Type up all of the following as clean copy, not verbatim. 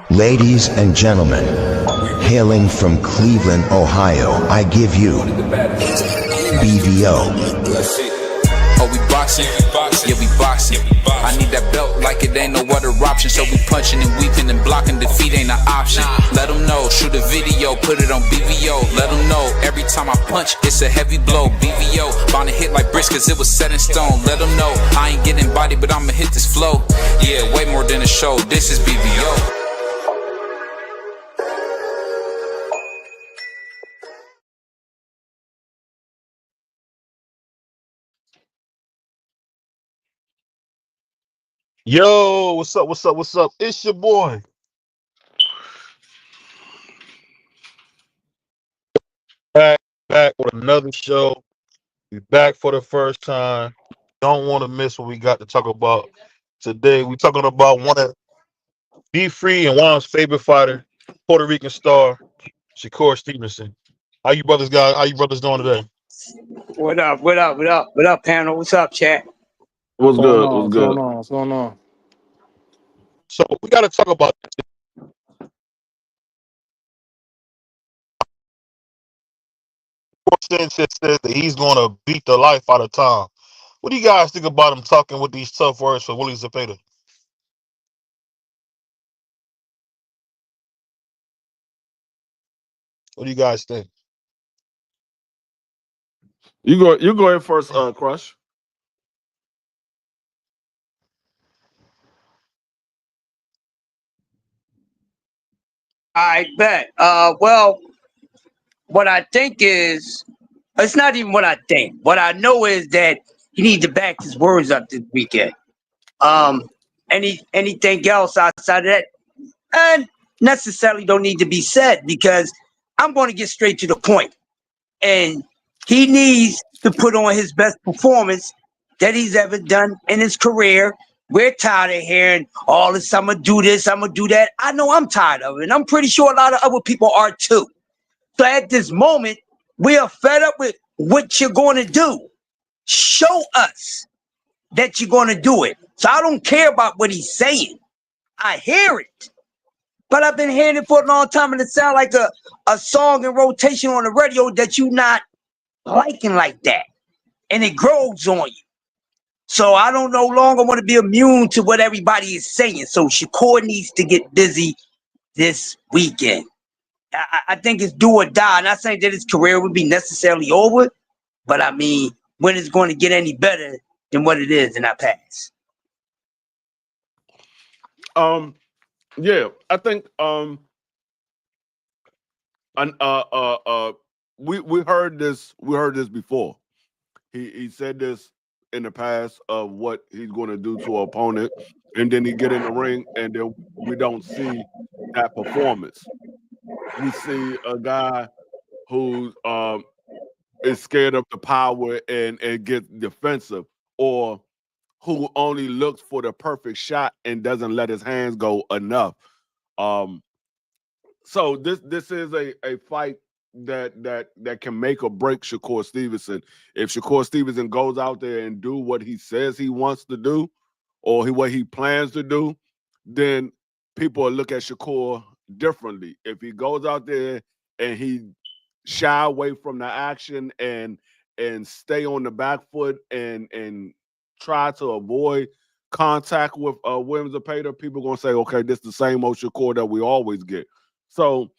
Ladies and gentlemen, hailing from Cleveland, Ohio, I give you BVO. Oh, we boxing? Yeah, we boxing. I need that belt like it ain't no other option. So we punching and weaving and blocking. Defeat ain't an option. Let them know. Shoot a video, put it on BVO. Let them know. Every time I punch, it's a heavy blow. BVO, bound to hit like bricks cause it was set in stone. Let them know. I ain't getting body, but I'ma hit this flow. Yeah, way more than a show. This is BVO. Yo, what's up? What's up? What's up? It's your boy. Back with another show. We back for the first time. Don't want to miss what we got to talk about today. We talking about one of Be Free and Juan's favorite fighter, Puerto Rican star, Shakur Stevenson. How you brothers doing today? What up? What up? What up? What up, panel? What's up, chat? What's good? What's good? What's going on? So we got to talk about this. Shakur Sanchez says that he's going to beat the life out of Tom. What do you guys think about him talking with these tough words for Willie Zepeda? What do you guys think? You go ahead first, Crush. I bet. Well, what I think is, it's not even what I think. What I know is that he needs to back his words up this weekend. Anything else outside of that, and necessarily don't need to be said because I'm going to get straight to the point. And he needs to put on his best performance that he's ever done in his career. We're tired of hearing all this, I'm going to do this, I'm going to do that. I know I'm tired of it, and I'm pretty sure a lot of other people are too. So at this moment, we are fed up with what you're going to do. Show us that you're going to do it. So I don't care about what he's saying. I hear it. But I've been hearing it for a long time, and it sounds like a song in rotation on the radio that you're not liking like that. And it grows on you. So I don't no longer want to be immune to what everybody is saying. So Shakur needs to get busy this weekend. I think it's do or die. Not saying that his career would be necessarily over, but I mean, when it's going to get any better than what it is in our past. Yeah, I think we heard this before. He said this in the past of what he's going to do to an opponent, and then he get in the ring, and then we don't see that performance. We see a guy who is scared of the power and gets defensive, or who only looks for the perfect shot and doesn't let his hands go enough. So this is a fight that can make or break Shakur Stevenson. If Shakur Stevenson goes out there and do what he says he wants to do, or what he plans to do, then people will look at Shakur differently. If he goes out there and he shy away from the action and stay on the back foot and try to avoid contact with Williams Zepeda, people gonna say, okay, this is the same old Shakur that we always get. So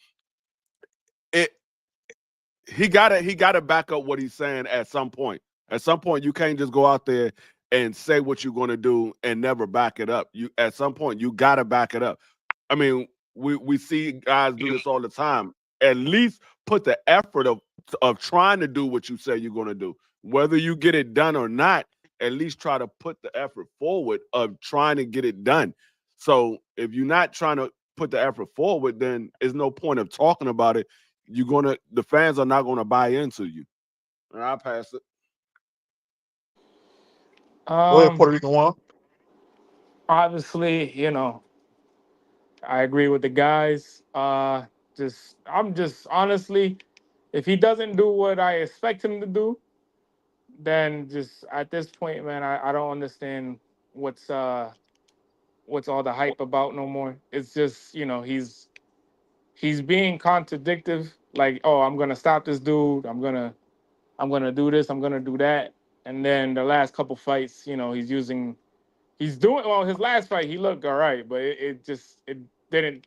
he gotta back up what he's saying at some point. At some point, you can't just go out there and say what you're gonna do and never back it up. At some point you gotta back it up. I mean, we see guys do this all the time. At least put the effort of trying to do what you say you're gonna do. Whether you get it done or not, at least try to put the effort forward of trying to get it done. So if you're not trying to put the effort forward, then there's no point of talking about it. The fans are not gonna buy into you. And I'll pass it. Go ahead, Puerto Rican Juan. Obviously, I agree with the guys. I'm just honestly, if he doesn't do what I expect him to do, then just at this point, man, I don't understand what's what's all the hype about no more. It's just, he's being contradictive. Like, oh, I'm gonna stop this dude. I'm gonna do this. I'm gonna do that. And then the last couple fights, he's doing well. His last fight, he looked all right, but it didn't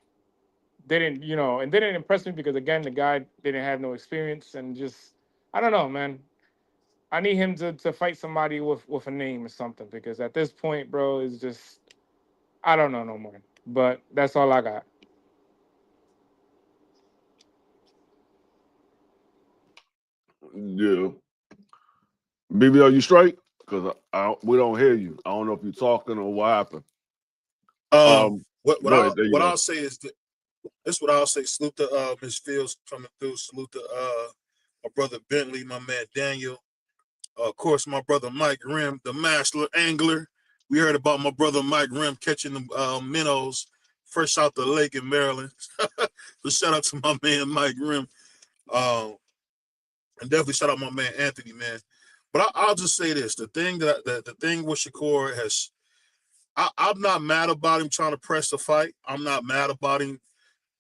impress me because again, the guy didn't have no experience and just I don't know, man. I need him to fight somebody with a name or something because at this point, bro, it's just I don't know no more. But that's all I got. Yeah. BBO, you straight? Because we don't hear you. I don't know if you're talking or what happened. What Go ahead. There you go. I'll say is this what I'll say. Salute to Miss Fields coming through. Salute to my brother Bentley, my man Daniel. Of course, my brother Mike Rim, the master angler. We heard about my brother Mike Rim catching the minnows fresh out the lake in Maryland. So shout out to my man Mike Rim. And definitely shout out my man Anthony, man. But I'll just say this: the thing the thing with Shakur has, I'm not mad about him trying to press the fight. I'm not mad about him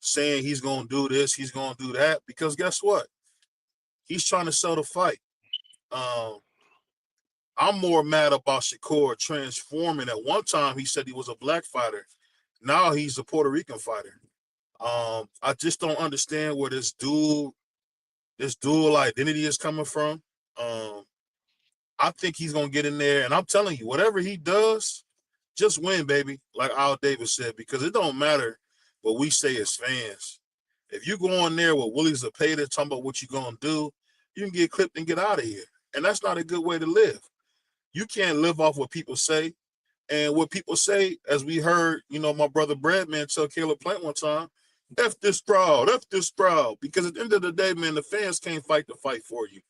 saying he's gonna do this, he's gonna do that, because guess what? He's trying to sell the fight. I'm more mad about Shakur transforming. At one time, he said he was a black fighter. Now he's a Puerto Rican fighter. I just don't understand where this dual identity is coming from. I think he's gonna get in there, and I'm telling you, whatever he does, just win, baby. Like Al Davis said, because it don't matter what we say as fans. If you go in there with Willie Zepeda talking about what you're gonna do, you can get clipped and get out of here, and that's not a good way to live. You can't live off what people say, and what people say, as we heard, my brother Breadman tell Caleb Plant one time, F this proud, because at the end of the day, man, the fans can't fight the fight for you.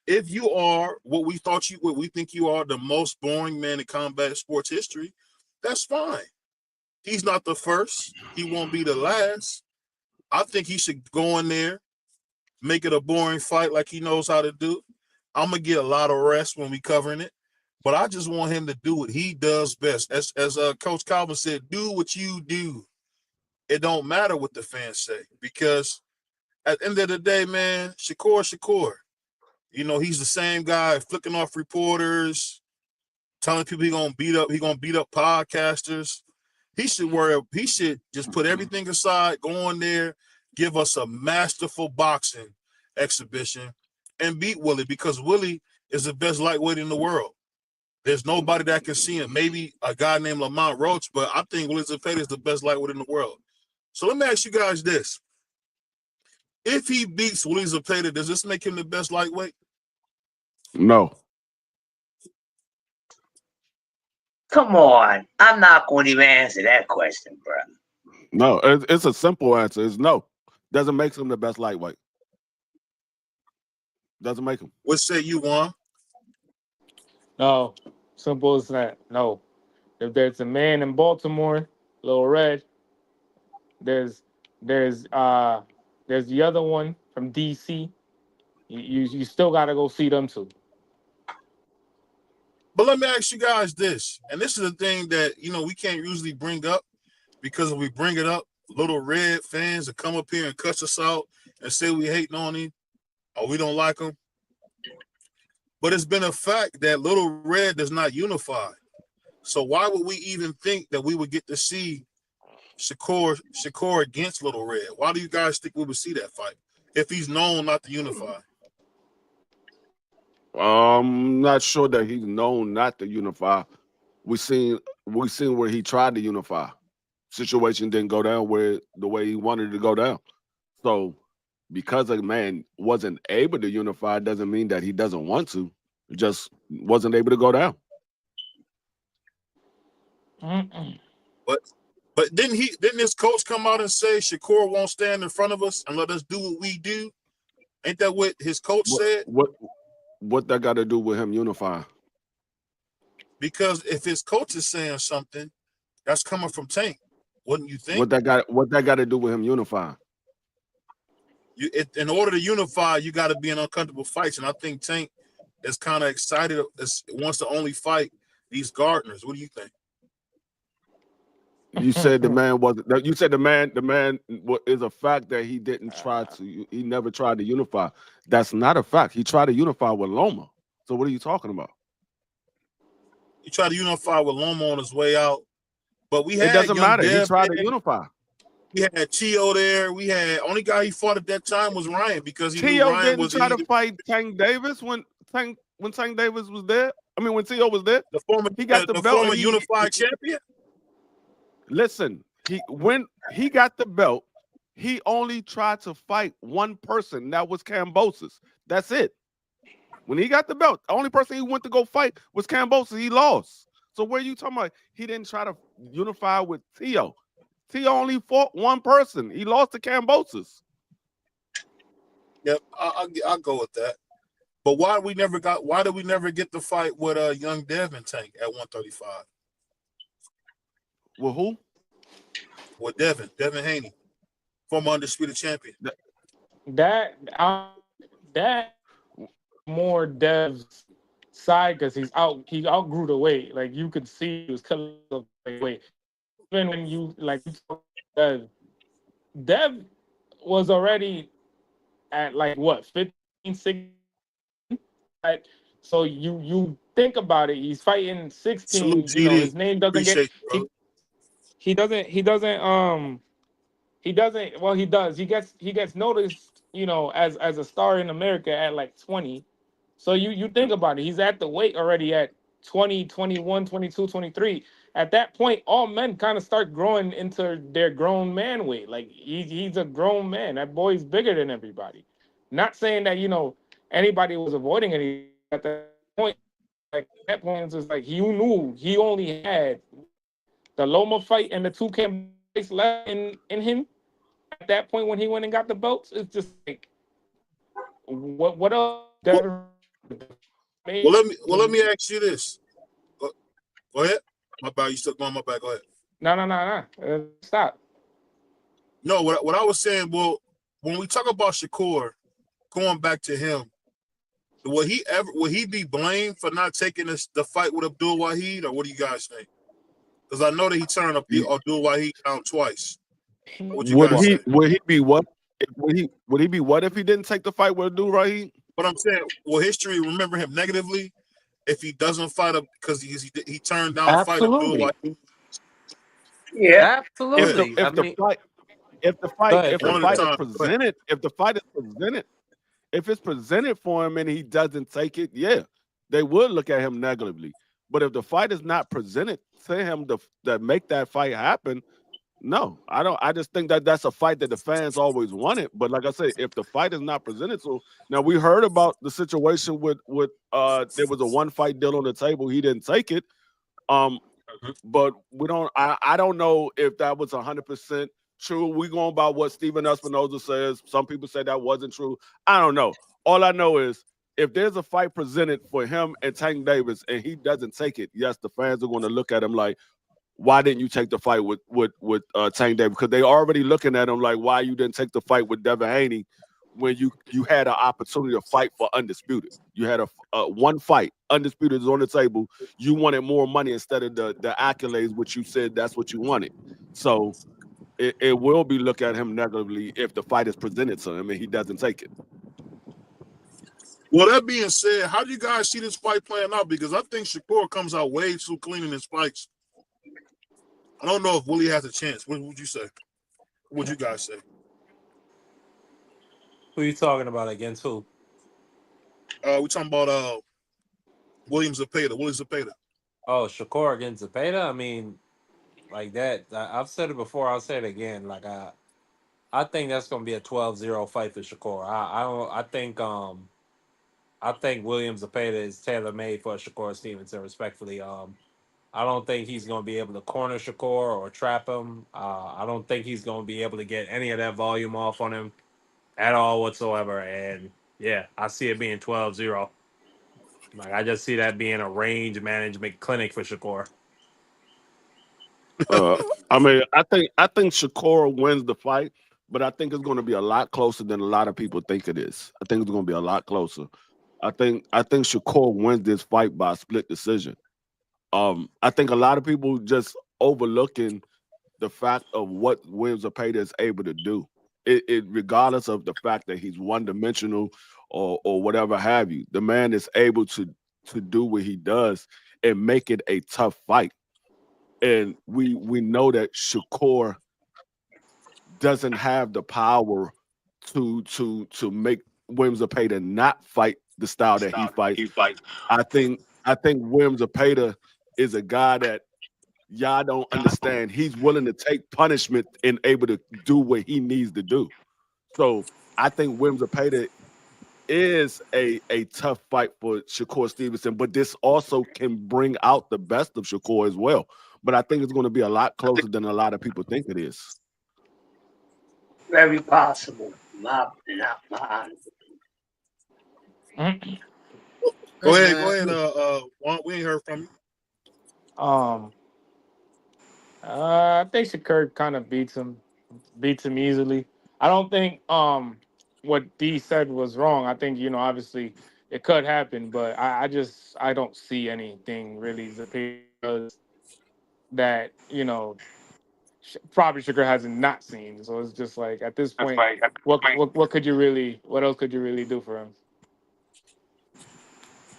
If you are what we think you are, the most boring man in combat sports history, that's fine. He's not the first. He won't be the last. I think he should go in there, make it a boring fight like he knows how to do. I'm going to get a lot of rest when we covering it, but I just want him to do what he does best. As Coach Calvin said, do what you do. It don't matter what the fans say, because at the end of the day, man, Shakur. He's the same guy flicking off reporters, telling people he's gonna beat up podcasters. He should just put everything aside, go in there, give us a masterful boxing exhibition, and beat Willie, because Willie is the best lightweight in the world. There's nobody that can see him. Maybe a guy named Lamont Roach, but I think Willie Zepeda is the best lightweight in the world. So let me ask you guys this. If he beats Willie Zepeda, does this make him the best lightweight? No. Come on. I'm not going to even answer that question, bro. No, it's a simple answer. It's no. Doesn't make him the best lightweight. Doesn't make him. What say you, Juan? No, simple as that. No. If there's a man in Baltimore, Lil Red, there's the other one from DC. You still gotta go see them too. But let me ask you guys this, and this is the thing that we can't usually bring up, because if we bring it up, Little Red fans will come up here and cuss us out and say we hating on him or we don't like him. But it's been a fact that Little Red does not unify. So why would we even think that we would get to see Shakur against Little Red? Why do you guys think we would see that fight if he's known not to unify? I'm not sure that he's known not to unify. We seen where he tried to unify. Situation didn't go down the way he wanted it to go down. So because a man wasn't able to unify doesn't mean that he doesn't want to. It just wasn't able to go down. But didn't his coach come out and say Shakur won't stand in front of us and let us do what we do? Ain't that what his coach said? What that got to do with him unifying? Because if his coach is saying something, that's coming from Tank, wouldn't you think? What that got to do with him unifying? In order to unify, you got to be in uncomfortable fights, and I think Tank is kind of excited. Wants to only fight these Gardners. What do you think? You said the man wasn't. You said the man is a fact that he didn't try to. He never tried to unify. That's not a fact. He tried to unify with Loma. So what are you talking about? He tried to unify with Loma on his way out, but we It had doesn't young matter. He Dev tried to there. unify. We had Tio there. We had only guy he fought at that time was Ryan because he knew Tio Ryan didn't was try to fight Tank Davis when Tank Davis was there. I mean, when Tio was there, the former he got the belt. former unified champion. Listen, when he got the belt, he only tried to fight one person. That was Kambosos. That's it. When he got the belt, the only person he went to go fight was Kambosos. He lost. So where are you talking about? He didn't try to unify with Tio. Tio only fought one person. He lost to Kambosos. Yep, I'll go with that. But why did we never get the fight with young Devin Tank at 135? With who? With Devin Haney, former undisputed champion. That more Dev's side because he outgrew the weight. Like you could see he was cutting the weight. Even when you talk Dev was already at like what 15, 16. Right? So you think about it, he's fighting 16. Salute, you know, GD. his name doesn't Appreciate get you, he doesn't well he does. He gets noticed, you know, as a star in America at like 20. So you think about it, he's at the weight already at 20, 21, 22, 23. At that point, all men kind of start growing into their grown man weight. Like he's a grown man. That boy's bigger than everybody. Not saying that, you know, anybody was avoiding anything at that point. Like that point, it's just like he knew he only had the Loma fight and the 2 fights left in him. At that point, when he went and got the belts, it's just like what else? Well, let me ask you this. Go ahead. My bad. You still going? My bad. Go ahead. No. Stop. No, what I was saying. Well, when we talk about Shakur, going back to him, will he be blamed for not taking the fight with Abdul Wahid, or what do you guys think? Because I know that he turned Abdul Wahid down twice. What you guys say? Would he be what? Would he be what if he didn't take the fight with Abdul Wahid? But I'm saying, will history remember him negatively if he doesn't fight up because he turned down a fight Abdul Wahid? Yeah. Absolutely. If the fight if it's presented for him and he doesn't take it, yeah, they would look at him negatively. But if the fight is not presented to him to make that fight happen, no, I don't. I just think that that's a fight that the fans always wanted. But like I said, if the fight is not presented to, now we heard about the situation with there was a one fight deal on the table. He didn't take it. But we don't. I don't know if that was 100% true. We going by what Steven Espinoza says. Some people say that wasn't true. I don't know. All I know is if there's a fight presented for him and Tank Davis and he doesn't take it, yes, the fans are going to look at him like, why didn't you take the fight with Tank Davis? Because they already looking at him like, why you didn't take the fight with Devin Haney when you had an opportunity to fight for undisputed. You had a one fight, undisputed is on the table. You wanted more money instead of the accolades, which you said that's what you wanted. So it will be looked at him negatively if the fight is presented to him and he doesn't take it. Well, that being said, how do you guys see this fight playing out? Because I think Shakur comes out way too clean in his fights. I don't know if Willie has a chance. What would you say? What would you guys say? Who are you talking about against who? We're talking about William Zepeda. Oh, Shakur against Zepeda? I mean, like that. I've said it before. I'll say it again. Like I think that's going to be a 12-0 fight for Shakur. I think William Zepeda is tailor-made for Shakur Stevenson, respectfully. I don't think he's going to be able to corner Shakur or trap him. I don't think he's going to be able to get any of that volume off on him at all whatsoever. And, yeah, I see it being 12-0. Like, I just see that being a range management clinic for Shakur. I mean, I think Shakur wins the fight, but I think it's going to be a lot closer than a lot of people think it is. I think it's going to be a lot closer. I think Shakur wins this fight by split decision. I think a lot of people just overlooking the fact of what Williams Zepeda is able to do. It regardless of the fact that he's one-dimensional or whatever have you, the man is able to do what he does and make it a tough fight. And we know that Shakur doesn't have the power to make Williams Zepeda not fight the style that he fights. I think Williams Zepeda is a guy that y'all don't understand. He's willing to take punishment and able to do what he needs to do. So I think Williams Zepeda is a tough fight for Shakur Stevenson, but this also can bring out the best of Shakur as well. But I think it's going to be a lot closer than a lot of people think it is. Very possible. Not my Go ahead. We ain't heard from you. I think Shakur kind of beats him easily. I don't think what D said was wrong. I think, obviously it could happen, but I don't see anything really Zepeda does that, probably Shakur hasn't not seen. So it's just like at this point, what else could you really do for him?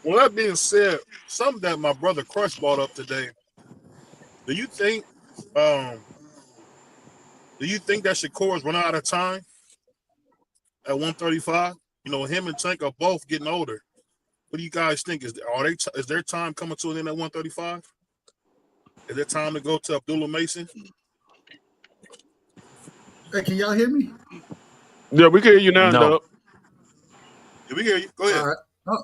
Well, that being said, something that my brother Crush brought up today. Do you think that Shakur's running out of time at 135? Him and Tank are both getting older. What do you guys think? Is their time coming to an end at 135? Is it time to go to Abdullah Mason? Hey, can y'all hear me? Yeah, we can hear you now, Doug. Yeah, we hear you. Go ahead. All right.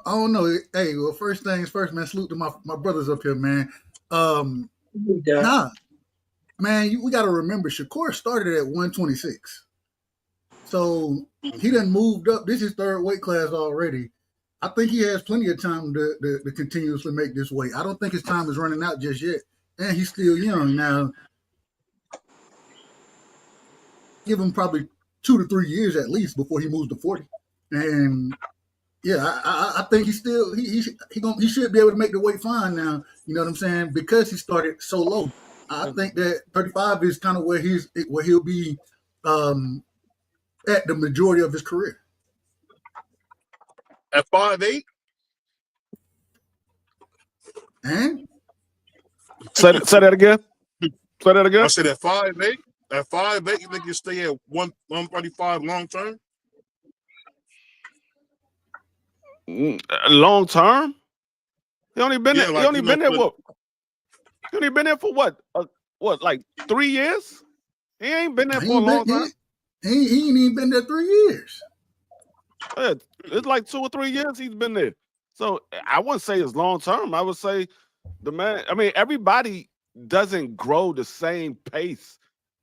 I don't know. Hey, well, first things first, man. Salute to my brothers up here, man. Man, we got to remember Shakur started at 126. So he done moved up. This is his third weight class already. I think he has plenty of time to continuously make this weight. I don't think his time is running out just yet. And he's still young now. Give him probably 2 to 3 years at least before he moves to 40. And yeah, I think he should be able to make the weight fine now. You know what I'm saying? Because he started so low. I think that 35 is kind of where he'll be at the majority of his career. At 5'8"? And say that again. Say that again. I said at 5'8". At 5'8", you think you stay at 135 long term? Long term? He only been there. He only been there. What? He only been there for what? What, like 3 years? He ain't been there for a long time. He ain't even been there 3 years. Yeah, it's like 2 or 3 years he's been there. So I wouldn't say it's long term. I would say the man. I mean, everybody doesn't grow the same pace.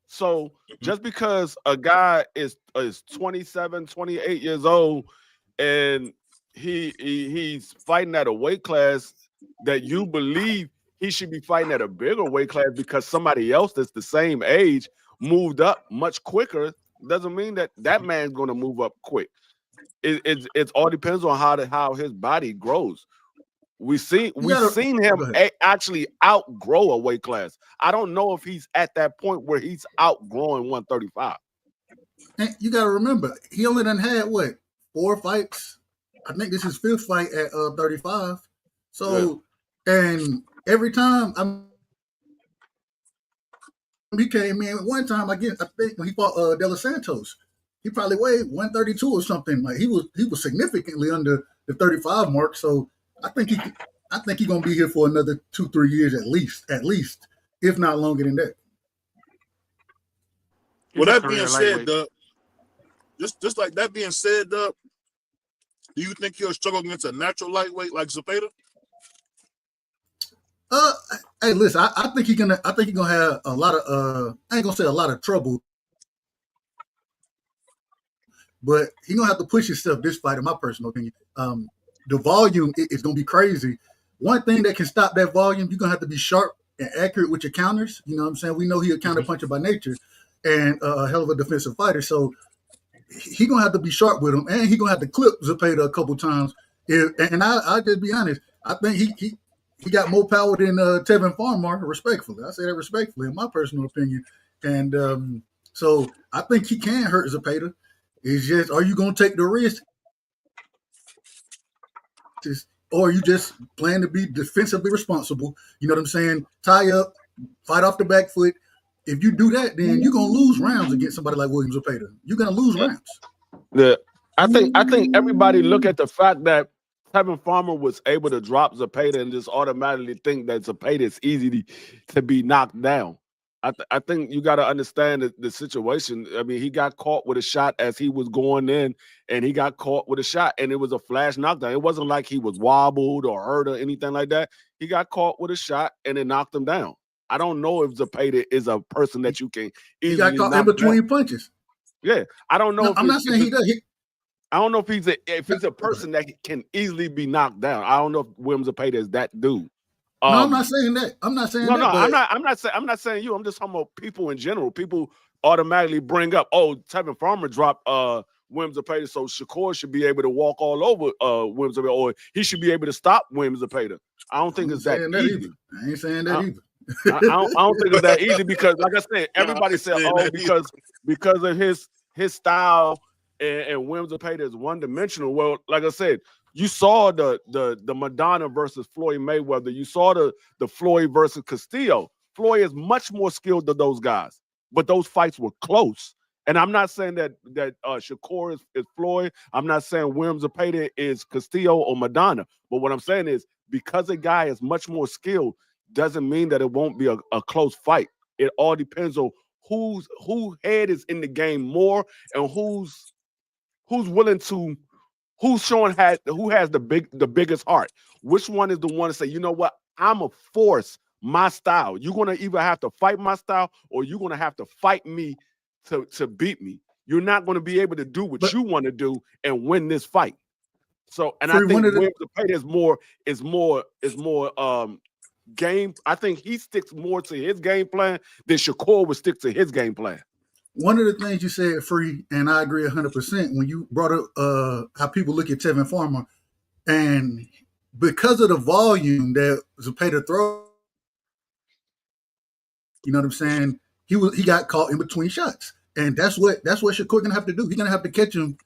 So just because a guy is 27, 28 years old and he's fighting at a weight class that you believe he should be fighting at a bigger weight class because somebody else that's the same age moved up much quicker, doesn't mean that man's going to move up quick. It all depends on how his body grows. We've seen him actually outgrow a weight class. I don't know if he's at that point where he's outgrowing 135. And you got to remember, he only done had 4 fights. I think this is his 5th fight at 35. So, and every time he came in, one time I think when he fought De Los Santos, he probably weighed 132 or something. Like he was significantly under the 35 mark. So I think he's gonna be here for another 2-3 years at least, if not longer than that. Well, that being said, Doug, just like that being said, Doug, do you think he'll struggle against a natural lightweight like Zepeda? Hey, listen, I think he's gonna have a lot of I ain't gonna say a lot of trouble, but he's gonna have to push himself this fight, in my personal opinion. The volume is gonna be crazy. One thing that can stop that volume, you're gonna have to be sharp and accurate with your counters. You know what I'm saying? We know he's a counter puncher by nature and a hell of a defensive fighter. So he's gonna have to be sharp with him, and he's gonna have to clip Zepeda a couple times. And I'll just be honest, I think he got more power than Tevin Farmer, respectfully. I say that respectfully, in my personal opinion. And so I think he can hurt Zepeda. It's just, are you going to take the risk? Or you just plan to be defensively responsible? You know what I'm saying? Tie up, fight off the back foot. If you do that, then you're going to lose rounds against somebody like Williams Zepeda. You're going to lose rounds. Yeah, I think everybody look at the fact that Tevin Farmer was able to drop Zepeda and just automatically think that Zepeda is easy to be knocked down. I think you got to understand the situation. I mean, he got caught with a shot as he was going in, and he got caught with a shot, and it was a flash knockdown. It wasn't like he was wobbled or hurt or anything like that. He got caught with a shot, and it knocked him down. I don't know if Zepeda is a person that you can easily. He got caught in between punches. Yeah, I don't know. No, I'm not saying he does. I don't know if he's a person that can easily be knocked down. I don't know if Williams Zepeda is that dude. No, I'm not saying that. I'm not saying that. No, I'm not saying you. I'm just talking about people in general. People automatically bring up, oh, Tevin Farmer dropped Williams Zepeda, so Shakur should be able to walk all over Williams Zepeda, or he should be able to stop Williams Zepeda. I don't think it's that easy. Either. I ain't saying that either. I don't think it's that easy because, like I said, everybody said, oh, because of his style and Williams Zepeda is one dimensional. Well, like I said, you saw the Madonna versus Floyd Mayweather. You saw the Floyd versus Castillo. Floyd is much more skilled than those guys, but those fights were close. And I'm not saying that Shakur is Floyd. I'm not saying Williams Zepeda is Castillo or Madonna. But what I'm saying is because a guy is much more skilled doesn't mean that it won't be a close fight. It all depends on whose head is in the game more and who's willing to. Who has the biggest heart? Which one is the one to say, you know what, I'm a force my style. You're gonna either have to fight my style or you're gonna have to fight me to beat me. You're not gonna be able to do what you want to do and win this fight. So, and I think Williams Zepeda is more game. I think he sticks more to his game plan than Shakur would stick to his game plan. One of the things you said, Free, and I agree 100%, when you brought up how people look at Tevin Farmer, and because of the volume that Zepeda throws, you know what I'm saying? He got caught in between shots, and that's what Shakur gonna have to do. He's gonna have to catch him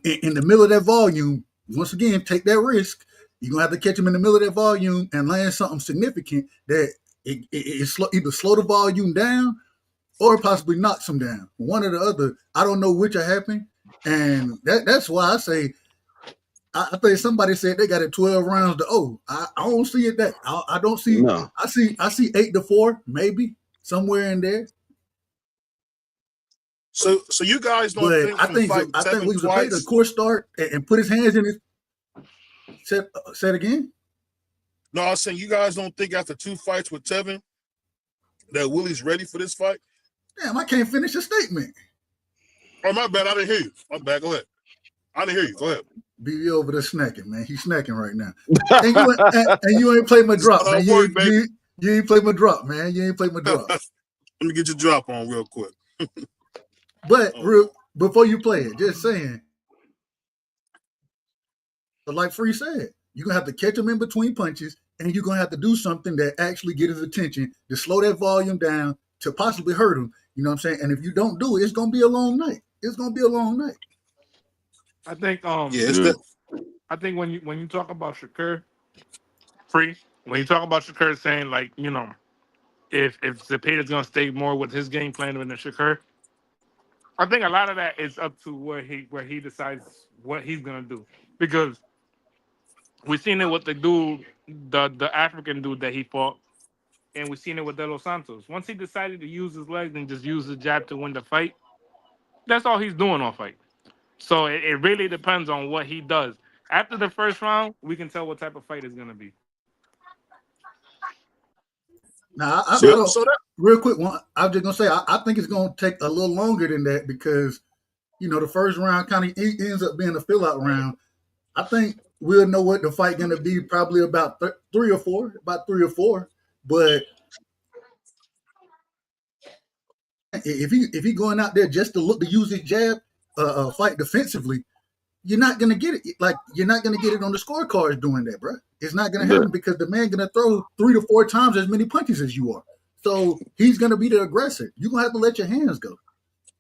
in the middle of that volume. Once again, take that risk. You're gonna have to catch him in the middle of that volume and land something significant that it either slow the volume down or possibly knocks him down. One or the other. I don't know which will happen. And that's why I say, I think somebody said they got it 12 rounds to 0. I don't see it that. I don't see. No. I see 8-4, maybe somewhere in there. So you guys don't think I think we could play the court start and put his hands in his. Say it again. No, I was saying you guys don't think after 2 fights with Tevin that Willie's ready for this fight? Damn, I can't finish a statement. Oh, my bad. I didn't hear you. My bad. Go ahead. I didn't hear you. Go ahead. BVO over there snacking, man. He's snacking right now. And you ain't played my drop, man. You ain't played my drop, man. You ain't played my drop. Let me get your drop on real quick. But before you play it, just saying, but like Free said, you're going to have to catch him in between punches, and you're going to have to do something that actually get his attention to slow that volume down to possibly hurt him. You know what I'm saying? And if you don't do it, it's going to be a long night. It's going to be a long night. I think I think when you talk about Shakur, Free, when you talk about Shakur saying, like, you know, if Zepeda's going to stay more with his game plan than Shakur, I think a lot of that is up to where he decides what he's going to do. Because we've seen it with the dude, the African dude that he fought, and we've seen it with De Los Santos. Once he decided to use his legs and just use the jab to win the fight, that's all he's doing all fight. So it really depends on what he does. After the first round, we can tell what type of fight it's going to be. Now, real quick, I'm just going to say, I think it's going to take a little longer than that because, you know, the first round kind of ends up being a fill-out round. I think we'll know what the fight going to be probably about 3 or 4. But if he going out there just to use his jab, fight defensively, you're not gonna get it. Like you're not gonna get it on the scorecards doing that, bro. It's not gonna happen because the man gonna throw 3 to 4 times as many punches as you are. So he's gonna be the aggressor. You're gonna have to let your hands go.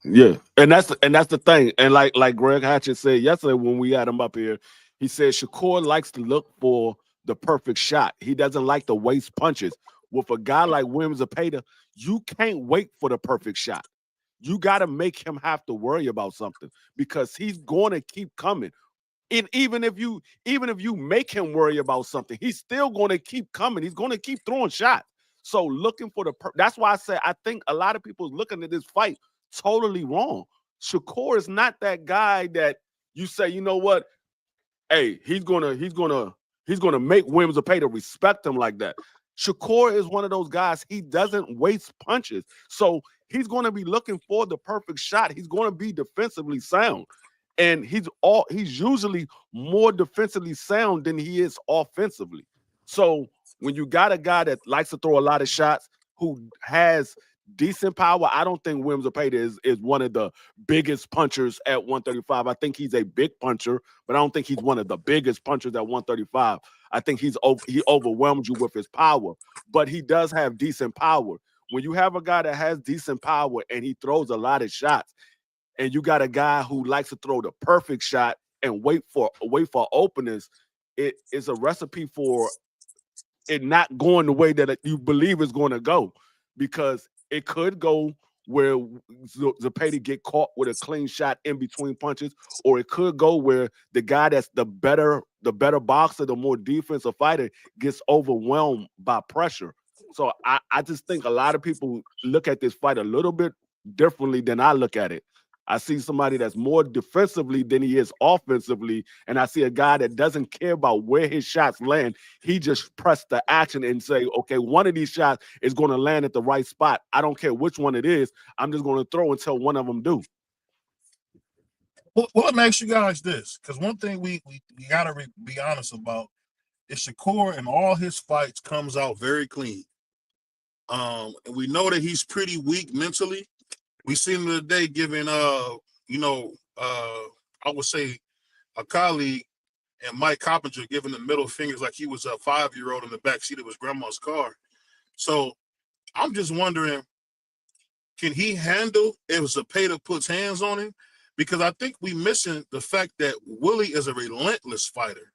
Yeah, and that's the thing. And like Greg Hatchett said yesterday when we had him up here, he said Shakur likes to look for the perfect shot. He doesn't like to waste punches. With a guy like Williams Zepeda, you can't wait for the perfect shot. You got to make him have to worry about something because he's going to keep coming. And even if you make him worry about something, he's still going to keep coming. He's going to keep throwing shots. So looking for that's why I say I think a lot of people looking at this fight totally wrong. Shakur is not that guy that you say, you know what? Hey, he's gonna make Williams Zepeda respect him like that. Shakur is one of those guys, he doesn't waste punches. So he's going to be looking for the perfect shot. He's going to be defensively sound. And he's usually more defensively sound than he is offensively. So when you got a guy that likes to throw a lot of shots, who has decent power, I don't think Williams Zepeda is one of the biggest punchers at 135. I think he's a big puncher, but I don't think he's one of the biggest punchers at 135. I think he overwhelms you with his power, but he does have decent power. When you have a guy that has decent power and he throws a lot of shots, and you got a guy who likes to throw the perfect shot and wait for openings, it is a recipe for it not going the way that you believe it's going to go, because it could go where Zepeda get caught with a clean shot in between punches, or it could go where the guy that's the better boxer, the more defensive fighter, gets overwhelmed by pressure. So I just think a lot of people look at this fight a little bit differently than I look at it. I see somebody that's more defensively than he is offensively, and I see a guy that doesn't care about where his shots land. He just pressed the action and say, okay, one of these shots is going to land at the right spot. I don't care which one it is. I'm just going to throw until one of them do. Well, let me ask you guys this, because one thing we got to be honest about is Shakur in all his fights comes out very clean. And we know that he's pretty weak mentally. We seen him today giving, I would say a colleague and Mike Coppinger giving the middle fingers like he was a 5-year-old in the backseat of his grandma's car. So I'm just wondering, can he handle if Zepeda puts hands on him? Because I think we missing the fact that Willie is a relentless fighter.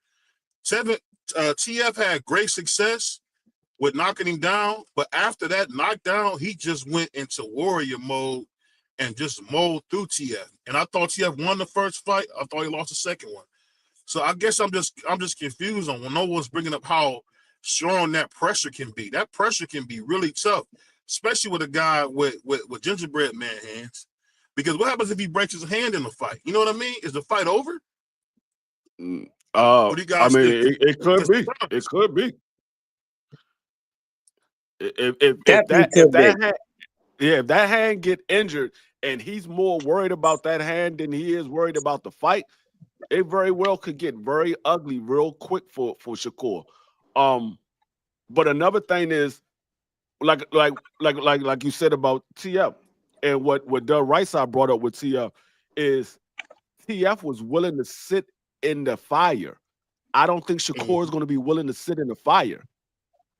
TF had great success with knocking him down, but after that knockdown, he just went into warrior mode and just mowed through TF. And I thought TF won the first fight. I thought he lost the second one. So I guess I'm just confused on when no one's bringing up how strong that pressure can be. That pressure can be really tough, especially with a guy with gingerbread man hands. Because what happens if he breaks his hand in the fight? You know what I mean? Is the fight over? What do you guys think? It could be. It could be. If that hand get injured and he's more worried about that hand than he is worried about the fight, it very well could get very ugly real quick for Shakur. But another thing is, like you said about TF, and what Doug Rice brought up with TF is TF was willing to sit in the fire. I don't think Shakur is going to be willing to sit in the fire.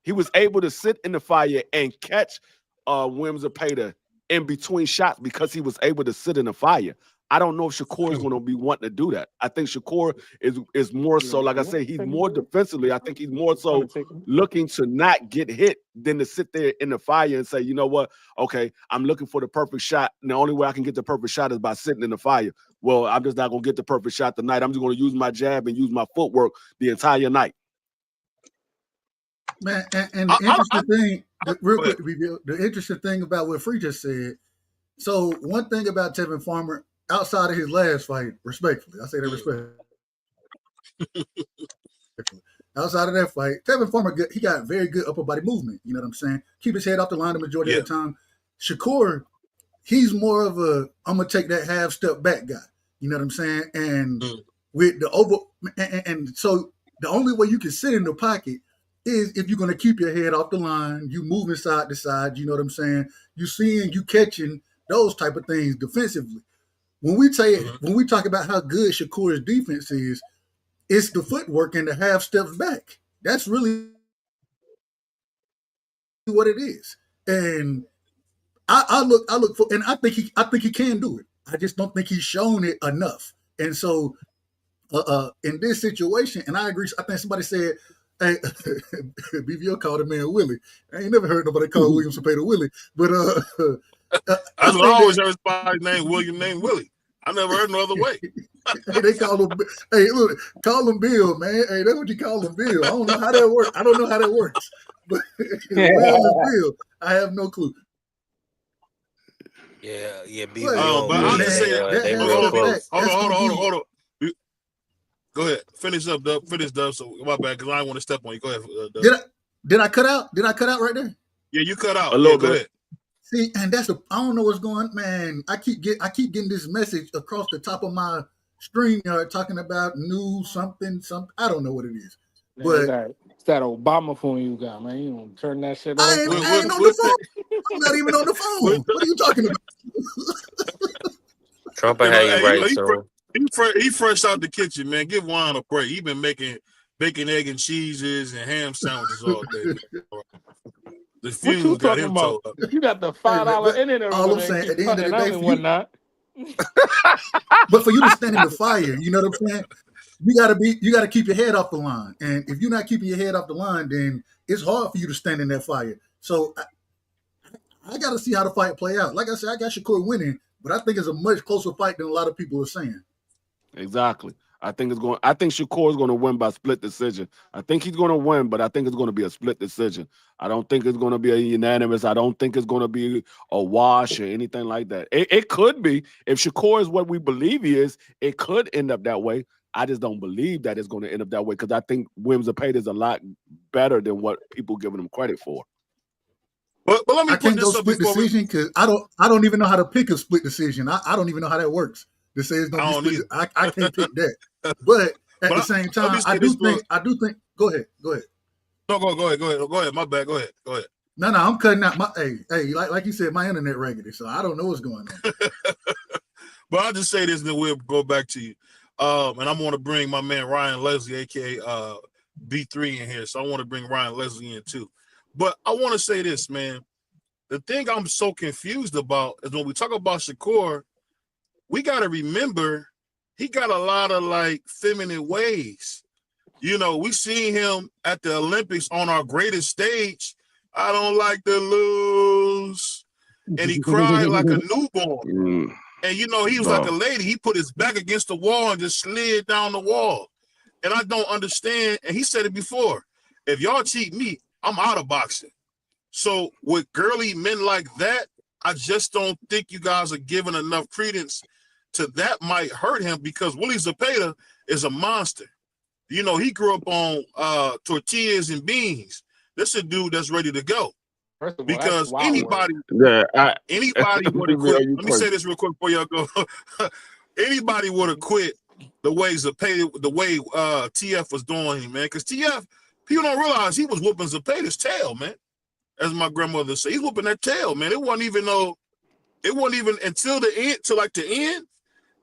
He was able to sit in the fire and catch Williams Zepeda in between shots because he was able to sit in the fire. I don't know if Shakur is going to be wanting to do that. I think Shakur is more so, like I say, he's more defensively. I think he's more so looking to not get hit than to sit there in the fire and say, you know what, okay, I'm looking for the perfect shot, and the only way I can get the perfect shot is by sitting in the fire. Well, I'm just not going to get the perfect shot tonight. I'm just going to use my jab and use my footwork the entire night. Man, and the interesting thing, real quick, the interesting thing about what Free just said. So one thing about Tevin Farmer, outside of his last fight, respectfully, I say that respectfully. Outside of that fight, Tevin Farmer, he got very good upper body movement. You know what I'm saying? Keep his head off the line the majority of the time. Shakur, he's more of a I'm gonna take that half step back guy. You know what I'm saying? And with the and so the only way you can sit in the pocket is if you're going to keep your head off the line, you moving side to side, you know what I'm saying? You seeing, you catching, those type of things defensively. When we talk about how good Shakur's defense is, it's the footwork and the half steps back. That's really what it is. And I look for, and I think he can do it. I just don't think he's shown it enough. And so, in this situation, and I agree. I think somebody said, "Hey, BVO called a man Willie." I ain't never heard nobody call William Zepeda Willie, but that's what I always heard somebody named William named Willie. I never heard no other way. Hey, they call him. Hey, look, call him Bill, man. Hey, that's what you call him, Bill. I don't know how that works. I don't know how that works, but Will is Bill. I have no clue. Yeah, But I'll just say they real close. Hold on. Go ahead. Finish up, Dub. Finish, Dub. So my bad, because I don't want to step on you. Go ahead, Dub. Did I cut out? Did I cut out right there? Yeah, you cut out a little bit. Go ahead. See, and I don't know what's going on, man. I keep getting this message across the top of my screen talking about new something. I don't know what it is. But it's that Obama phone you got, man. You don't turn that shit off. I ain't on the phone. I'm not even on the phone. What are you talking about? Trump had you right, so he fresh out the kitchen, man. Give Juan a break. He been making bacon, egg, and cheeses and ham sandwiches all day. The fuse got him told up. You got the $5 internet. All I'm saying, at the end of the day, but for you to stand in the fire, you know what I'm saying? You gotta keep your head off the line. And if you're not keeping your head off the line, then it's hard for you to stand in that fire. So I gotta see how the fight play out. Like I said, I got Shakur winning, but I think it's a much closer fight than a lot of people are saying. Exactly. I think Shakur is going to win by split decision. I think he's going to win, but I think it's going to be a split decision. I don't think it's going to be a unanimous. I don't think it's going to be a wash or anything like that. It could be. If Shakur is what we believe he is, it could end up that way. I just don't believe that it's going to end up that way because I think William Zepeda is a lot better than what people giving him credit for. But let me I can't go split decision because I don't even know how to pick a split decision. I don't even know how that works. To say it's going to be split, I can't pick that. But at the same time, I do think. Go ahead. No, go ahead. My bad. Go ahead. No, I'm cutting out my. Hey, like you said, my internet raggedy, so I don't know what's going on. But I'll just say this, and then we'll go back to you. And I'm going to bring my man Ryan Leslie, aka B3, in here. So I want to bring Ryan Leslie in too. But I want to say this, man. The thing I'm so confused about is when we talk about Shakur, we got to remember he got a lot of like feminine ways. You know, we seen him at the Olympics on our greatest stage. I don't like to lose. And he cried like a newborn. And, you know, he was like a lady. He put his back against the wall and just slid down the wall. And I don't understand. And he said it before. If y'all cheat me, I'm out of boxing. So with girly men like that, I just don't think you guys are giving enough credence to that. Might hurt him because Willie Zepeda is a monster. You know, he grew up on tortillas and beans. This is a dude that's ready to go. Because anybody would have quit. Let me say this real quick before y'all go. Anybody would have quit the way Zepeda, the way TF was doing him, man. Because TF, people don't realize he was whooping Zepeda's tail, man. As my grandmother said, he's whooping that tail, man. It wasn't even until the end, till like the end,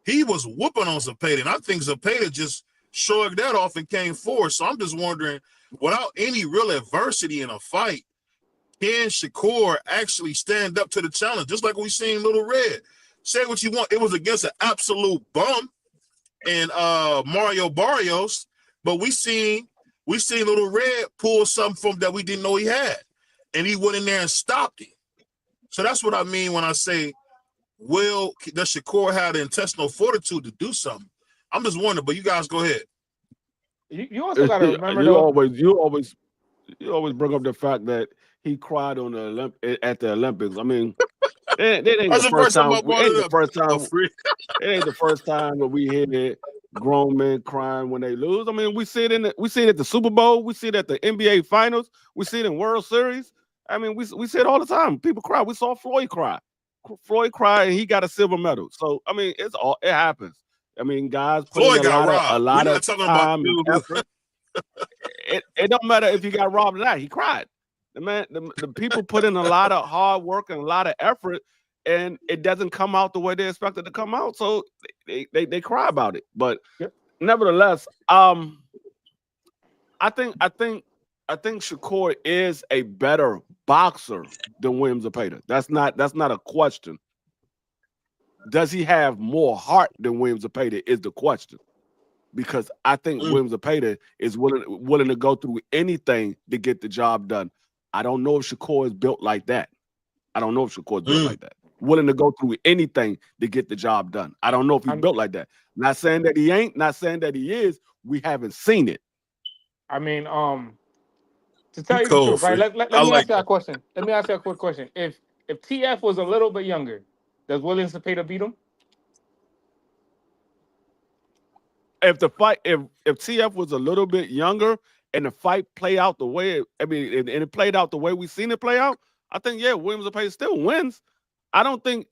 he was whooping on Zepeda. And I think Zepeda just shrugged that off and came forward. So I'm just wondering, without any real adversity in a fight, can Shakur actually stand up to the challenge? Just like we seen Little Red. Say what you want. It was against an absolute bum and Mario Barrios, but we seen Little Red pull something from that we didn't know he had. And he went in there and stopped him. So that's what I mean when I say, does Shakur have the intestinal fortitude to do something? I'm just wondering, but you guys go ahead. You also got to remember, you always bring up the fact that he cried on at the Olympics. I mean, it ain't the first time. It ain't the first time that we hear grown men crying when they lose. I mean, we see it at the Super Bowl. We see it at the NBA Finals. We see it in World Series. I mean, we see it all the time. People cry. We saw Floyd cry. Floyd cried and he got a silver medal. So I mean, it happens. I mean, guys put in a lot of time and effort. It don't matter if he got robbed or not. He cried. The people put in a lot of hard work and a lot of effort, and it doesn't come out the way they expect it to come out. So they cry about it. But nevertheless, I think Shakur is a better boxer than William Zepeda. That's not a question. Does he have more heart than William Zepeda is the question. Because I think William Zepeda is willing to go through anything to get the job done. I don't know if Shakur is built like that. Willing to go through anything to get the job done. I don't know if he's built like that. Not saying that he ain't, not saying that he is. We haven't seen it. I mean, to tell you the truth, right? Let me ask you a question. Let me ask you a quick question. If TF was a little bit younger, does William Zepeda beat him? If TF was a little bit younger and the fight play out the way it played out the way we seen it play out, I think William Zepeda still wins. I don't think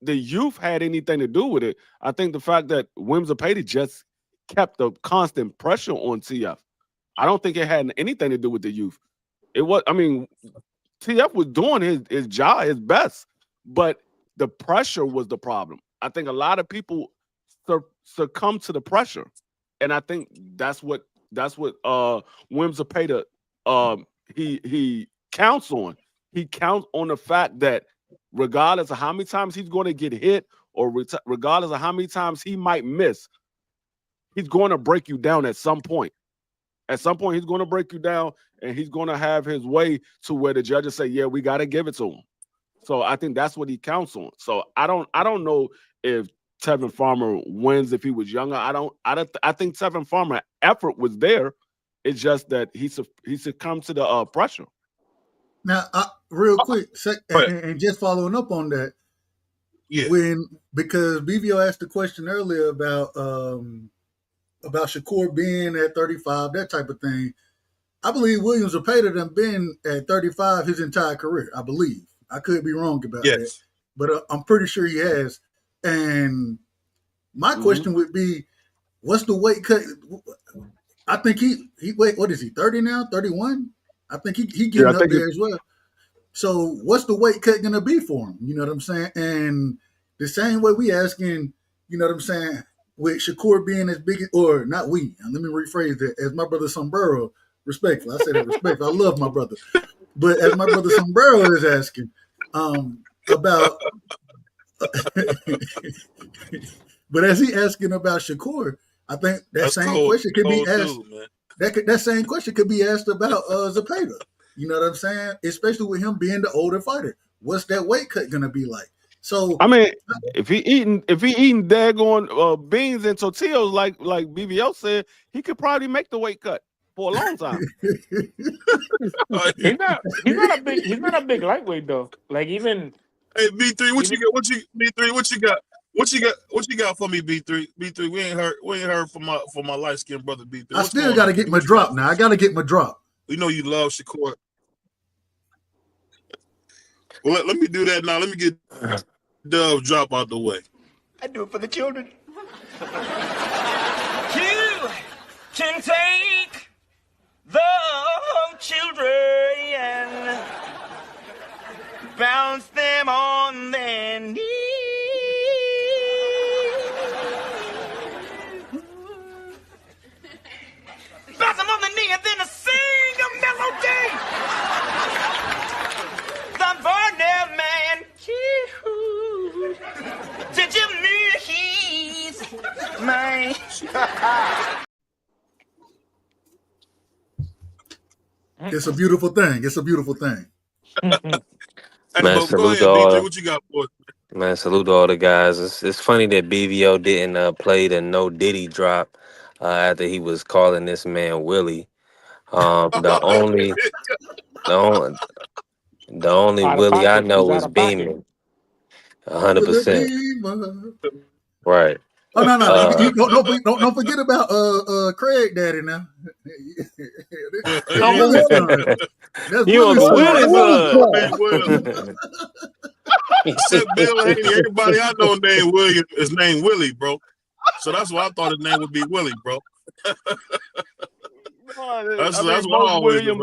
the youth had anything to do with it. I think the fact that William Zepeda just kept the constant pressure on TF. I don't think it had anything to do with the youth. It was, TF was doing his job, his best, but the pressure was the problem. I think a lot of people succumb to the pressure, and I think that's what William Zepeda he counts on. He counts on the fact that regardless of how many times he's going to get hit or regardless of how many times he might miss, he's going to break you down at some point. At some point, he's going to break you down, and he's going to have his way to where the judges say, "Yeah, we got to give it to him." So I think that's what he counts on. So I don't know if Tevin Farmer wins if he was younger. I think Tevin Farmer effort was there. It's just that he succumbed to the pressure. Now, real quick, and just following up on that, because BVO asked the question earlier about Shakur being at 35, that type of thing. I believe William Zepeda done been at 35 his entire career. I believe. I could be wrong about that, but I'm pretty sure he has. And my question would be, what's the weight cut? I think he wait. What is he? 30 now? 31? I think he getting up there as well. So what's the weight cut gonna be for him? You know what I'm saying? And the same way we asking, you know what I'm saying, with Shakur being as big, or not we. Let me rephrase that. As my brother Sombrero, respectful. I say that respectful. I love my brother, but as my brother Sombrero is asking about, but as he asking about Shakur, I think that same question could be asked. That same question could be asked about Zepeda. You know what I'm saying? Especially with him being the older fighter. What's that weight cut gonna be like? So if he eating daggone beans and tortillas like BVO said, he could probably make the weight cut for a long time. He's not a big lightweight though. Like even hey B3, what you got? What you got for me, B3? B3, we ain't heard from my light skinned brother B3. I still gotta get my drop now. I gotta get my drop. We know you love Shakur. Well, let me do that now. Let me get Dove drop out the way. I do it for the children. You can take the children and bounce them on their knees. Bounce them on the knee and then sing a melody. The Varnell man. Did you mean he's mine? It's a beautiful thing. It's a beautiful thing. Man, salute to all. What you got for us? Man, salute to all the guys. It's funny that BVO didn't play the No Diddy drop after he was calling this man Willie. The only Willie I know was Beeman. 100%. Right. Oh no! Don't forget about Craig Daddy now. That's you on the Willie side. Bill Haney, everybody I know named William is named Willie, bro. So that's why I thought his name would be Willie, bro. That's most Williams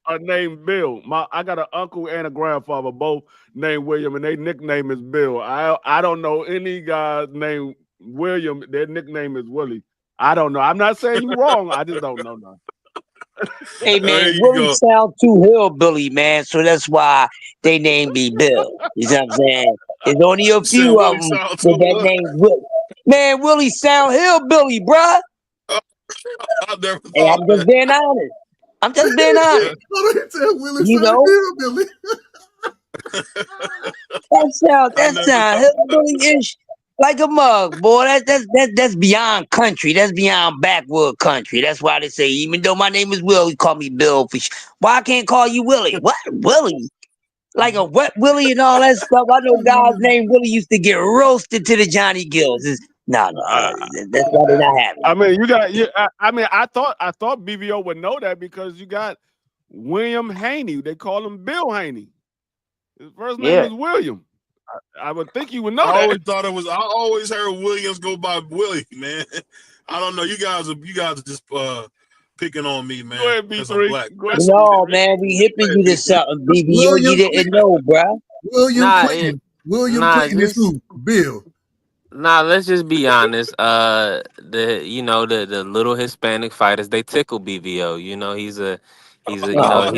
are named Bill. I got an uncle and a grandfather both named William, and their nickname is Bill. I don't know any guy named William. Their nickname is Willie. I don't know. I'm not saying you're wrong. I just don't know. Hey man, There you Willie go. sound too hillbilly, man. So that's why they named me Bill. You know what I'm saying? There's only a You said few of Willie them sound with too that what? name Willie. Man, Willie sound hillbilly, bruh. I never Hey, thought I'm just that. being honest. I'm just being honest. Hold on, tell Willie You something know, Billy. I that never sound thought that. hillbilly-ish like a mug, boy. That's beyond country. That's beyond backwood country. That's why they say, even though my name is Will, you call me Bill. Why I can't call you Willie? What Willie? Like a wet Willie and all that stuff. I know guys named Willie used to get roasted to the Johnny Gills. No, that's why they're not having I it. mean, I thought BVO would know that because you got William Haney. They call him Bill Haney. His first name Yeah. is William. I would think you would know I that. always thought it was. I always heard Williams go by Willie, man. I don't know. You guys are just picking on me, man. Go ahead, Because I'm B3. black. Go ahead. No, man, we hipping you to something, BBO. You William didn't know, bruh. William Nah, Clinton. William nah, Clinton is just who? Bill. nah. Let's just be honest. The little Hispanic fighters, they tickle BVO. Oh,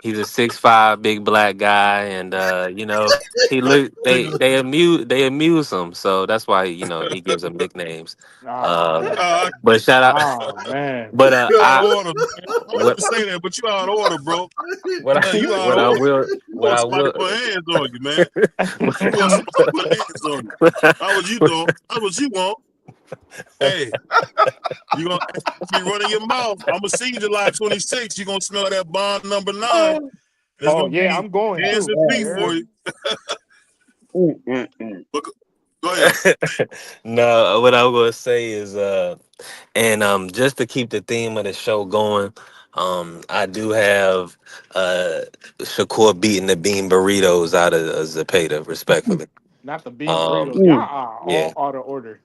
He's a 6'5" big black guy, and he look they amuse him. So that's why he gives them nicknames. Oh Uh, man. but shout out, Oh man. but You out I of order, man. I wanted what to say that, but you out of order, bro. what I You out what of I order. will You what want I somebody will. to put hands on you, man. You want somebody to put hands on you. That's what you doing. That's what you want. Hey, you gonna be running your mouth. I'm gonna see you July 26th. You gonna smell that bond number 9. There's Oh gonna yeah, be I'm going hands too. and feet Yeah. for you. But go ahead. No, what I was gonna say is and just to keep the theme of the show going, I do have Shakur beating the bean burritos out of Zepeda, respectfully. Not the bean burritos. Um, Y'all mm. are yeah, all out of order.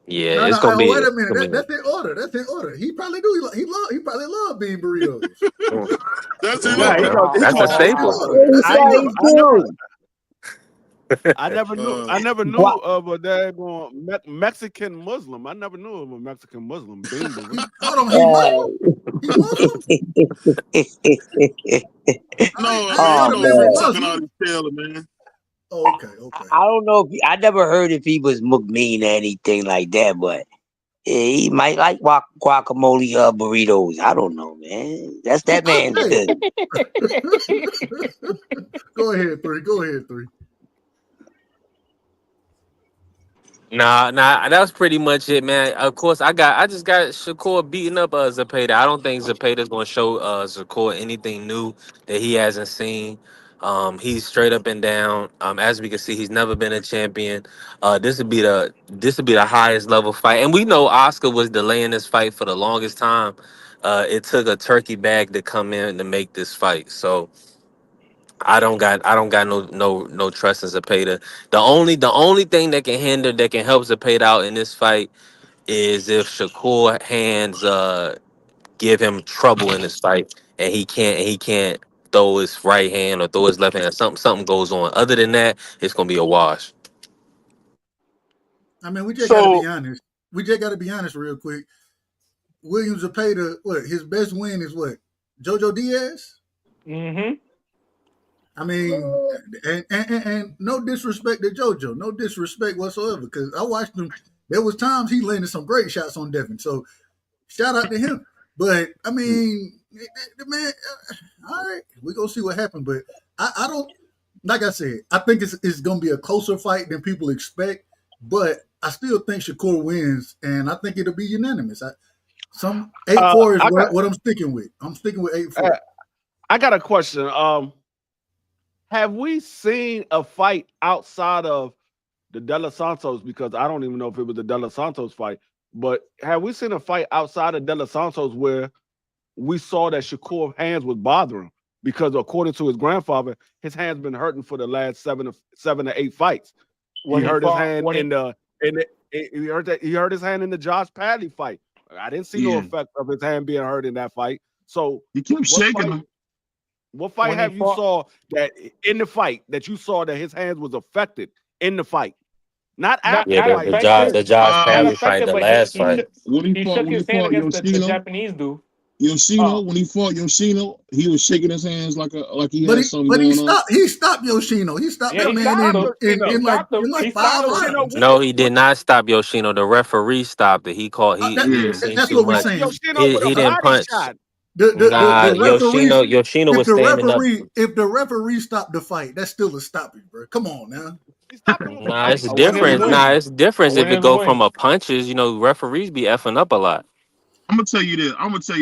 yeah, No, it's no. gonna be. Wait a It's minute. gonna be That's in order. That's in order. He probably do. He probably love bean burritos. That's in Yeah, order. he that's a gonna That's in staple. order. What I he do? never knew Guap- of a daggone Mexican Muslim. I never knew of a Mexican Muslim being the Hold on. He Muslim. He Muslim. No, I man, ain't you Oh never know met he no be man, talking Muslim. out his tail, man. Oh, okay. Okay. I don't know. I never heard if he was mean or anything like that, but yeah, he might like guacamole burritos. I don't know, man. That's that man's Hey, business. go ahead, 3. Go ahead, 3. Nah, that was pretty much it, man. Of course, I just got Shakur beating up Zepeda. I don't think Zepeda's gonna show Shakur anything new that he hasn't seen. He's straight up and down. As we can see, he's never been a champion. This would be the highest level fight, and we know Oscar was delaying this fight for the longest time. It took a turkey bag to come in to make this fight, so. I don't got no trust in Zepeda. The only thing that can help Zepeda out in this fight is if Shakur hands give him trouble in this fight and he can't throw his right hand or throw his left hand. Something goes on. Other than that, it's gonna be a wash. I mean, we just got to be So honest. We just got to be honest real quick. William Zepeda, what his best win is what? Jojo Diaz. Mm-hmm. I mean, and no disrespect to JoJo, no disrespect whatsoever, because I watched him. There was times he landed some great shots on Devin, so shout out to him. But I mean, the man, all right, we gonna see what happens. But I don't, like I said, I think it's gonna be a closer fight than people expect. But I still think Shakur wins, and I think it'll be unanimous. Some 8-4 is I got what I'm sticking with. I'm sticking with 8-4. I got a question. Have we seen a fight outside of the De Los Santos? Because I don't even know if it was the De Los Santos fight, but have we seen a fight outside of De Los Santos where we saw that Shakur's hands was bothering him? Because according to his grandfather, his hands been hurting for the last 7 to 8 fights. He hurt his hand he hurt his hand in the Josh Padley fight. I didn't see no effect of his hand being hurt in that fight. So you keep shaking him. what fight have you saw that in the fight that you saw that his hands was affected in the fight? Not after Yeah, the Not fight. affected. the Josh Not Padley fight, affected, the but last he fight. When he shook fought his hand against the Yoshilo, Japanese dude. Yoshino, when he fought Yoshino, he was shaking his hands like he But had something he going on. stopped. He stopped Yoshino. He stopped that man in like He 5 stopped him. rounds. No, he did not stop Yoshino. The referee stopped it. He called. He was seeing That's too what we're much. saying. Yoshino with a He didn't body punch. shot. The referee. Yoshino was standing up. If the referee stopped the fight, that's still a stoppage, bro. Come on now. Nah, it's different. Nah, it's different if it go from a punches. You know, referees be effing up a lot. I'm gonna tell you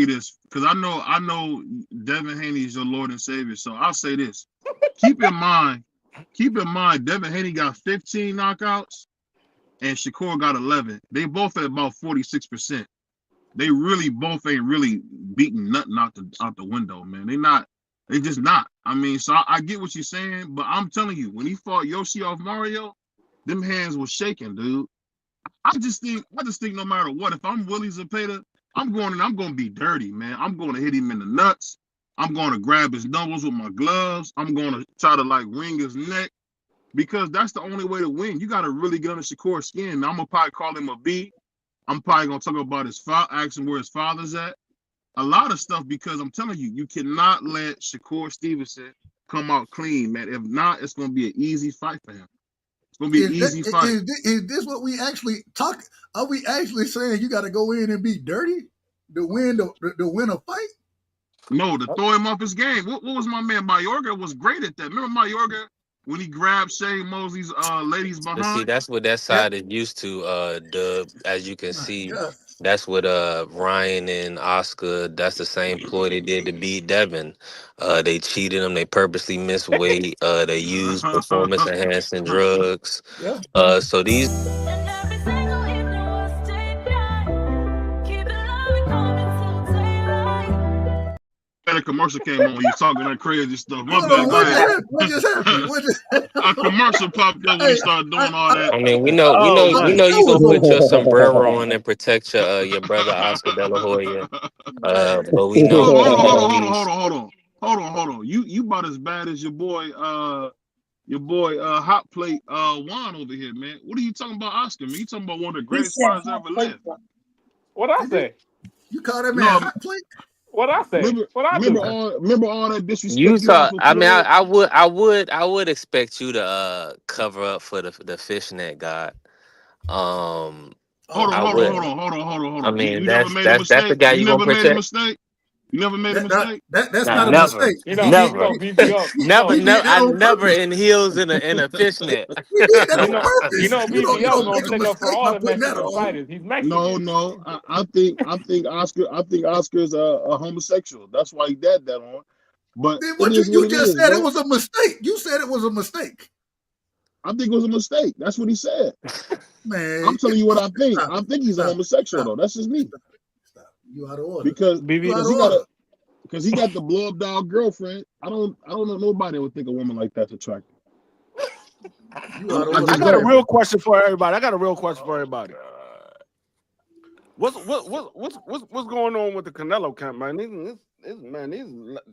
this because I know Devin Haney is your Lord and Savior. So I'll say this: keep in mind, Devin Haney got 15 knockouts and Shakur got 11. They both at about 46%. They really both ain't really beating nothing out the window, man. They just not. I mean, so I get what you're saying, but I'm telling you, when he fought Yoshi off Mario, them hands were shaking, dude. I just think no matter what, if I'm Willie Zepeda, I'm going to be dirty, man. I'm going to hit him in the nuts. I'm going to grab his knuckles with my gloves. I'm going to try to wring his neck because that's the only way to win. You got to really get under Shakur's skin. Now, I'm going to probably call him a B. I'm probably going to talk about his ask him where his father's at. A lot of stuff because I'm telling you, you cannot let Shakur Stevenson come out clean, man. If not, it's going to be an easy fight for him. It's going to be an easy fight. Is this what we actually talk? Are we actually saying you got to go in and be dirty to win a fight? No, to throw him off his game. What was my man Mayorga was great at that. Remember Mayorga when he grabbed Shane Mosley's ladies behind? But see, that's what that side is used to, Dub. As you can see, that's what Ryan and Oscar, that's the same ploy they did to beat Devin. They cheated him, they purposely missed weight, they used performance enhancing drugs. So these a commercial came on when you talking that crazy stuff. My bad. What just happened? A commercial popped up when you started doing all that. I mean, we know you gonna put your sombrero on and protect your brother Oscar De La Hoya. But we know. Hold on. You about as bad as your boy Hot Plate Juan over here, man. What are you talking about, Oscar? Man, you talking about one of the greatest fighters ever lived. What I say? You call that man Hot Plate? What I say? Remember all that disrespect? You thought? I mean, I would expect you to cover up for the fishnet god. Hold on. I mean, that's the guy you gonna protect. You never made a mistake. That's not a mistake. Never. I never in heels in a fishnet. BVO gonna stick up for all the Mexican fighters. He's Mexican. No. I think Oscar's a homosexual. That's why he did that on. But you just said it was a mistake. You said it was a mistake. I think it was a mistake. That's what he said. Man, I'm telling you what I think. I think he's a homosexual though. That's just me. You out of order. Because he got the blow up dog girlfriend. I don't know nobody that would think a woman like that's attractive. I got a real question for everybody. What's going on with the Canelo camp, man?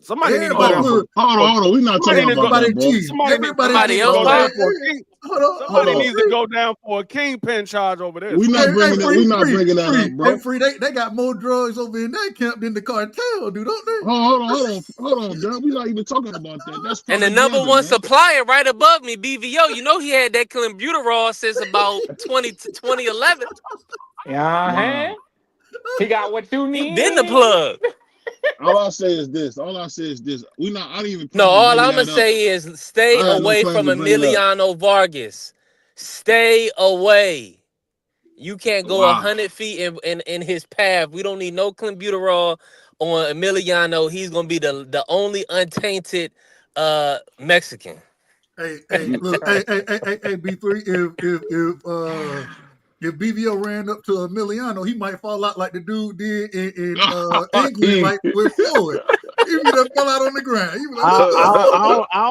Somebody need to go down. Hold on. We're not talking about that, bro. Somebody needs to go down for a kingpin charge over there. We're not bringing that up, bro. Hey, Free, they got more drugs over in that camp than the cartel, dude, don't they? Hold on, John. We're not even talking about that. That's and the number one supplier right above me, BVO. You know he had that clenbuterol since about 2011. Yeah, he got what you need. Then the plug. All I say is this. We not. I didn't even. No, all I'm gonna say is stay away from Emiliano Vargas. Stay away. You can't go 100 feet in his path. We don't need no clenbuterol on Emiliano. He's gonna be the only untainted Mexican. Hey, look, hey, B3, if BVO ran up to Emiliano, he might fall out like the dude did in England, like with Floyd. He would have fell out on the ground. I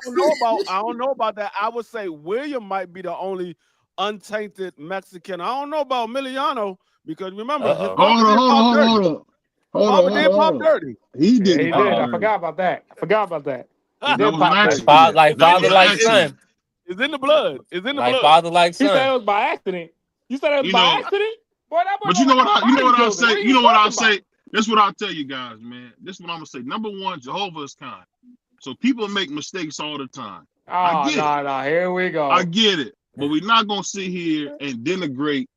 don't know about that. I would say William might be the only untainted Mexican. I don't know about Emiliano because remember, hold on. Dirty. He did. I forgot about that. Like father, like son. It's in the blood. Like father, like son. He said it was by accident. You said it was by accident? Boy, that but you know what I say? You know what I say? This is what I'll tell you guys, man. This is what I'm gonna say. Number one, Jehovah is kind. So people make mistakes all the time. Oh, no. Here we go. I get it. But we're not gonna sit here and denigrate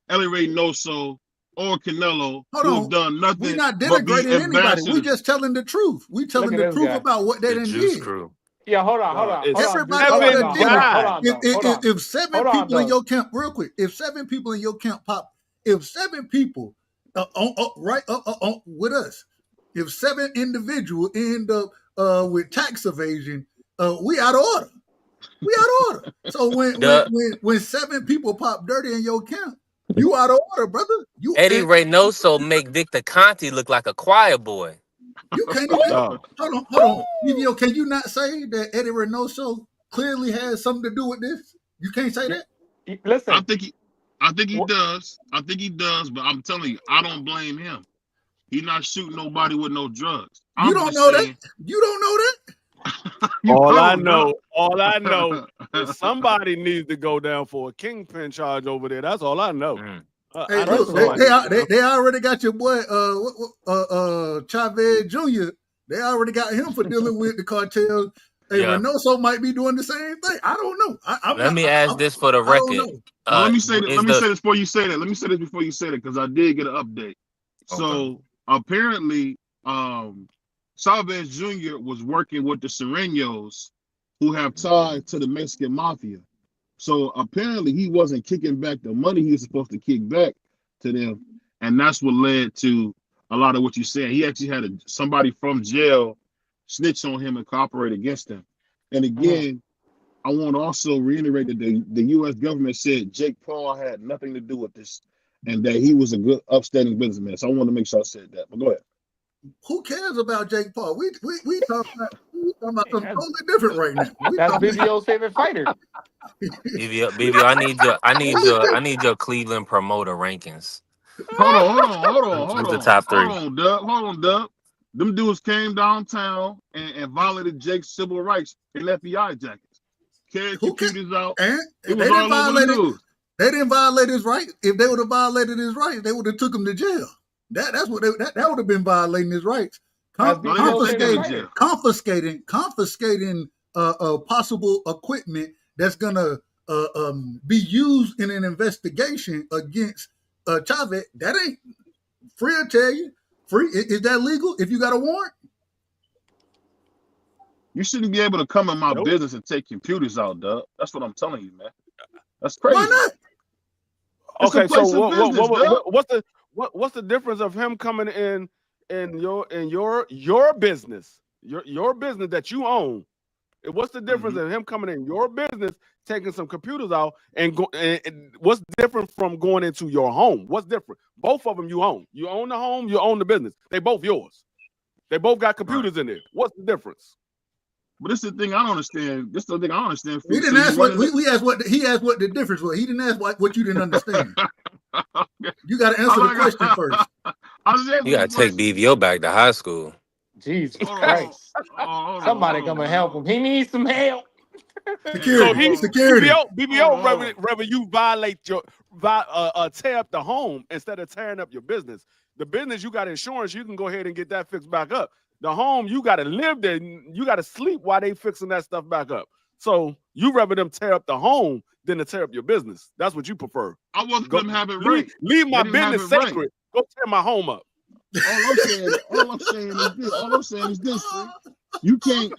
Ellie Reynoso or Canelo who have done nothing. We're not denigrating anybody. We just telling the truth. We telling the truth about what they done did. Yeah, hold on. If 7 people in your camp, real quick, if 7 people in your camp pop, if 7 people with us, if 7 individuals end up with tax evasion, we out of order. We out of order. So when 7 people pop dirty in your camp, you out of order, brother. Eddie Reynoso make Victor Conte look like a choir boy. You can't even hold on. BVO, can you not say that Eddie Reynoso clearly has something to do with this? You can't say that? Listen. I think he does. I think he does, but I'm telling you, I don't blame him. He's not shooting nobody with no drugs. You don't know that? You don't know that? All I know is somebody needs to go down for a kingpin charge over there. That's all I know. Hey, look, they already got your boy Chavez Jr. They already got him for dealing with the cartel. Hey, Reynoso might be doing the same thing. I don't know. Let me ask this for the record. Let me say this before you say that. Let me say this before you say that because I did get an update. Okay. So apparently, Chavez Jr. was working with the Serenos who have ties to the Mexican mafia. So apparently he wasn't kicking back the money he was supposed to kick back to them. And that's what led to a lot of what you said. He actually had somebody from jail snitch on him and cooperate against him. And again, I want to also reiterate that the U.S. government said Jake Paul had nothing to do with this and that he was a good, upstanding businessman. So I want to make sure I said that. But go ahead. Who cares about Jake Paul? We talking about something totally different right now. That's BVO's favorite fighter. BVO, I need your Cleveland promoter rankings. Hold on. Who's the top 3? Hold on, Dub. Them dudes came downtown and violated Jake's civil rights in FBI jackets. Carried computers out. And they didn't violate his rights. If they would have violated his rights, they would have took him to jail. That would have been violating his rights. Confiscating possible equipment that's gonna be used in an investigation against Chavez. That ain't free. I tell you, free. Is that legal if you got a warrant? You shouldn't be able to come in my business and take computers out, Doug. That's what I'm telling you, man. That's crazy. Why not? Okay, so what's the difference of him coming in your business, your business that you own? What's the difference of him coming in your business, taking some computers out, and what's different from going into your home? What's different? Both of them you own. You own the home, you own the business. They both yours. They both got computers in there. What's the difference? But this is the thing I don't understand. This is the thing I don't understand. We didn't ask what we asked. He asked what the difference was. He didn't ask what you didn't understand. You got to answer the question first. You got to take BVO back to high school. Jesus Christ! Somebody come and help him. He needs some help. Security. BVO, rather you violate your tear up the home instead of tearing up your business. The business, you got insurance, you can go ahead and get that fixed back up. The home, you got to live there. You got to sleep while they fixing that stuff back up. So you rather them tear up the home than to tear up your business. That's what you prefer. I want them to have it right. Leave my business sacred. Right. Go tear my home up. All I'm saying is this. You can't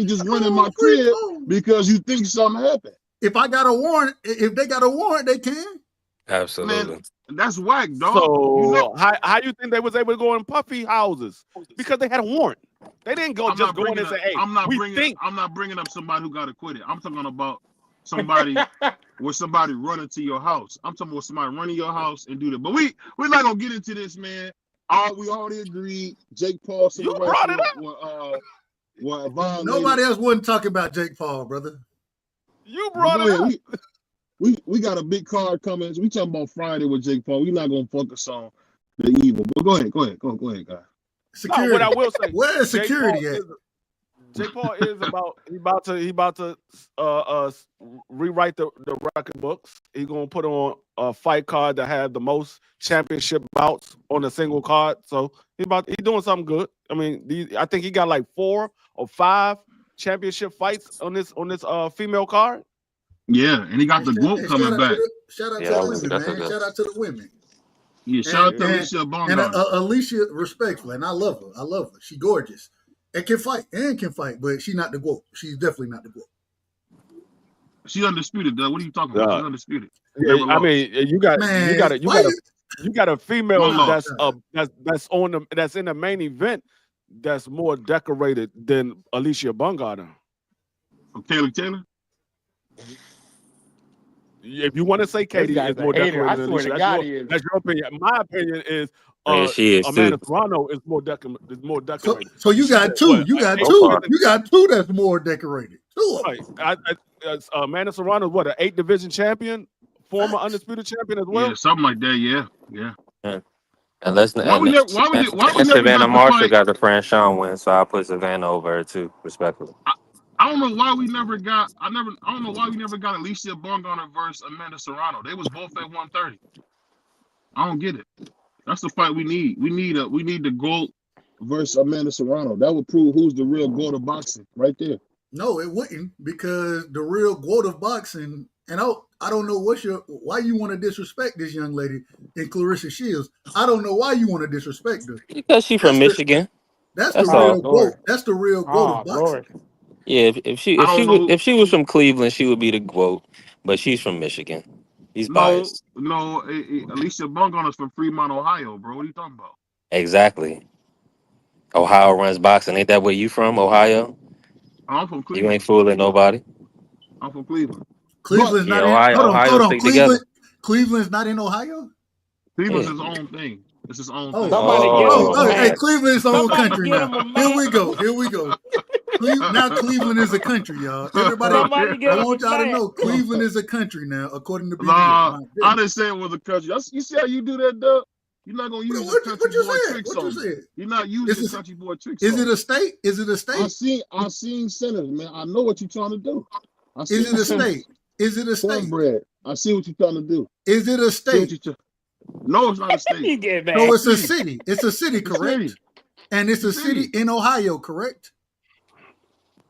just run in my crib because you think something happened. If I got a warrant, if they got a warrant, they can. Absolutely. Man, that's whack, dog. So how you think they was able to go in puffy houses? Because they had a warrant. They didn't go and say, "Hey, I'm not bringing up somebody who got acquitted. I'm talking about somebody where somebody run into your house. I'm talking about somebody running your house and do that. But we're not gonna get into this, man. We already agreed. Jake Paul. You brought it up. Nobody else wasn't talking about Jake Paul, brother. You brought it up. We got a big card coming. We talking about Friday with Jake Paul. We're not gonna focus on the evil. But go ahead, guys. Security. No, what I will say, where is security at? Jake Paul is he about to rewrite the record books. He's gonna put on a fight card that had the most championship bouts on a single card. So he's doing something good. I mean, I think he got like 4 or 5 championship fights on this female card. Yeah, and he got the GOAT coming back. Shout out to the women, man. Shout out to the women. Yeah, shout out to Alicia Bongar. And Alicia, respectfully, and I love her. I love her. She gorgeous. And can fight, but she's not the GOAT. She's definitely not the GOAT. She's undisputed, though. What are you talking about? She's undisputed. Yeah, I mean, you got a female that's in the main event that's more decorated than Alicia Bungard. Taylor? If you want to say Katie is more decorated than Alicia, that's your opinion. My opinion is she is Amanda too. Serrano is more decorated. So you got two. You got two. You got two that's more decorated. Two of them. Right. Amanda Serrano is what, an 8 division champion, former undisputed champion as well. Yeah, something like that. Yeah. Unless Savannah Marshall got the Franchon win, so I put Savannah over her too, respectfully. I don't know why we never got. I don't know why we never got Alicia Bongana versus Amanda Serrano. They was both at 130. I don't get it. That's the fight we need. We need the GOAT versus Amanda Serrano. That would prove who's the real GOAT of boxing right there. No, it wouldn't, because the real GOAT of boxing, and I don't know why you want to disrespect this young lady in Clarissa Shields. I don't know why you want to disrespect her. Because she's from Michigan. That's the real GOAT. That's the real GOAT of boxing. Lord. Yeah, if she was from Cleveland, she would be the GOAT, but she's from Michigan. He's biased. No, Alicia Bongana's from Fremont, Ohio, bro. What are you talking about? Exactly. Ohio runs boxing. Ain't that where you from, Ohio? I'm from Cleveland. You ain't fooling nobody. I'm from Cleveland. Cleveland's not in Ohio. Cleveland's not in Ohio? Cleveland's his own thing. It's his own thing. Hey, Cleveland's own country now. Here we go. Now Cleveland is a country, y'all. Everybody, I want y'all to know Cleveland is a country now, according to BVO. I didn't say it was a country. You see how you do that, Doug? You're not gonna use the country boy tricks on me. You're not using the country boy tricks. Is it a state? Is it a state? I've seen senators, man. I know what you're trying to do. Is it a state? Is it a state? Cornbread. I see what you're trying to do. Is it a state? No, it's not a state. No, it's a city. It's a city, correct? And it's a city in Ohio, correct?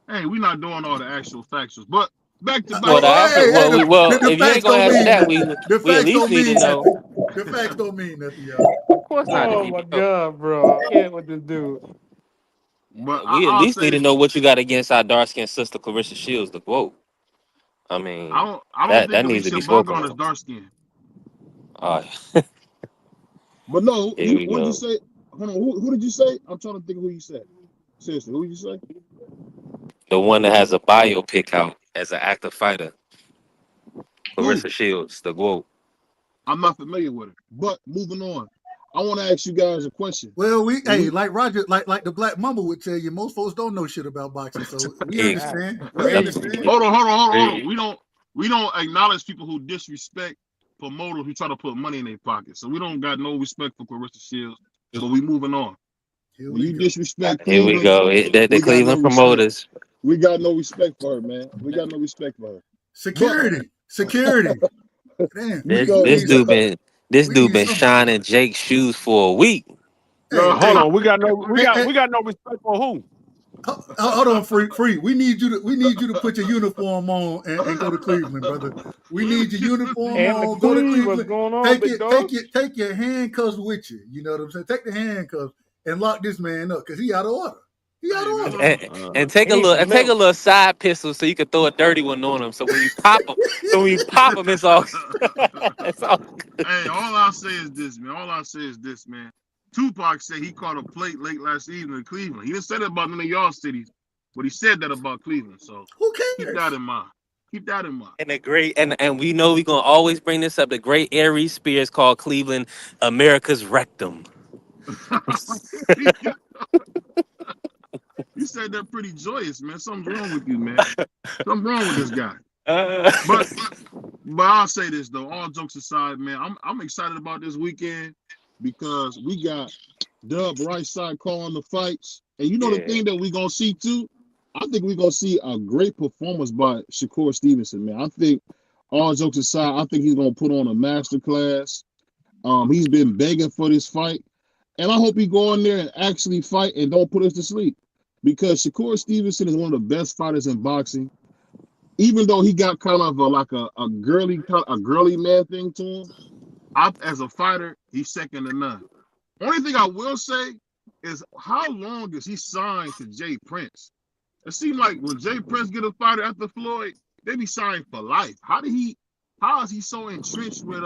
Hey, we're not doing all the actual factuals, but back to well, if you ain't gonna answer that, we at least need to know. The facts don't mean nothing, y'all. Of course not. Oh my God, bro! I can't with this dude. But we at least need to know what you got against our dark-skinned sister Clarissa Shields, the GOAT. I mean, I don't that think needs to be Alicia spoken Bongana is of. dark skin. But no, what did you say? Hold on, who did you say? I'm trying to think of who you said. Seriously, who did you say? The one that has a biopic out as an active fighter. Clarissa Shields, the GOAT. I'm not familiar with her. But moving on. I want to ask you guys a question. Well, like Roger, like the Black Mamba would tell you, most folks don't know shit about boxing, so we understand. Hold on. We don't acknowledge people who disrespect promoters who try to put money in their pocket. So we don't got no respect for Clarissa Shields. So we moving on. When you disrespect Cleveland, here we go. The Cleveland promoters. We got no respect for her, man. We got no respect for her. Security. Damn. This dude been shining Jake's shoes for a week. Hold on, we got no respect for who? Hold on, free. We need you to put your uniform on and go to Cleveland, brother. We need your uniform on. Go to Cleveland. What's going on, take your handcuffs with you. You know what I'm saying? Take the handcuffs and lock this man up because he out of order. And take a little side pistol so you can throw a dirty one on him. So when you pop him, it's all it's all good. Hey, all I'll say is this, man. Tupac said he caught a plate late last evening in Cleveland. He didn't say that about none of y'all cities, but he said that about Cleveland. So who cares? Keep that in mind. And the great and we know we're gonna always bring this up. The great Aries Spears called Cleveland America's rectum. You said that pretty joyous, man. Something's wrong with you, man. Something wrong with this guy. But I'll say this though. All jokes aside, man, I'm excited about this weekend because we got Dub right side calling the fights, and you know the thing that we gonna see too. I think we're gonna see a great performance by Shakur Stevenson, man. I think, all jokes aside, I think he's gonna put on a masterclass. He's been begging for this fight, and I hope he go in there and actually fight and don't put us to sleep, because Shakur Stevenson is one of the best fighters in boxing. Even though he got kind of a girly man thing to him, as a fighter, he's second to none. Only thing I will say is, how long is he signed to Jay Prince? It seems like when Jay Prince get a fighter after Floyd, they be signed for life. How is he so entrenched with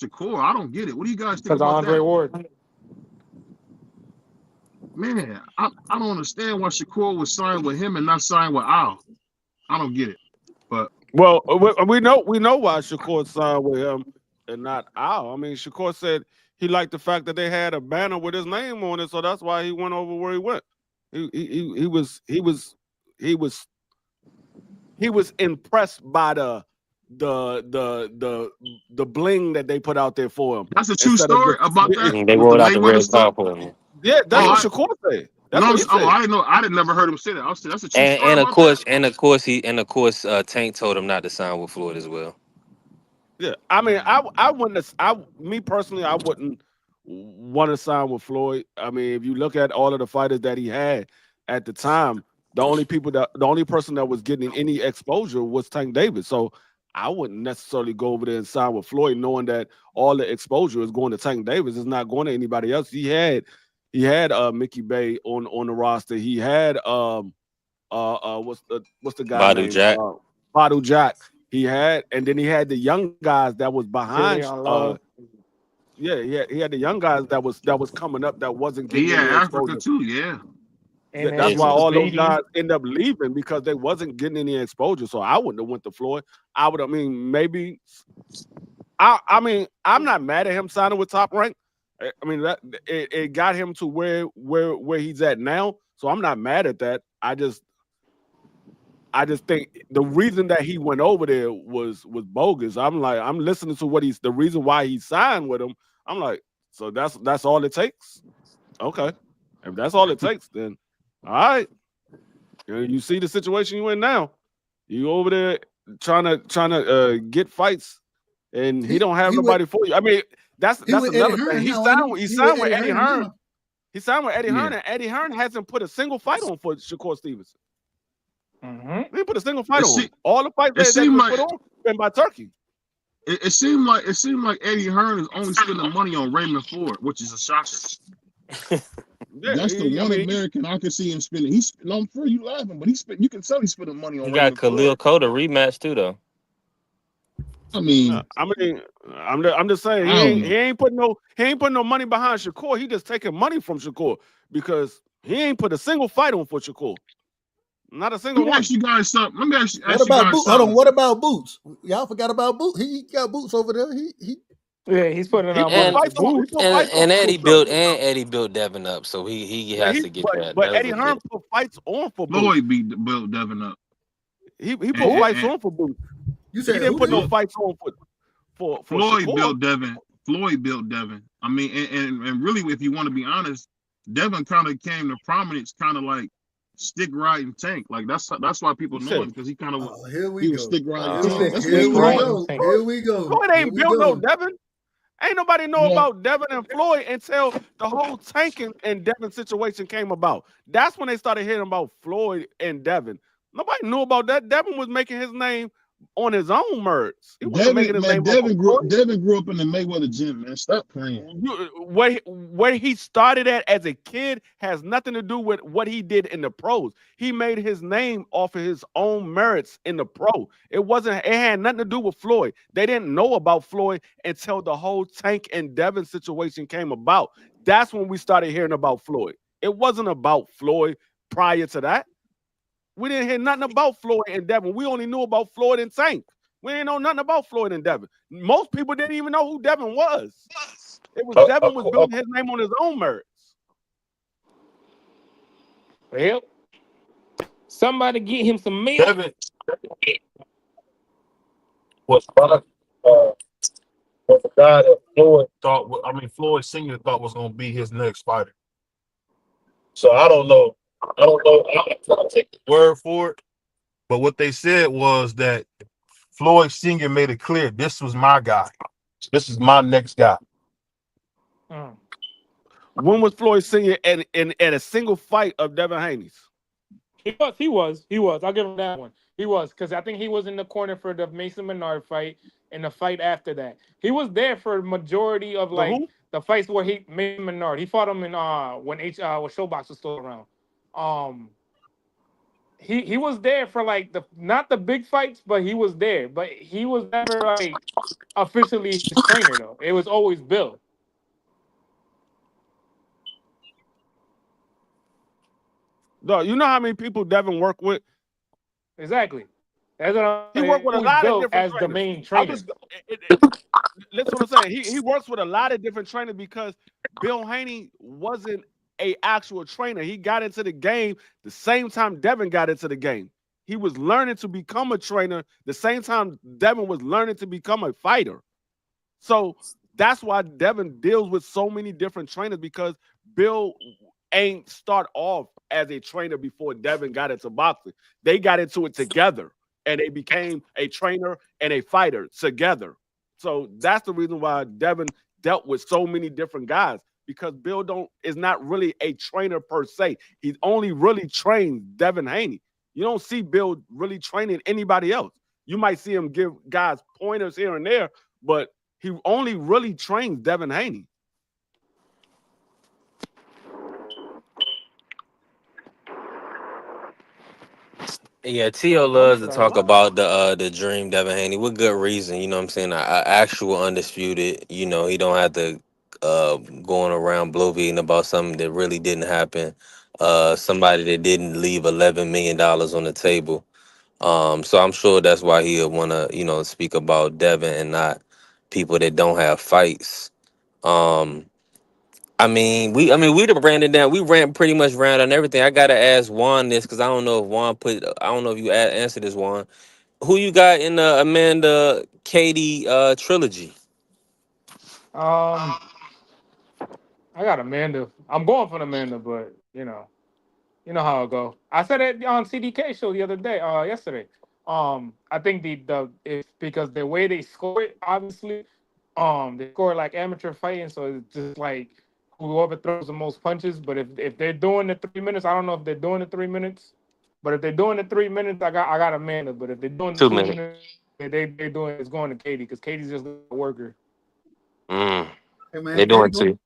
Shakur? I don't get it. What do you guys think Because about Andre that? Ward. Man, I don't understand why Shakur was signed with him and not signed with Al. I don't get it. But Well, we know why Shakur signed with him and not Al. I mean, Shakur said he liked the fact that they had a banner with his name on it, so that's why he went over where he went. He was impressed by the bling that they put out there for him. That's a true story about that. They rolled out the red car for him. Yeah, that's what Shakur said. That's what he said. I didn't know. I didn't never heard him say that. I said that's a true story. And of course, Tank told him not to sign with Floyd as well. Yeah, I mean, I wouldn't. Me personally, I wouldn't want to sign with Floyd. I mean, if you look at all of the fighters that he had at the time, the only person that was getting any exposure was Tank Davis. So I wouldn't necessarily go over there and sign with Floyd, knowing that all the exposure is going to Tank Davis. It's not going to anybody else. He had Mickey Bay on the roster. He had what's the guy Badu name? Jack. Badu Jack. He had the young guys that was behind. He had the young guys that was coming up that wasn't getting any Africa exposure. too. Yeah. And that's why all those guys end up leaving, because they wasn't getting any exposure. So I wouldn't have went to Floyd. Maybe. I'm not mad at him signing with Top Rank. I mean, that it got him to where he's at now. So I'm not mad at that. I just think the reason that he went over there was bogus. I'm listening to the reason why he signed with him. I'm like, so that's all it takes? Okay. If that's all it takes, then all right. You see the situation you in now. You over there trying to get fights, and he don't have nobody for you. I mean, that's another thing. He signed with Eddie Hearn. He signed with Eddie Hearn, and Eddie Hearn hasn't put a single fight on for Shakur Stevenson. Mm-hmm. He put a single fight on. All the fights that they put on been by Turkey. It seemed like Eddie Hearn is only spending money on Raymond Ford, which is a shocker. That's the one American I can see him spending. I'm sure you laughing, but you can tell he's spending money on. You got Khalil Cotto rematch too, though. I mean, I'm just saying he ain't putting no money behind Shakur. He just taking money from Shakur because he ain't put a single fight on for Shakur. Not a single one. Let me ask you guys something. Hold on. What about Boots? Y'all forgot about Boots. He got Boots over there. He's putting it out. And Eddie built Devin up, so he has to get that. But Eddie Hearn put fights on for Boots. Floyd built Devin up. He put fights on for Boots. You said he didn't put no fights on for Floyd Shakur. built Devin. Floyd built Devin. I mean, and really, if you want to be honest, Devin kind of came to prominence, kind of like stick riding Tank. Like that's why people know him, because he kind of was stick riding Tank. Here we go. Floyd ain't built no Devin. Ain't nobody know about Devin and Floyd until the whole Tank and Devin situation came about. That's when they started hearing about Floyd and Devin. Nobody knew about that. Devin was making his name on his own merits. Devin grew up in the Mayweather gym, man. Stop playing. Where he started at as a kid has nothing to do with what he did in the pros. He made his name off of his own merits in the pro. It had nothing to do with Floyd. They didn't know about Floyd until the whole Tank and Devin situation came about. That's when we started hearing about Floyd. It wasn't about Floyd prior to that. We didn't hear nothing about Floyd and Devin. We only knew about Floyd and Tank. We didn't know nothing about Floyd and Devin. Most people didn't even know who Devin was. It was Devin was building his name on his own merits. Well, somebody get him some milk. Devin was a guy that Floyd Sr. thought was going to be his next fighter. So I don't know I don't know. I'm not trying to take the word for it, but what they said was that Floyd Senior made it clear this was my guy. This is my next guy. When was Floyd Senior at a single fight of Devin Haney's? He was. I'll give him that one. He was, because I think he was in the corner for the Mason Menard fight and the fight after that. He was there for majority of the fights where Mason Menard. He fought him in when Showbox was still around. He was there for not the big fights, but he was there. But he was never officially his trainer though. It was always Bill. No, you know how many people Devin worked with? Exactly. That's what he worked with a lot of different as trainers. the main trainer. Listen what I'm saying. He works with a lot of different trainers because Bill Haney wasn't a actual trainer. He got into the game the same time Devin got into the game. He was learning to become a trainer the same time Devin was learning to become a fighter. So that's why Devin deals with so many different trainers, because Bill ain't start off as a trainer before Devin got into boxing. They got into it together, and they became a trainer and a fighter together. So that's the reason why Devin dealt with so many different guys, because Bill is not really a trainer per se. He only really trains Devin Haney. You don't see Bill really training anybody else. You might see him give guys pointers here and there, but he only really trains Devin Haney. Yeah, Tio loves to talk about the dream Devin Haney with good reason. You know what I'm saying? Actual undisputed. You know, he don't have to going around bloviating about something that really didn't happen. Somebody that didn't leave $11 million on the table. So I'm sure that's why he'll want to, speak about Devin and not people that don't have fights. We done ran it down. We pretty much ran on everything. I gotta ask Juan this because I don't know if you answered this, Juan. Who you got in the Amanda Katie trilogy? I got Amanda. I'm going for Amanda, but you know how it go. I said it on CDK show the other day, yesterday. I think it's because the way they score it, obviously, they score like amateur fighting, so it's just like whoever throws the most punches. But if they're doing the 3 minutes, I don't know if they're doing the 3 minutes. But if they're doing the 3 minutes, I got Amanda. But if they're doing the 2 2 minutes. minutes, they doing it's going to Katie, because Katie's just a worker. Hey man, they're doing 2.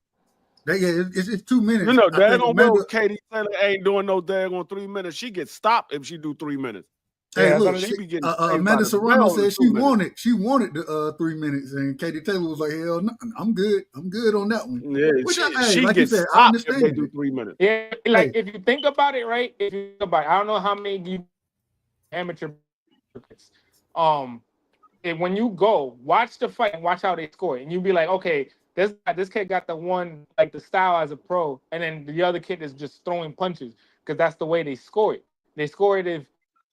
It's 2 minutes. You know, daggone well Katie Taylor ain't doing no daggone 3 minutes. She gets stopped if she do 3 minutes. Hey, Yeah, look, Amanda Serrano said she wanted the 3 minutes, and Katie Taylor was like, "Hell, no, I'm good on that one." Yeah, she like gets stopped if they do 3 minutes. Yeah, if you think about it, right? If you think about it, I don't know how many amateur. When you go watch the fight and watch how they score, and you be like, okay, this kid got the one like the style as a pro, and then the other kid is just throwing punches, because that's the way they score it. They score it if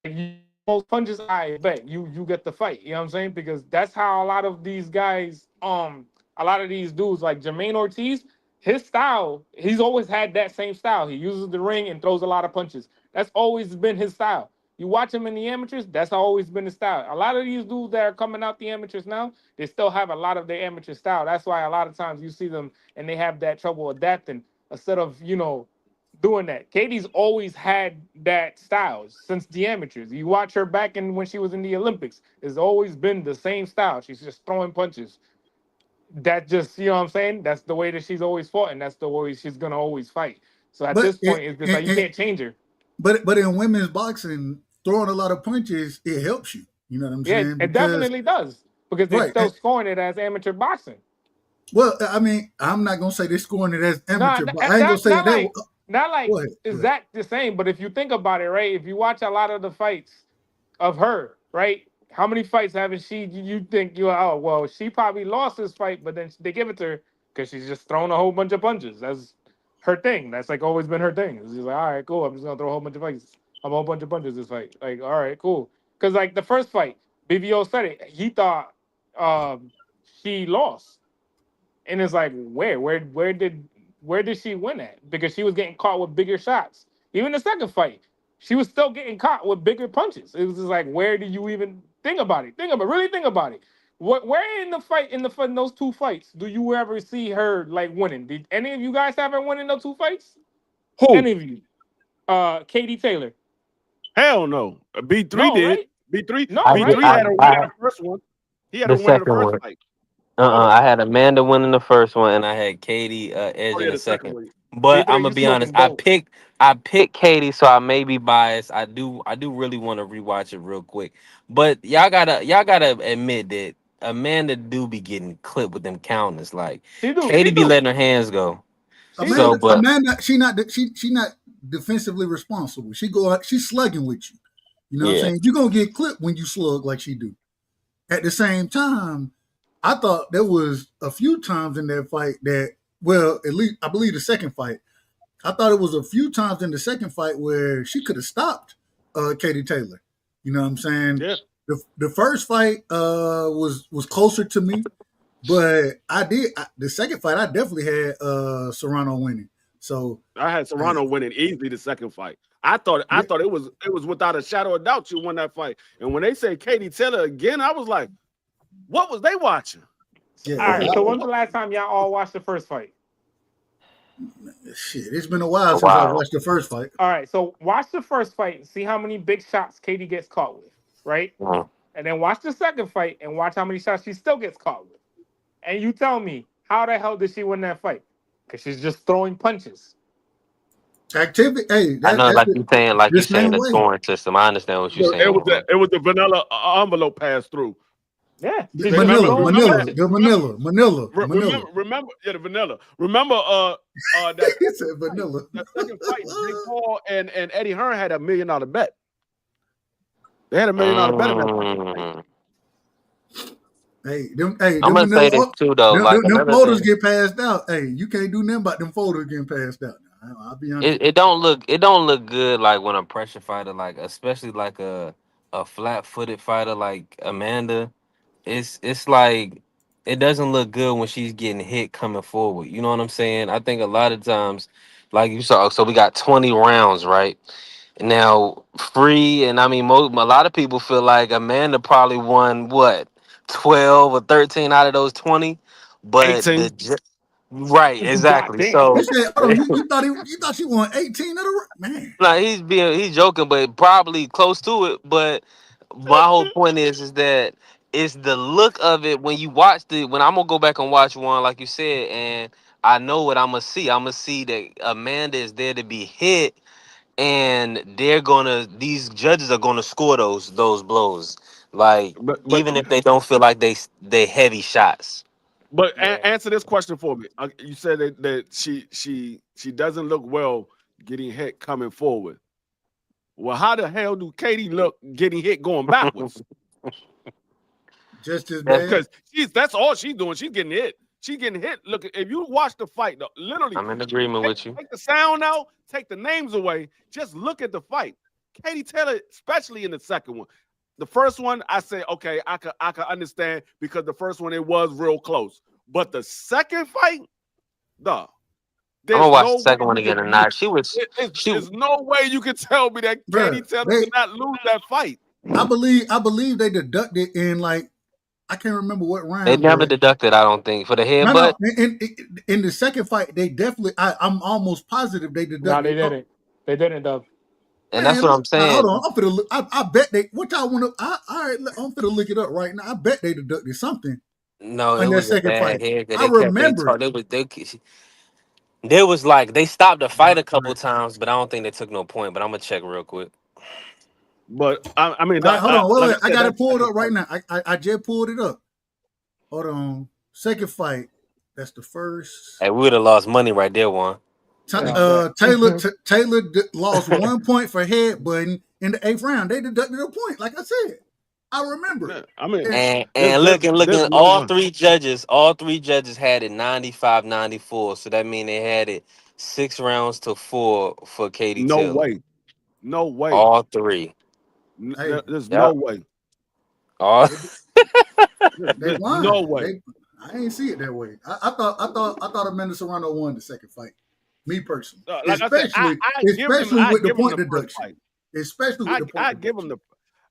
you most punches, I bet you get the fight. You know what I'm saying? Because that's how a lot of these guys, a lot of these dudes like Jermaine Ortiz, his style, he's always had that same style. He uses the ring and throws a lot of punches. That's always been his style. You watch him in the amateurs, that's always been his style. A lot of these dudes that are coming out the amateurs now, they still have a lot of their amateur style. That's why a lot of times you see them and they have that trouble adapting instead of, doing that. Katie's always had that style since the amateurs. You watch her back when she was in the Olympics, it's always been the same style. She's just throwing punches. That just, you know what I'm saying? That's the way that she's always fought, and that's the way she's gonna always fight. So at this point, it's just like you can't change her. But in women's boxing, throwing a lot of punches, it helps you. You know what I'm saying? Yeah, it definitely does, because they're still scoring it as amateur boxing. Well, I'm not gonna say they're scoring it as amateur, but I ain't gonna say that. Not like exact the same, but if you think about it, right? If you watch a lot of the fights of her, right? How many fights haven't she? You think she probably lost this fight, but then they give it to her because she's just throwing a whole bunch of punches. That's her thing. That's like always been her thing. She's like, all right, cool. I'm just gonna throw a whole bunch of fights. A whole bunch of punches this fight. Like, all right, cool. Because like the first fight, BVO said it. He thought she lost, and it's like, where did she win at? Because she was getting caught with bigger shots. Even the second fight, she was still getting caught with bigger punches. It was just like, where do you even think about it? Really think about it. Where in the fight, in those two fights, do you ever see her like winning? Did any of you guys have her winning those two fights? Who? Any of you? Katie Taylor. Hell no. B3 No, did. right? B3. No, B3 right? had her winning the first one. He had her The winning the second first one. fight. I had Amanda winning the first one, and I had Katie edging Yeah, the the second second. one. But I'm B3, gonna you be honest. smoking dope. I picked Katie, so I may be biased. I do really want to rewatch it real quick. But y'all gotta admit that Amanda do be getting clipped with them counters. Like She do. Katie be letting her hands go. She So, do. but Amanda, she not defensively responsible. She's slugging with you. You know what I'm yeah, saying? You're gonna get clipped when you slug like she do. At the same time, I thought there was a few times in that fight that, well, at least I believe the second fight, I thought it was a few times in the second fight where she could have stopped Katie Taylor. You know what I'm saying? Yeah. The first fight was closer to me, but the second fight I definitely had Serrano winning. So I had Serrano winning easily the second fight. I thought it was without a shadow of doubt you won that fight. And when they say Katie Taylor again, I was like, what was they watching? yeah. All right. So when's the last time y'all all watched the first fight? Shit, it's been a while a since I while. watched the first fight. All right. So watch the first fight and see how many big shots Katie gets caught with, right? Mhm. And then watch the second fight and watch how many shots she still gets caught with. And you tell me, how the hell did she win that fight? Because she's just throwing punches. Activity, hey, I know, like you saying the way. scoring system. I understand what you're saying. It was the vanilla envelope pass through. Yeah, The Manila. Remember, yeah, the vanilla. Remember, that He said vanilla. the second fight, Jake Paul and Eddie Hearn had $1 million bet. They had $1 million bet in that fight. Hey, I'm gonna say this too, though. Them folders get passed out. Hey, you can't do nothing about them folders getting passed out. I'll be honest. It don't look good like when a pressure fighter, like especially like a flat-footed fighter like Amanda, it's like it doesn't look good when she's getting hit coming forward. You know what I'm saying? I think a lot of times, like you saw, so we got 20 rounds, right? Now free, and I mean a lot of people feel like Amanda probably won what 12 or 13 out of those 20, but 18. right, God exactly. damn. You So said, you thought you won 18 of the man. no, he's joking, but probably close to it. But my whole point is that it's the look of it when you watch when I'm gonna go back and watch one, like you said, and I know what I'm gonna see. I'm gonna see that Amanda is there to be hit, and these judges are gonna score those blows. Like But even if they don't feel like they heavy shots. answer this question for me. You said that she doesn't look well getting hit coming forward. Well, how the hell do Katie look getting hit going backwards? Just as bad. Because that's all she's doing. She's getting hit. She's getting hit. Look, if you watch the fight, literally, I'm in agreement with you. Take the sound out, take the names away. Just look at the fight. Katie Taylor, especially in the second one. The first one, I say, okay, I could understand because the first one, it was real close. But the second fight, dog. I'm gonna watch the second one again tonight. There's no way you can tell me that Katie Taylor did not lose that fight. I believe they deducted in like I can't remember what round. They never deducted, I don't think, for the headbutt. No. In the second fight, they definitely. I'm almost positive they deducted. No, they didn't. They didn't, Doug. And that's what I'm saying. Hold on, I'm finna look. I bet they. What y'all want to? All right, I'm finna look it up right now. I bet they deducted something. No, in it that was second a bad fight. head. I remember. There was like they stopped the fight a couple times, but I don't think they took no point. But I'm gonna check real quick. But I mean, hold on, wait. I got it it pulled up right now. I just pulled it up. Hold on. Second fight. That's the first. Hey, we would have lost money right there, one. Taylor lost 1 point for headbutting in the 8th round. They deducted a point, like I said. I remember. Yeah, I mean, and looking, all three judges had it 95-94. So that means they had it 6 rounds to 4 for Katie Taylor. No way. All three. There's no way. They won. No way. I ain't see it that way. I thought Amanda Serrano won the second fight Me personally, like especially I give with the him point the first deduction. fight. Especially with the point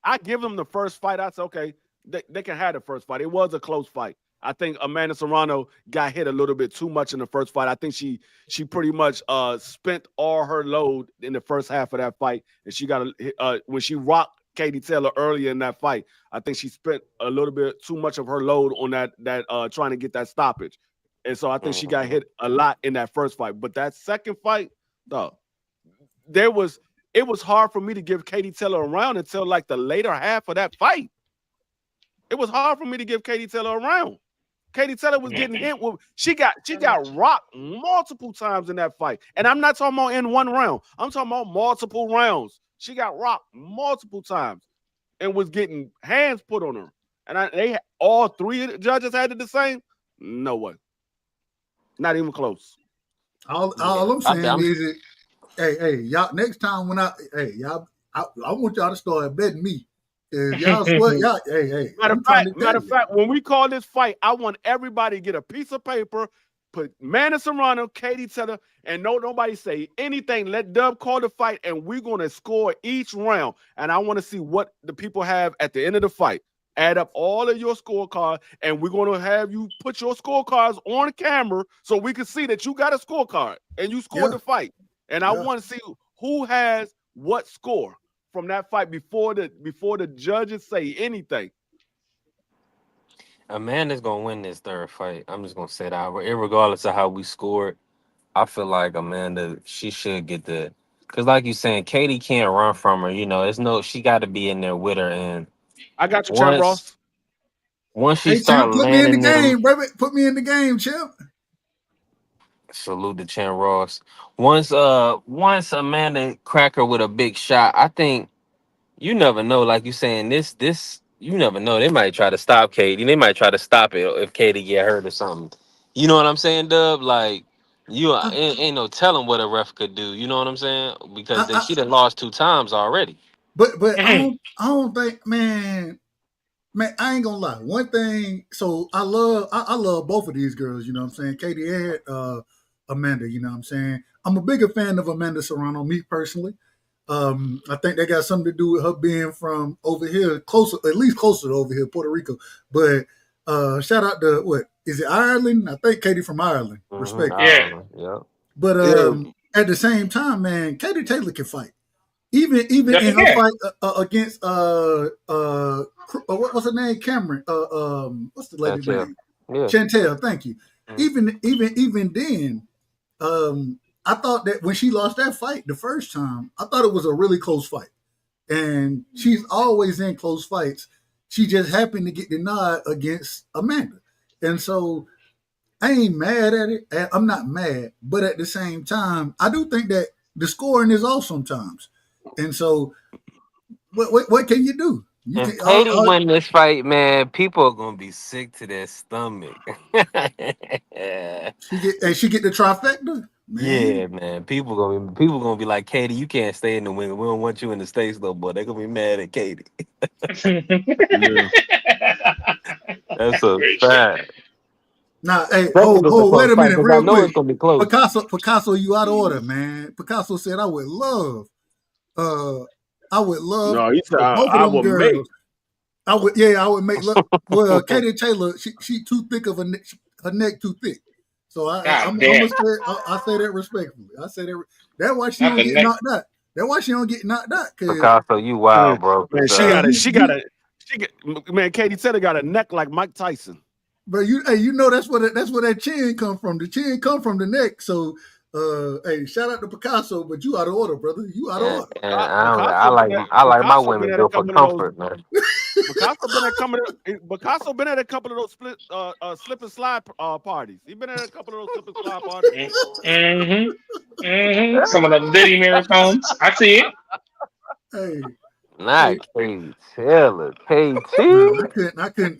I give him the first fight. I said, okay, they can have the first fight. It was a close fight. I think Amanda Serrano got hit a little bit too much in the first fight. I think she pretty much spent all her load in the first half of that fight, and she got when she rocked Katie Taylor earlier in that fight. I think she spent a little bit too much of her load on that trying to get that stoppage, and so I think she got hit a lot in that first fight. But that second fight, it was hard for me to give Katie Taylor a round until like the later half of that fight. It was hard for me to give Katie Taylor a round. Katie Taylor was getting hit with she got rocked multiple times in that fight. And I'm not talking about in one round. I'm talking about multiple rounds. She got rocked multiple times and was getting hands put on her. And all three judges had it the same? No way. Not even close. All I'm saying is hey, y'all, next time when I want y'all to start betting me. Y'all sweat, y'all, hey. Matter of fact, when we call this fight, I want everybody to get a piece of paper, put Amanda Serrano, Katie Taylor, and nobody say anything. Let Dub call the fight, and we're going to score each round. And I want to see what the people have at the end of the fight. Add up all of your scorecards, and we're going to have you put your scorecards on camera so we can see that you got a scorecard and you scored the fight. And I want to see who has what score from that fight before the judges say anything. Amanda's gonna win this third fight. I'm just gonna say that, regardless of how we scored. I feel like Amanda, she should get because like you saying, Katie can't run from her. She got to be in there with her. And I got you, Champ Ross. Once she start put me in the game, baby. Put me in the game, Champ. Salute to Champ Ross. Once Amanda crack her with a big shot, I think you never know. Like you saying, this you never know. They might try to stop Katie. They might try to stop it if Katie get hurt or something. You know what I'm saying, Dub? Like ain't no telling what a ref could do. You know what I'm saying? Because she done lost 2 times already. But I don't think, man, I ain't gonna lie. One thing, so I love both of these girls. You know what I'm saying? Katie and Amanda. You know what I'm saying? I'm a bigger fan of Amanda Serrano, me personally. I think that got something to do with her being from over here, at least closer to over here, Puerto Rico. But shout out to what is it, Ireland? I think Katie from Ireland. Respect. Yeah. But at the same time, man, Katie Taylor can fight. Even in her fight against what's her name? Cameron. What's the lady's name? Yeah. Chantel. Thank you. Even then, I thought that when she lost that fight the first time, I thought it was a really close fight. And she's always in close fights. She just happened to get the nod against Amanda. And so I ain't mad at it. I'm not mad. But at the same time, I do think that the scoring is off sometimes. And so what can you do? If Katie win this fight, man, people are gonna be sick to their stomach. She get the trifecta? Man. Yeah, man. People gonna be like, Katie, you can't stay in the wing. We don't want you in the States, though, boy. They're gonna be mad at Katie. That's a fact. Nah, hey, wait a minute, real quick. It's gonna be close. Picasso, you out of order, man. Picasso said, I would love. No, he said I would girls. make. I would make love. Well, Katie Taylor, she too thick of her neck too thick. So I say that respectfully. I say that's why she don't get knocked out. That's why she don't get knocked out. Picasso, you wild, bro. Man, Katie Taylor got a neck like Mike Tyson. But you know that's where that chin come from. The chin come from the neck. So hey, shout out to Picasso, but you out of order, brother. You out of order. I like my women built for comfort, man. Picasso been at a couple of those slip and slide parties. He been at a couple of those slip and slide parties. Some of them Diddy marathons. I see it. Hey. Not Katie Taylor. KT. I couldn't.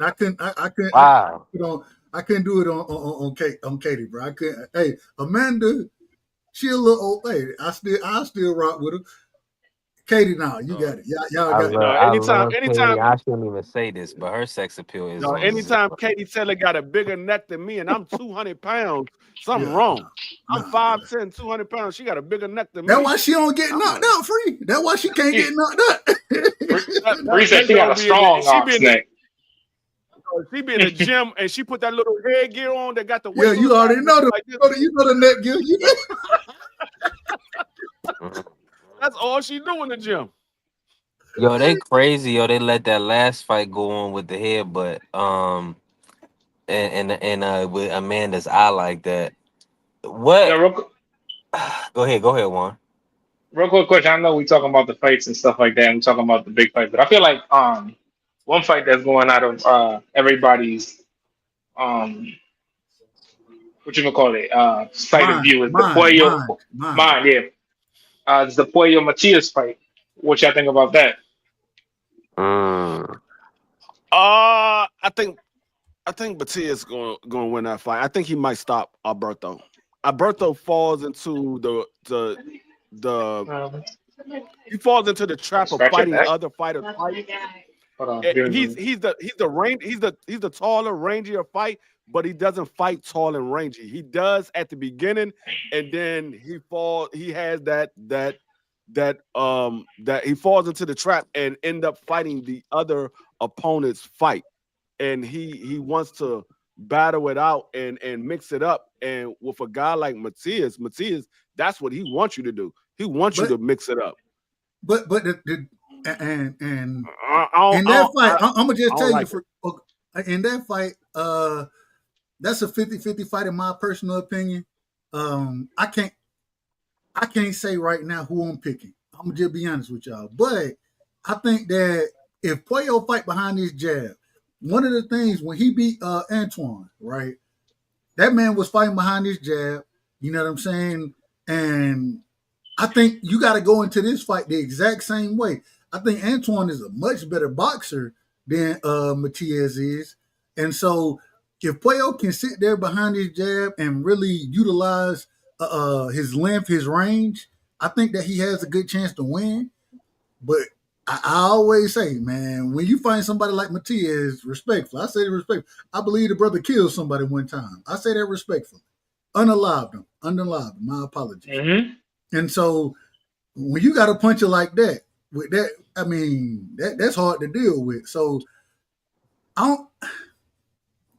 Wow. I couldn't do it on Katie, bro. I couldn't. Hey, Amanda, she a little old lady. I still rock with her. Katie, now you got it. Y'all got it. No, I anytime, love anytime, Katie. I shouldn't even say this, but her sex appeal is no, on anytime zero. Katie Taylor got a bigger neck than me, and I'm 200 pounds, something Yeah, wrong. I'm nah. 5'10", 200 pounds. She got a bigger neck than That's me. why she don't get knocked out, Free. That's why she can't get knocked out. Bree said she got a strong ox neck. She be in the gym and she put that little headgear on that got the weight. Yeah, you already know the you know the neck gear. You know. That's all she do in the gym. Yo, they crazy. Yo, they let that last fight go on with the headbutt. And with Amanda's eye like that. What? Yeah, Go ahead, Juan. real quick question. I know we talking about the fights and stuff like that, and we talking about the big fight, but I feel like one fight that's going out of everybody's what you gonna call it sight of view is the Puello mine. Yeah, it's the Puello Matias fight. What y'all think about that? I think Matias gonna win that fight. I think he might stop Alberto. Alberto falls into he falls into the trap of fighting other fighters. He's the taller, rangier fight, but he doesn't fight tall and rangy. He does at the beginning, and then he has that he falls into the trap and end up fighting the other opponent's fight. And he wants to battle it out and mix it up. And with a guy like Matias, that's what he wants you to do. He wants you to mix it up. But in that fight, I'm gonna just tell you in that fight, that's a 50-50 fight in my personal opinion. I can't say right now who I'm picking. I'm gonna just be honest with y'all. But I think that if Puello fight behind his jab, one of the things when he beat Antoine, right? That man was fighting behind his jab. You know what I'm saying? And I think you got to go into this fight the exact same way. I think Antoine is a much better boxer than Matias is. And so if Puello can sit there behind his jab and really utilize his length, his range, I think that he has a good chance to win. But I always say, man, when you find somebody like Matias, respectful. I say it respectful. I believe the brother killed somebody one time. I say that respectfully. Unalived him. My apologies. Mm-hmm. And so when you got a puncher like that, with that, I mean, that's hard to deal with. So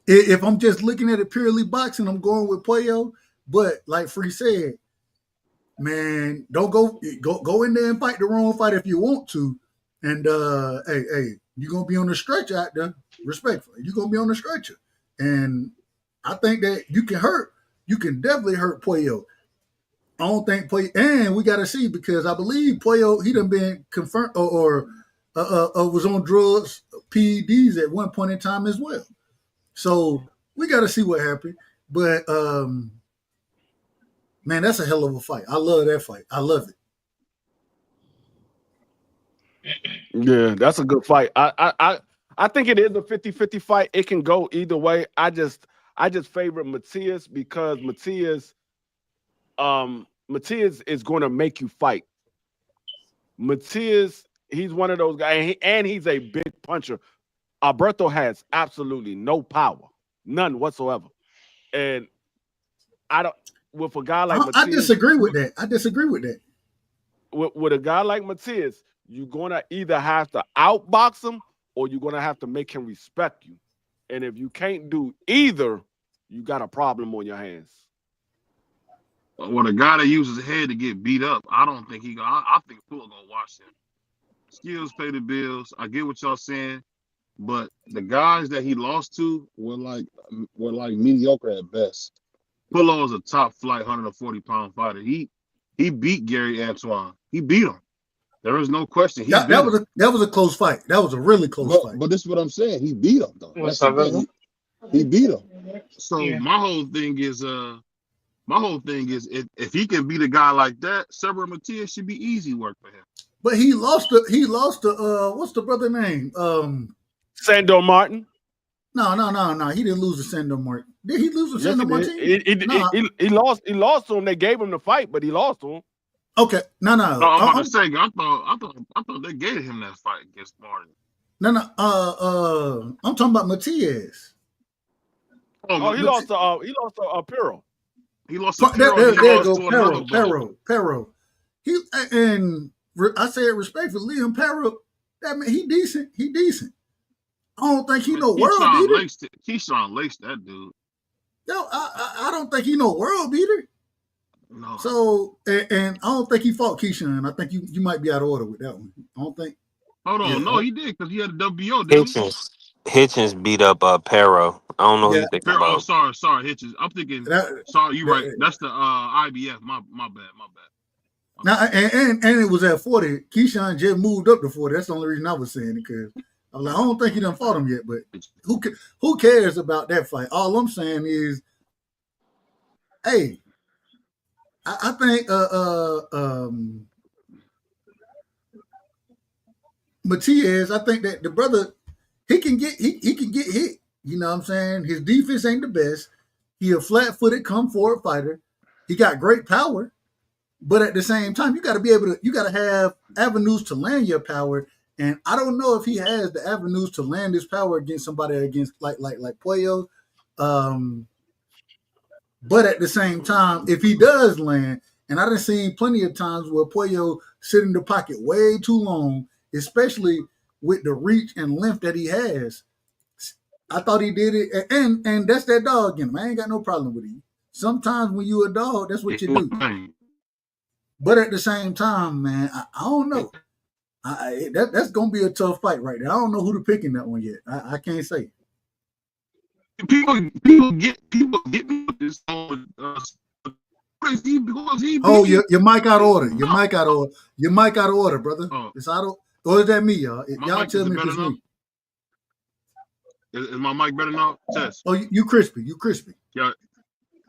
if I'm just looking at it purely boxing, I'm going with Puello. But like Free said, man, don't go in there and fight the wrong fight if you want to. And hey, you're gonna be on the stretcher out there, respectfully. You're gonna be on the stretcher. And I think that you can definitely hurt Puello. I don't think Puello, and we gotta see, because I believe Puello, he done been confirmed or was on drugs, PEDs at one point in time as well. So we gotta see what happened. But man, that's a hell of a fight. I love that fight. I love it. Yeah, that's a good fight. I think it is a 50-50 fight. It can go either way. I just favor Matias because Matias is going to make you fight. Matias, he's one of those guys, and he's a big puncher. Alberto has absolutely no power, none whatsoever. And with a guy like Matias, I disagree with that. With a guy like Matias, you're going to either have to outbox him or you're going to have to make him respect you. And if you can't do either, you got a problem on your hands. Well, the guy that uses his head to get beat up, I don't think I think Tua gonna watch him. Skills pay the bills. I get what y'all saying, but the guys that he lost to were like mediocre at best. Puello is a top flight 140-pound fighter. He beat Gary Antoine. He beat him. There is no question. That was a close fight. That was a really close fight. But this is what I'm saying. He beat him though. He beat him. So my whole thing is if he can beat a guy like that, Severo Matias should be easy work for him. But he lost to what's the brother name? Sandor Martin. No. He didn't lose to Sandor Martin. Did he lose to Sandor Martin? He lost to him. They gave him the fight, but he lost to him. Okay, no. No, I'm about to say, I thought they gave him that fight against Martin. No. I'm talking about Matias. Oh, he lost to Pirro. He lost to Pirro. There go Perro. He and I say it respectfully, Liam Perro. That man, he decent. I don't think he no world beater. Keyshawn laced that dude. Yo, I don't think he no world beater. No. So and I don't think he fought Keyshawn. I think you might be out of order with that one. I don't think. Hold on, no, he did because he had a WBO. Didn't Hitchens beat up Perro. I don't know who you thinking about. Oh, sorry, Hitchens. I'm thinking. Sorry, you're right. That's the IBF. My bad. Now and it was at 40. Keyshawn just moved up to 40. That's the only reason I was saying it, because I was like, I don't think he done fought him yet. But who cares about that fight? All I'm saying is, hey, I think Matias, I think that the brother, he can get hit. You know what I'm saying? His defense ain't the best. He a flat-footed, come-forward fighter. He got great power, but at the same time, you got to have avenues to land your power. And I don't know if he has the avenues to land his power against somebody like Puello. But at the same time, if he does land, and I done seen plenty of times where Puello sit in the pocket way too long, especially with the reach and length that he has. I thought he did it, and that's that dog in him. I ain't got no problem with it. Sometimes when you a dog, that's what you do. But at the same time, man, I don't know. That's gonna be a tough fight right there. I don't know who to pick in that one yet. I can't say. People get me with this. Oh, your mic out of order. Your mic out of order, brother. It's out of. Or is that me, y'all? Y'all tell me if it's me. Is my mic better now? Test. Oh, you crispy. Yeah.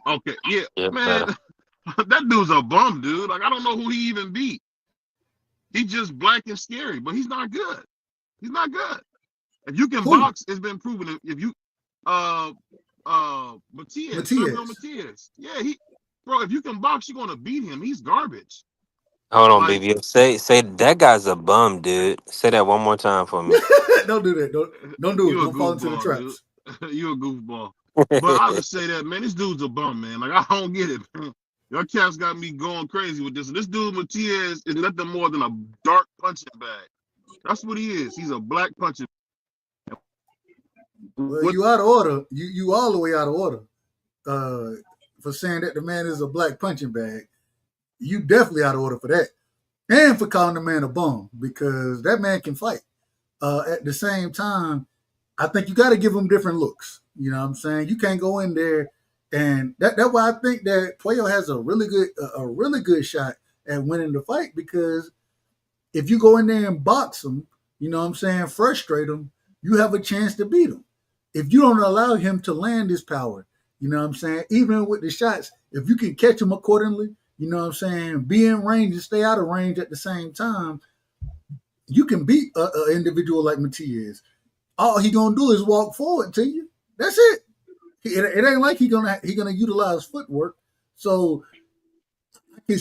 Okay. Yeah, man. That dude's a bum, dude. Like, I don't know who he even beat. He's just black and scary, but he's not good. If you can box, it's been proven. If you Matias. Yeah, if you can box, you're gonna beat him. He's garbage. Hold on, baby. Say that guy's a bum, dude. Say that one more time for me. Don't do that. Don't do it. Don't fall into the traps. You're a goofball. But I would say that, man, this dude's a bum, man. Like, I don't get it, man. Your cats got me going crazy with this. This dude, Matias, is nothing more than a dark punching bag. That's what he is. He's a black punching bag. Well, you out of order. You all the way out of order for saying that the man is a black punching bag. You definitely out of order for that. And for calling the man a bum, because that man can fight. At the same time, I think you got to give him different looks. You know what I'm saying? You can't go in there, and that's why I think that Puello has a really good shot at winning the fight, because if you go in there and box him, you know what I'm saying, frustrate him, you have a chance to beat him. If you don't allow him to land his power, you know what I'm saying, even with the shots, if you can catch him accordingly, you know what I'm saying, be in range and stay out of range at the same time, you can beat an individual like Matias. All he gonna do is walk forward to you. That's it. It ain't like he gonna utilize footwork. So I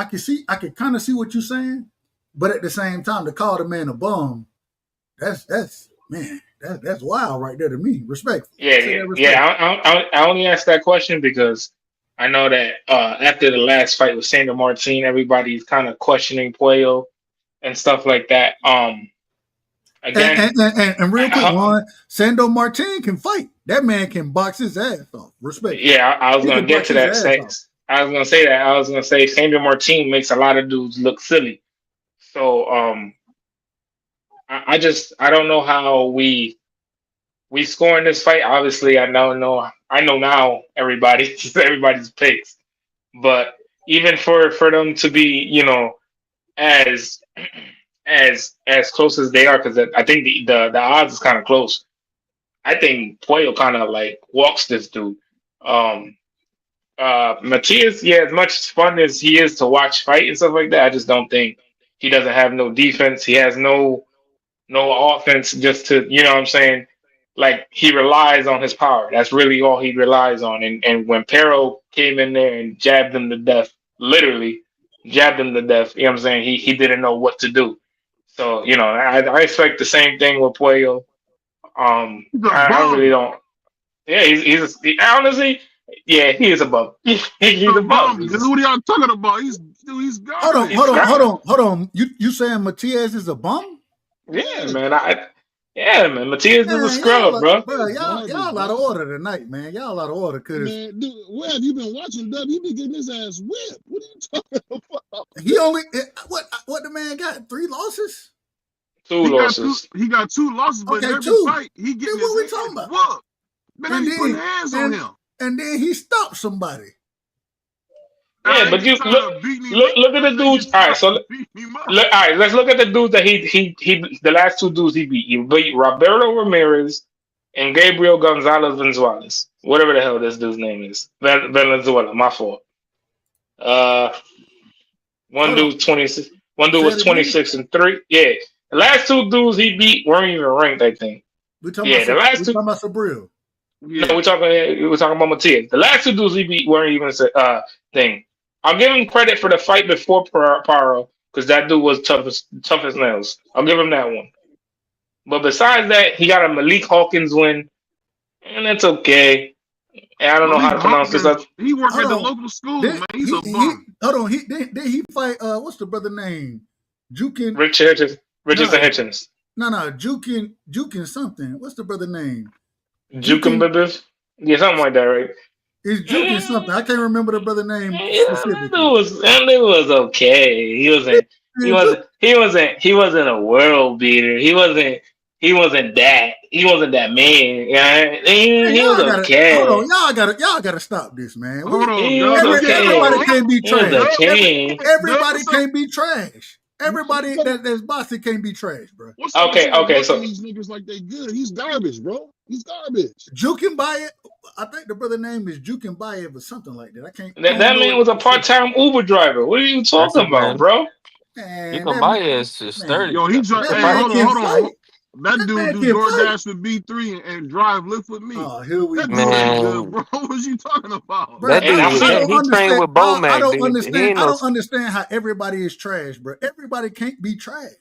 can kind of see what you're saying, but at the same time, to call the man a bum, that's wild right there to me. Respect. I only asked that question because I know that after the last fight with Sandor Martin, everybody's kind of questioning Puello and stuff like that. Again, and real quick, Juan, Sandor Martin can fight. That man can box his ass off. Respect. Yeah, I was going to get to that. I was going to say that. I was going to say Sandor Martin makes a lot of dudes look silly. So I don't know how we score in this fight. Obviously, I know now everybody's picks, but even for them to be, you know, as close as they are, because I think the odds is kind of close. I think Puello kind of like walks this dude. Matias, as much fun as he is to watch fight and stuff like that, I just don't think he doesn't have no defense. He has no offense, just to, you know what I'm saying? Like, he relies on his power. That's really all he relies on. And when Perro came in there and jabbed him to death, literally, jabbed him to death. You know what I'm saying? He didn't know what to do. So, I expect the same thing with Puello. He's a I really bum. don't. Yeah, honestly, yeah, he is a bum. He's a bum. Dude, what are y'all talking about? He's garbage. Hold on. You saying Matias is a bum? Yeah, man. Matias is a scrub, bro. Y'all out of order tonight, man. Y'all out of order, cause man, dude, where have you been watching? Dub, he been getting his ass whipped. What are you talking about? He only what the man got 3 losses. Two losses. He got 2 losses, but in every fight he getting his ass whooped. Man, he putting hands on him, and then he stopped somebody. Yeah, but you look at the dudes. All right, so let's look at the dudes that he the last 2 dudes he beat. He beat Roberto Ramirez and Gabriel Gonzalez Venzuelas, whatever the hell this dude's name is. Venezuela, my fault. One dude 26. One dude was 26-3. Yeah, the last 2 dudes he beat weren't even ranked, I think. We're talking about Sabril. Yeah. No, we're talking about Matias. The last 2 dudes he beat weren't even thing. I'll give him credit for the fight before Paro because that dude was tough as nails. I'll give him that one. But besides that, he got a Malik Hawkins win, and that's okay. And I don't know how to pronounce this. He worked at the local school, man. He's a bum. Hold on. Did he fight? What's the brother name? Jukin. Richardson Hitchens. No, Jukin something. What's the brother name? Jukin Bibiv? Yeah, something like that, right? It's Jukin something. I can't remember the brother name specifically. It was okay. He wasn't a world beater. He wasn't that. He wasn't that man. He was okay. Hold on, y'all gotta stop this, man. Everybody can't be trash. Everybody can't be trash. Everybody that's boxing can't be trash, bro. Okay. So these niggas like they good. He's garbage, bro. He's garbage. Jukinbayev. I think the brother name is Jukinbayev or something like that. I can't. That man was a part-time Uber driver. What are you talking about, bro? Jukinbayev is sturdy. Yo, he hold on. That dude do DoorDash with B3 and drive Lyft with me. Oh, here we go. Man. Bro, what was you talking about? That dude, he trained with Bomac. I don't understand how everybody is trash, bro. Everybody can't be trash.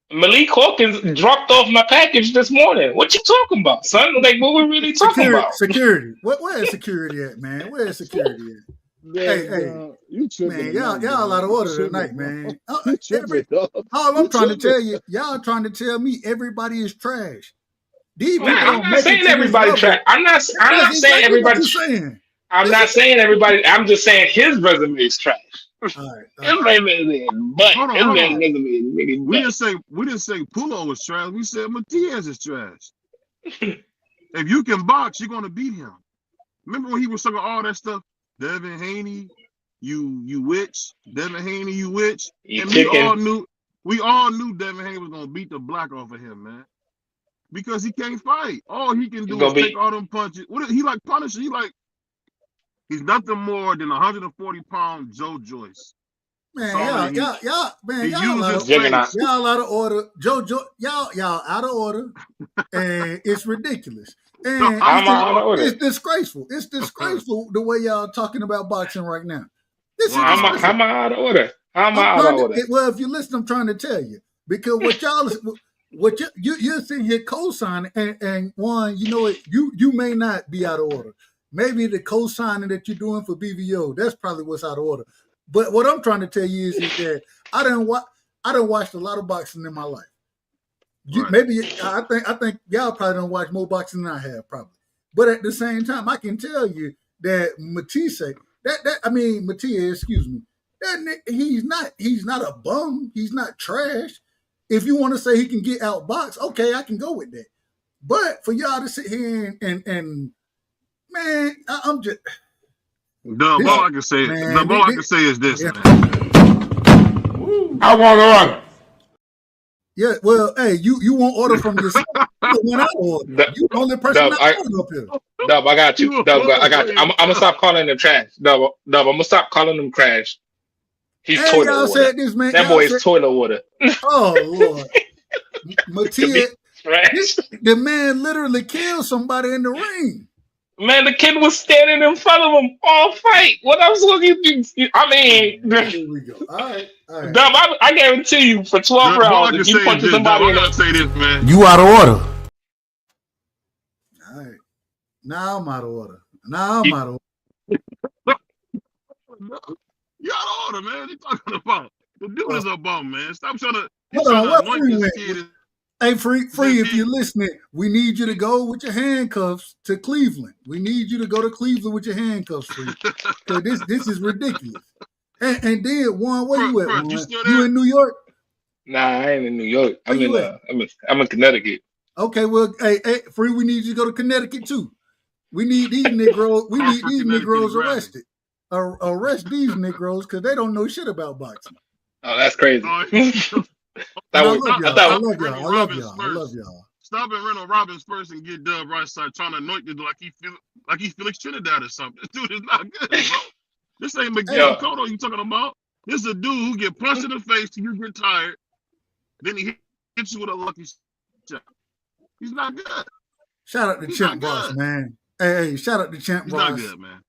Malik Hawkins dropped off my package this morning. What you talking about, son? Like, what we really talking about? Security. Where is security at, man? Where is security at? Hey, you tripping, man, y'all out of order tonight, man. All I'm trying to tell you, y'all trying to tell me everybody is trash. I'm not saying everybody trash. I'm not saying everybody. I'm not saying everybody. I'm just saying his resume is trash. All right. His resume is butt. Hold on. We didn't say Pulo was trash. We said Matias is trash. If you can box, you're gonna beat him. Remember when he was talking all that stuff? Devin Haney, you witch. Devin Haney, you witch. And we all knew Devin Haney was gonna beat the black off of him, man. Because he can't fight. All he can do is take all them punches. He like Punisher. He's nothing more than 140-pound Joe Joyce. Man, y'all out of order. Y'all out of order, and it's ridiculous. And it's disgraceful. It's disgraceful the way y'all talking about boxing right now. I'm out of order. I'm out of order. Well, if you listen, I'm trying to tell you because what you're sitting here co-signing, and one, you know what, you may not be out of order. Maybe the co-signing that you're doing for BVO, that's probably what's out of order. But what I'm trying to tell you is that I done watched a lot of boxing in my life. Right. Maybe I think y'all probably don't watch more boxing than I have, probably. But at the same time, I can tell you that Matias, excuse me, he's not a bum. He's not trash. If you want to say he can get outboxed, okay, I can go with that. But for y'all to sit here and man, I'm just. All I can say is this, man. I want to run. Yeah, well, hey, you won't order from yourself. When I order, you the only person I order up here. Dub, I got you. I got you. I'm gonna stop calling them trash. Dub, I'm gonna stop calling them trash. He's toilet water. Said this, man. That boy is toilet water. Oh Lord, Matias, the man literally killed somebody in the ring. Man, the kid was standing in front of him all fight. What else was he? I mean, Here we go. All right. Dub, I guarantee you, for 12 rounds, if you punch somebody in the say this, man. You out of order. All right. Now I'm out of order. You out of order, man. What you talking about? The dude is a bum, man. Stop trying to. Hold on, what Free went? Hey, Free, if you're listening, we need you to go with your handcuffs to Cleveland. We need you to go to Cleveland with your handcuffs, Free. So this is ridiculous. And then, Juan, where you at, Juan? You in New York? Nah, I ain't in New York. I'm in Connecticut. Okay, well, hey, Free, we need you to go to Connecticut too. We need these Negroes. We need these Negroes arrested. Arrest these Negroes because they don't know shit about boxing. Oh, that's crazy. I love y'all. Stop at Reno Robbins first and get Dub right side trying to anoint it like he Felix Trinidad or something. This dude is not good, bro. This ain't Miguel Cotto you talking about. This is a dude who get punched in the face till you get tired. Then he hits you with a lucky shot. He's not good. Shout out to Champ Ross, man. Hey, shout out to Champ Ross. He's not good, man.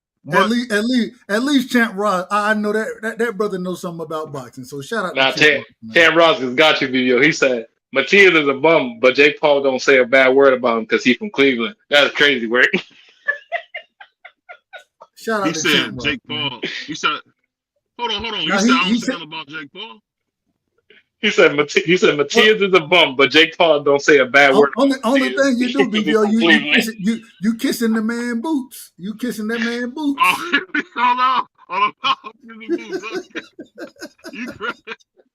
At least Champ Ross. I know that brother knows something about boxing. So shout out to Champ Ross has got you, BVO. He said Matias is a bum, but Jake Paul don't say a bad word about him because he's from Cleveland. That's crazy word. Shout out he to said Champ Jake Ross, Paul. He said, hold on. Now, He said about Jake Paul. He said Matias is a bum, but Jake Paul don't say a bad word. Only thing you do, BVO, you kissing the man boots. You kissing that man boots. Hold on. You crazy.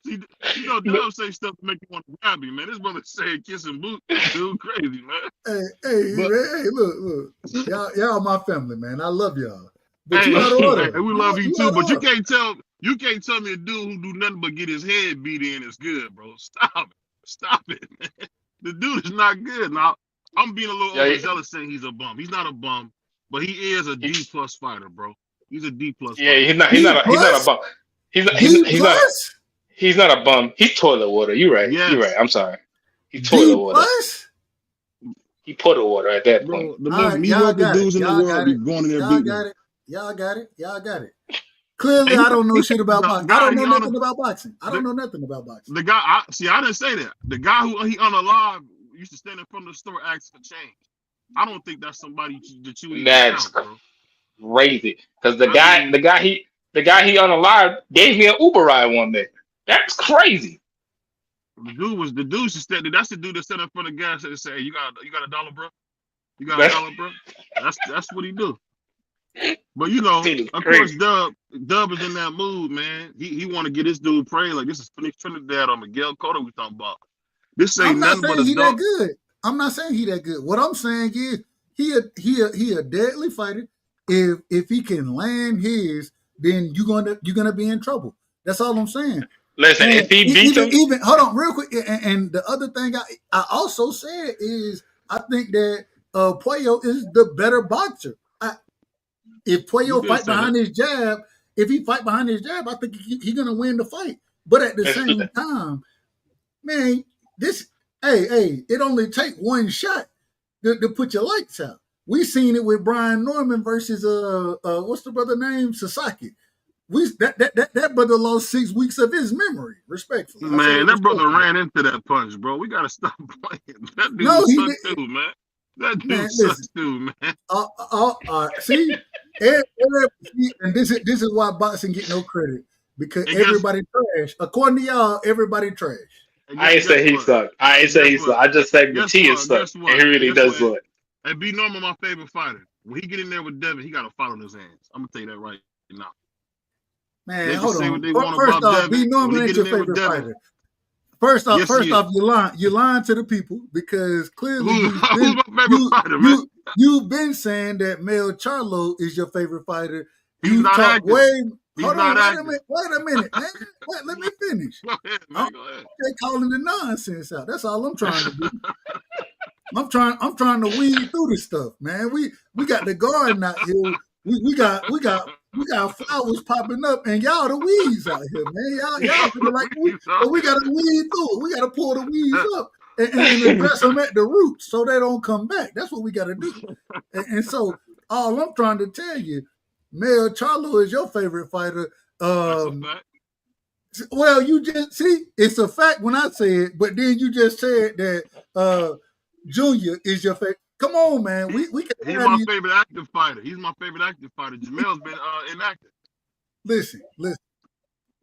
You know, Dub say stuff to make you want to grab him, man. This brother said kissing boots. Dude, crazy, man. Hey, look. Y'all my family, man. I love y'all. But you out of order. Hey, we love you too, but you can't tell me a dude who do nothing but get his head beat in is good, bro. Stop it, man. The dude is not good. Now, I'm being a little overzealous saying he's a bum. He's not a bum, but he is a D+ fighter, bro. He's a D+ fighter. Yeah, he's not a bum. He's not a bum. He's toilet water. You're right. Yes. You're right. I'm sorry. He's toilet water. He toilet water at that point. The most mediocre dudes in the world be going in there beating. Y'all got it. Clearly, I don't know shit about boxing. I don't know nothing about boxing. The guy, I didn't say that. The guy who he unalive used to stand in front of the store asking for change. I don't think that's somebody that you even That's count, bro. Crazy. Because the guy he unalive gave me an Uber ride one day. That's crazy. The dude should stand there. That's the dude that stood in front of the gas and say, "Hey, you got $1, bro? You got $1, bro?" That's what he do. But you know, of course, Dub is in that mood, man. He want to get this dude praying like this is Felix Trinidad or Miguel Cotto we talking about. This ain't nothing but a dog. Good. I'm not saying he that good. What I'm saying is he a deadly fighter. If he can land his, then you're gonna be in trouble. That's all I'm saying. Listen, if he beats him, even hold on real quick. And the other thing I also said is I think that Puello is the better boxer. If Puello fight behind his jab, I think he's gonna win the fight. But at the same time, man, it only take one shot to put your lights out. We seen it with Brian Norman versus what's the brother name? Sasaki. That brother lost 6 weeks of his memory, respectfully. Man, that brother ran into that punch, bro. We gotta stop playing. That dude sucks too, man. That dude sucks too, man. See, and this is why boxing get no credit because everybody trash. According to y'all, everybody trash. I ain't say he sucked. I just said Matias sucked, and he really does look. And B Norman, my favorite fighter. When he get in there with Devin, he got a foul in his hands. I'm gonna tell you that right now. Man, hold on. First off, B Norman ain't your favorite fighter. First off, you're lying to the people because clearly you've been saying that Mel Charlo is your favorite fighter. He's not active. Wait a minute, man. Let me finish. Go ahead, man. Go ahead. They're calling the nonsense out. That's all I'm trying to do. I'm trying to weed through this stuff, man. We got the garden out here. We got flowers popping up, and y'all the weeds out here, man. Y'all feel like we gotta weed through it. We gotta pull the weeds up and address them at the roots so they don't come back. That's what we gotta do. And so All I'm trying to tell you, Mel Charlo is your favorite fighter. That's a fact. Well, you just see, it's a fact when I say it, but then you just said that Junior is your favorite. Come on, man. We He's my favorite active fighter. He's my favorite active fighter. Jamel's been inactive. Listen.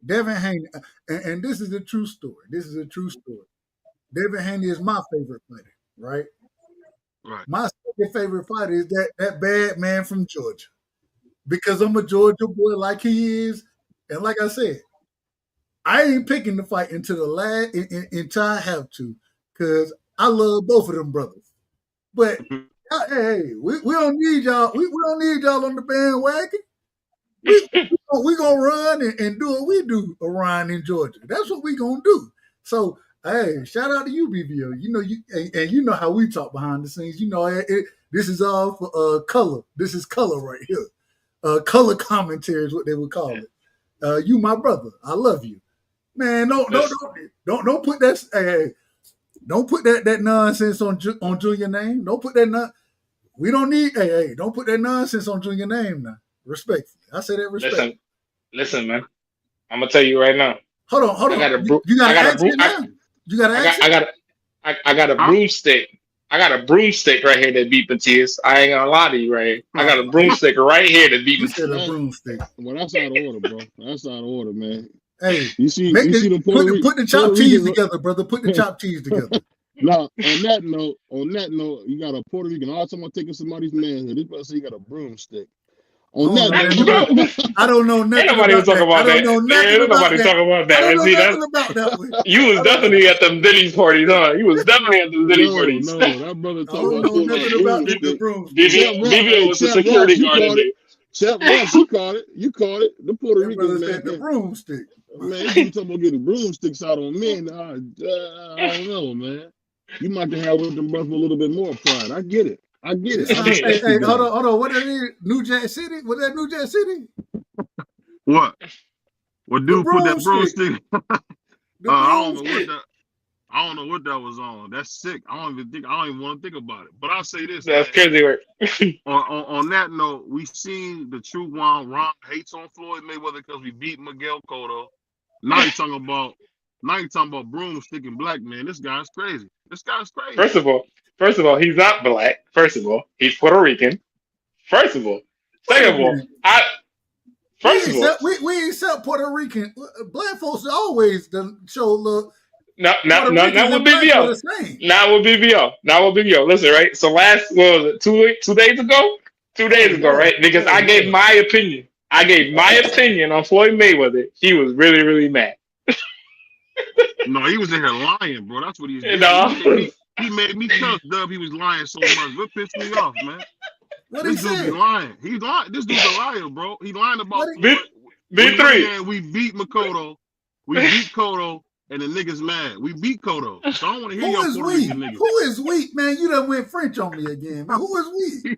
Devin Haney, and this is a true story. Devin Haney is my favorite fighter, right? Right. My second favorite fighter is that bad man from Georgia. Because I'm a Georgia boy like he is. And like I said, I ain't picking the fight until the last until I have to, because I love both of them brothers. But hey, we don't need y'all. We don't need y'all on the bandwagon. We gonna run and do what we do around in Georgia. That's what we gonna do. So hey, shout out to you, BVO. You know you know how we talk behind the scenes. You know this is all for color. This is color right here. Color commentary is what they would call it. You my brother. I love you. Man, don't put that. Hey, don't put that nonsense on Junior name. Don't put that. We don't need. Hey, don't put that nonsense on Junior name now. Respectfully, I say that respectfully. Listen, man. I'm gonna tell you right now. Hold on. You got an accent now. You got an accent. I got a broomstick. I got a broomstick right here that beat Matthias. I ain't gonna lie to you, right? I got a broomstick right here that beat Matthias. A broomstick. Well, that's out of order, bro. That's out of order, man. Hey, you see put the chopped cheese Rican together, brother. Put the chopped cheese together. Now, on that note, you got a Puerto Rican. All the time I'm taking somebody's manhood, this person say you got a broomstick. On that note, I don't know nothing. Ain't nobody was talking about that. I don't know nothing Ain't nobody talking about that. I don't See, know nothing about that. You was definitely at them Diddy's parties, huh? You was definitely at them Diddy's parties. No, that brother talking about nothing about the broomstick. BVO was the security guard in there. Chef Ross, you caught it. The Puerto Rican man. The broomstick. Man, you talking about getting broomsticks out on men? I don't know, man. You might have with them brothers a little bit more pride. I get it. Hey, hold on. What is it? New Jack City? Was that New Jack City? What? What dude put that broomstick? I don't know what that was on. That's sick. I don't even want to think about it. But I'll say this. That's crazy work. on that note, we seen the true Ron hates on Floyd Mayweather because we beat Miguel Cotto. Now you're talking about broomstick and black man. This guy's crazy. First of all, he's not black. First of all, he's Puerto Rican. First of all. Second of all, we accept Puerto Rican. Black folks always show love. Not with BVO. Not with BVO. Listen, right? So last, what was it, 2 days ago? 2 days ago, right? Because I gave my opinion. On Floyd Mayweather. He was really, really mad. No, he was in here lying, bro. That's what he was doing. He made me cuss, Dub. He was lying so much. What pissed me off, man? This dude be lying. He's lying. This dude's a liar, bro. He lying about B3. We beat Makoto. We beat Cotto. And the niggas mad. We beat Cotto. So I don't want to hear your Puerto Rican niggas. Who is we? Man, you done went French on me again, man. Who is we?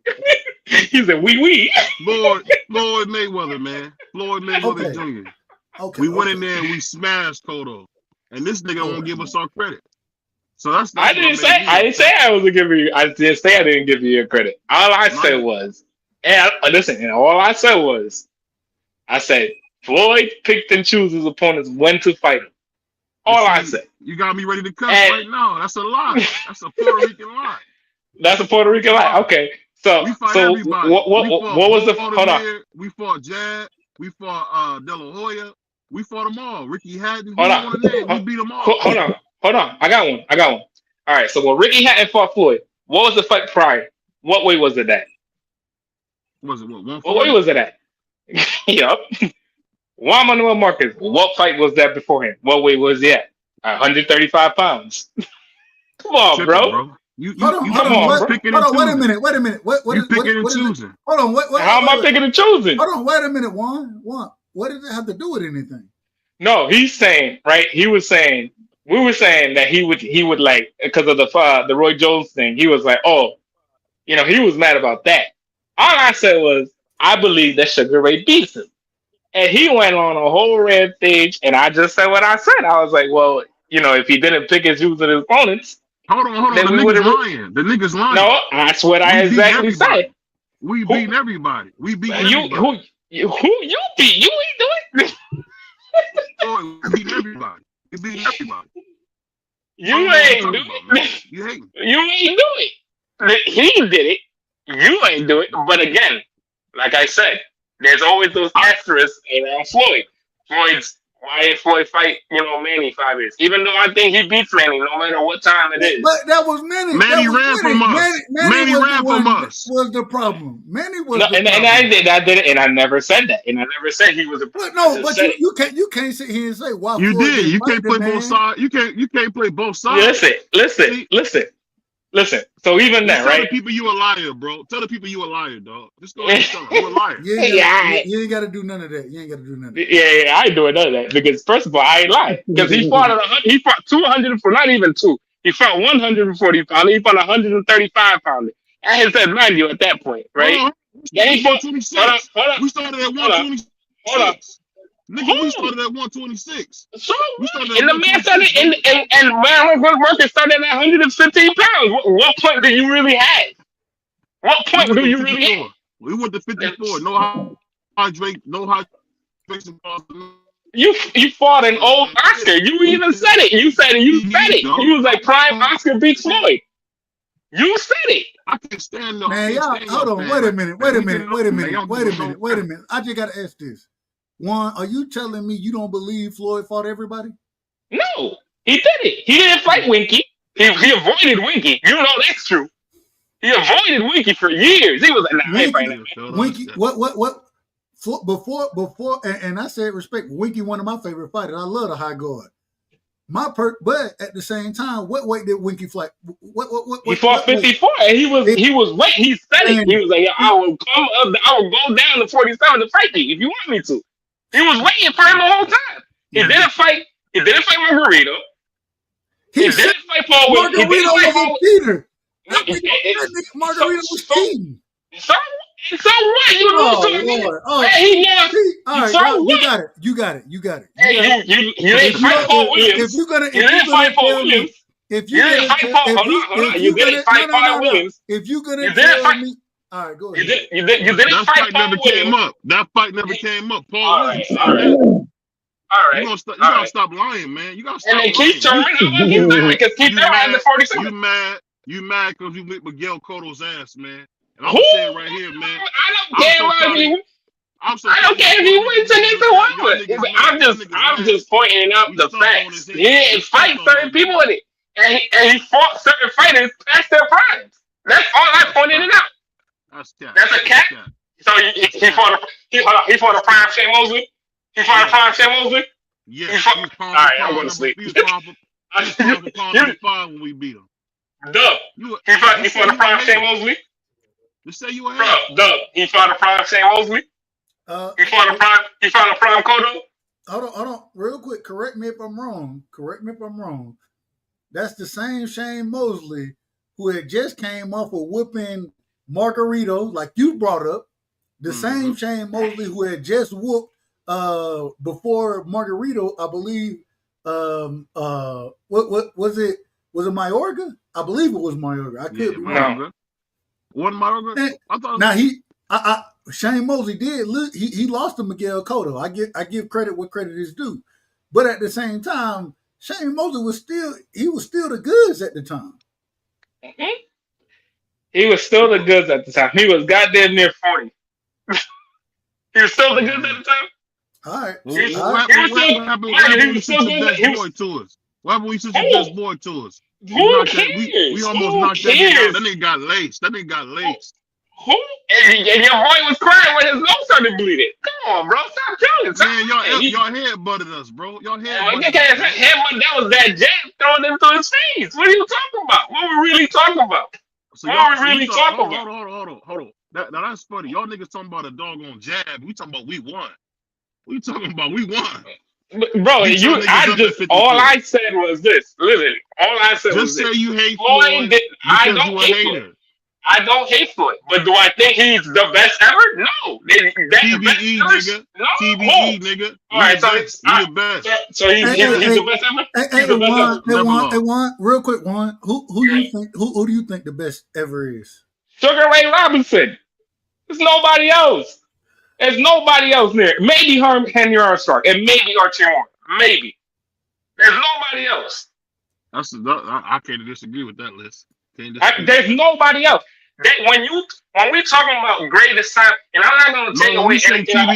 He said we. Floyd Mayweather, man. Floyd Mayweather Jr. Okay. We went in there and we smashed Cotto. And this nigga won't give us our credit. So that's I didn't say I wasn't giving you. I didn't say I didn't give you your credit. All I said was, I said Floyd picked and chooses his opponents when to fight him. All I said. You got me ready to cuss right now. That's a lie. That's a Puerto Rican lie. That's a Puerto Rican lie. Okay. So everybody. What was the hold on? We fought Jad. We fought De La Hoya. We fought them all. Ricky Hatton. Hold on. We beat them all. Hold on. I got one. All right. So when Ricky Hatton fought Floyd, what was the fight prior? What weight was it at? Was it what? What weight was it at? Yup. Juan Manuel Marquez, what fight was that before him? What weight was he at? 135 pounds. Come on, bro. Hold on. Wait a minute. What you picking and choosing? Hold on. How am I picking and choosing? Hold on. Wait a minute, Juan. What does it have to do with anything? No, he's saying, right? We were saying that he would like, because of the Roy Jones thing, he was like, oh, he was mad about that. All I said was, I believe that Sugar Ray beats him. And he went on a whole rampage, and I just said what I said. I was like, well, if he didn't pick his choosing his opponents, hold on. The nigga's lying. No, that's what I exactly said. We beating everybody. We beating everybody. Who you beat? You ain't doing it. We beating everybody. We beating everybody. You ain't do it. You hating. You ain't do it. He did it. You ain't do it. But again, like I said, there's always those asterisks around Floyd. Why did Floyd fight, Manny 5 years? Even though I think he beats Manny no matter what time it is. But that was Manny. Manny ran from us. Manny ran from us. Was the problem? Manny was no, the and problem. I did it, and I never said that. And I never said he was a problem. But you can't sit here and say why you Floyd did. You fight can't play man. both sides. You can't play both sides. Listen. So even that, right? Tell the people you a liar, bro. Tell the people you a liar, dog. Just go ahead and tell them you a liar. You ain't got to do none of that. Yeah, I ain't doing none of that because first of all, I ain't lying because he fought 200 for not even two. He fought 140 pounder. He fought 135 pounder. I had said 90 at that point, right? Then he fought 126. Hold on. We started at 126. Hold on. Nigga, we started at 126. So and the man started and Marlon Worker started at 115 pounds. What point do you really have? What point do you really have? We went to 54. No hydration. You fought an old Oscar. You even said it. You said it. You was like prime Oscar beats Floyd. You said it. I can't stand no. Man, y'all, hold on. Wait a minute. I just got to ask this. One, are you telling me you don't believe Floyd fought everybody? No, he did it. He didn't fight Winky. He avoided Winky. You know that's true. He avoided Winky for years. He was like, Winky, what? Before, and I said respect. Winky, one of my favorite fighters. I love the high guard. But at the same time, what weight did Winky fight? He fought 54, and he was weight. He said it. He was like, I will go down to 47 to fight you if you want me to. He was waiting for him the whole time. He didn't fight Margarito. He didn't fight Paul Williams. Margarito was Peter. Margarito was cheating. So what? You lose to him. He lost. All right, so what? You got it. You didn't fight Paul Williams. You didn't fight Paul Williams. You didn't fight Paul Williams. If you're gonna tell me. All right, go ahead. You didn't fight Paul Williams. That fight never came up. Paul Williams. All right. You gotta stop lying, man. You gotta stop lying. And then Keith Thurman, because Keith Thurman had the 47. You mad because you whipped Miguel Cotto's ass, man. And I'm saying right here, man. I don't care if he wins against the one. I'm just pointing out the facts. He didn't fight certain people in it. And he fought certain fighters past their primes. That's all I pointed it out. That's a cap. So he fought a prime Shane Mosley. He fought a prime Shane Mosley. Yeah. All right, I'm going to sleep. He was pound 5 when we beat him. Dub. He fought a prime Shane Mosley. Just say you were Dub. He fought a prime Shane Mosley. He fought a prime Cotto. Hold on. Real quick. Correct me if I'm wrong. That's the same Shane Mosley who had just came off of whooping Margarito, like you brought up. The same Shane Mosley who had just whooped before Margarito, I believe. What was it? Was it Mayorga? I believe it was Mayorga. I could be wrong. Wasn't Mayorga? Shane Mosley did. He lost to Miguel Cotto. I give credit where credit is due, but at the same time, Shane Mosley was still the goods at the time. Mm-hmm. He was still the goods at the time. He was goddamn near 40. He was still the goods at the time. All right. What happened when we sent your best boy to us? What happened when we sent your best boy to us? Who cares? We almost knocked that nigga out. That nigga got laced. Who? And your boy was crying when his nose started bleeding. Come on, bro. Stop killing. Man, y'all head butted us, bro. Y'all head butted us. That was that jab thrown into his face. What are you talking about? What are we really talking about? Hold on. Now that's funny. Y'all niggas talking about a doggone jab. We talking about we won. We talking about we won. Bro, all I said was this. Literally, all I said was this. Just say you hate Floyd. I don't hate Floyd. I don't hate Floyd, but do I think he's the best ever? No. TBE, nigga. No. TBE, nigga. All right, so he's the best. So he's the best ever. Hey, Juan, real quick, Juan. Who do you think the best ever is? Sugar Ray Robinson. There's nobody else. There's nobody else there. Maybe Henry Armstrong and maybe Archie Moore. Maybe. There's nobody else. I can't disagree with that list. There's nobody else. When we talking about greatest time, and I'm not going to take away anything.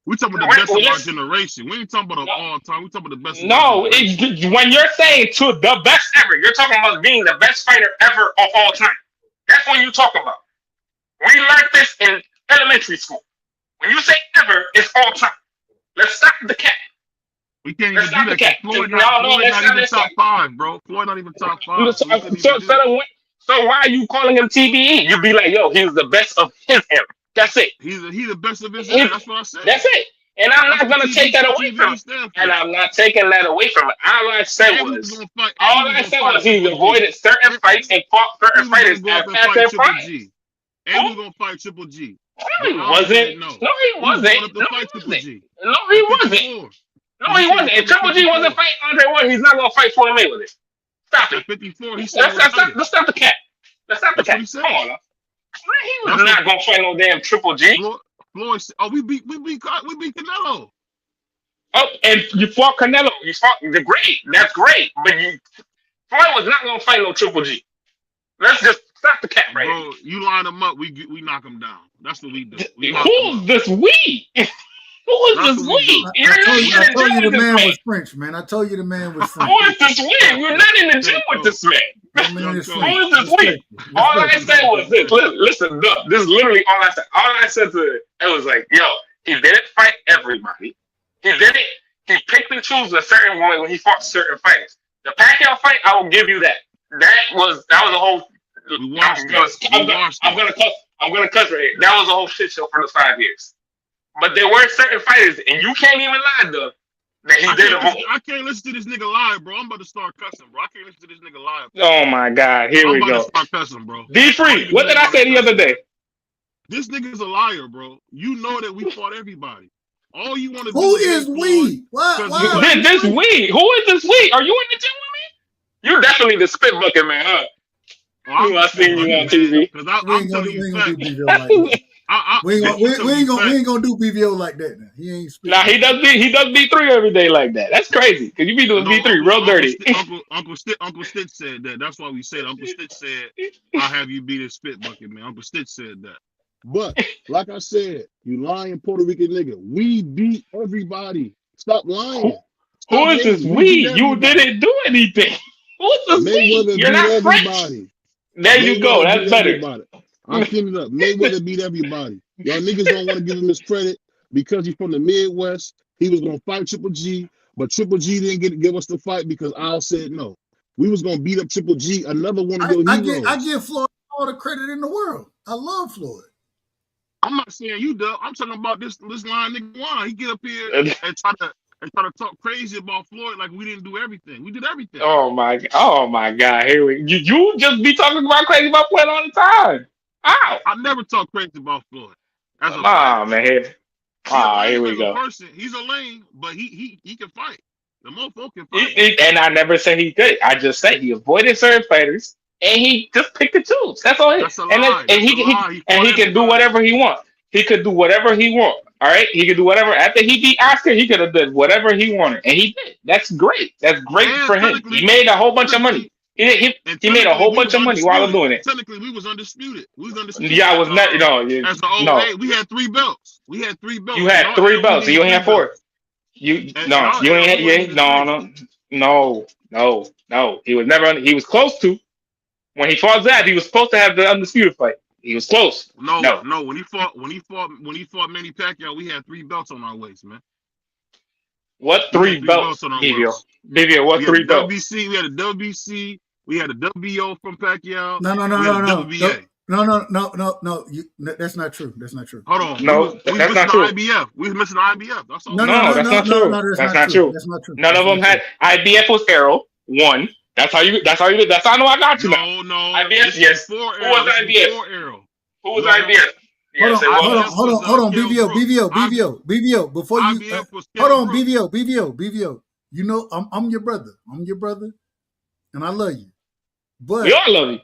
We talking about the best of our generation. We ain't talking about all time. We talking about the best. When you're saying to the best ever, you're talking about being the best fighter ever of all time. That's when you talk about. We learned this in elementary school. When you say ever, it's all time. Let's stop the cap. We can't even do that. Floyd not even top 5, bro. Floyd not even top 5. So why are you calling him TBE? You'd be like, yo, he's the best of his era. That's it. He's the best of his era. That's what I said. That's it. And I'm not gonna take that away from him. And I'm not taking that away from him. All I said was he avoided certain fights and fought certain fighters that passed their prime. And he was gonna fight Triple G. No, he wasn't. No, he wasn't. No, he wasn't. If Triple G wasn't fighting Andre Ward, he's not gonna fight Floyd Mayweather. Stop it. 54. Let's stop the cap. Let's stop the cap. Come on. He was not gonna fight no damn Triple G. Floyd. Oh, we beat Canelo. Oh, and you fought Canelo. You fought the great. That's great. But Floyd was not gonna fight no Triple G. Let's just stop the cap right here. Bro, you line him up, we knock him down. That's what we do. Who's this we? Who is this we? I told you the man was French, man. I told you the man was French. Who is this we? You're not in the gym with this man. Who is this we? All I said was this. Listen, this is literally all I said. All I said to it was like, yo, he didn't fight everybody. He picked and chose a certain way when he fought certain fighters. The Pacquiao fight, I will give you that. That was a whole. I'm gonna cuss right here. That was a whole shit show for the 5 years. But there were certain fighters, and you can't even lie, though. I can't listen to this nigga lie, bro. I'm about to start cussing, bro. I can't listen to this nigga lie. Oh my God, here we go. I'm about to start cussing, bro. D3, what did I say the other day? This nigga's a liar, bro. You know that we fought everybody. All you want to do. Who is we? What? This we? Who is this we? Are you in the gym with me? You're definitely the spit bucket man, huh? I seen you on TV. I'm telling you facts. We ain't gonna do BVO like that. Now. He ain't. Nah, he does B3 every day like that. That's crazy because you be doing B3 real dirty. Uncle Stitch said that. That's why we said Uncle Stitch said I'll have you beat a spit bucket, man. Uncle Stitch said that. But like I said, you lying Puerto Rican nigga. We beat everybody. Stop lying. Who is this we? You didn't do anything. Who is this we? You're not French. There you go. That's better. I'm cleaning it up. Mayweather beat everybody. Y'all niggas don't want to give him this credit because he's from the Midwest. He was gonna fight Triple G, but Triple G didn't give us the fight because Al said no. We was gonna beat up Triple G. Another one of your heroes. I give Floyd all the credit in the world. I love Floyd. I'm not saying you do. I'm talking about this line nigga Juan. He get up here and try to talk crazy about Floyd like we didn't do everything. We did everything. Oh my God. Here you just be talking about crazy about Floyd all the time. Ow. I never talk crazy about Floyd. Man. Here we go. He's a lame, but he can fight. The motherfucker can fight. And I never said he could. I just said he avoided certain fighters and he just picked and choose. That's all it is. And he can do whatever he wants. He could do whatever he wants. All right, he could do whatever. After he beat Oscar, he could have done whatever he wanted, and he did. That's great. That's great for him. He made a whole bunch of money. He made a whole bunch of money while I'm doing it. Technically, we was undisputed. Yeah, I was not. We had 3 belts. You had 3 belts. So you ain't had 4. You ain't. No. He was never. He was close to. When he fought Zab, he was supposed to have the undisputed fight. He was close. No. When he fought Manny Pacquiao, we had 3 belts on our waist, man. What 3 belts? BVO, what 3 belts? We had a WBC. We had a WBO from Pacquiao. No. That's not true. Hold on. No, that's not true. IBF. We was missing IBF. That's all. No, that's not true. That's not true. None of them had. IBF was Arrow 1. That's how I know I got you now. No. IBF, yes. Who was IBF? Who was IBF? Hold on, BVO. Before you, hold on, BVO. You know, I'm your brother. And I love you. But we all love you.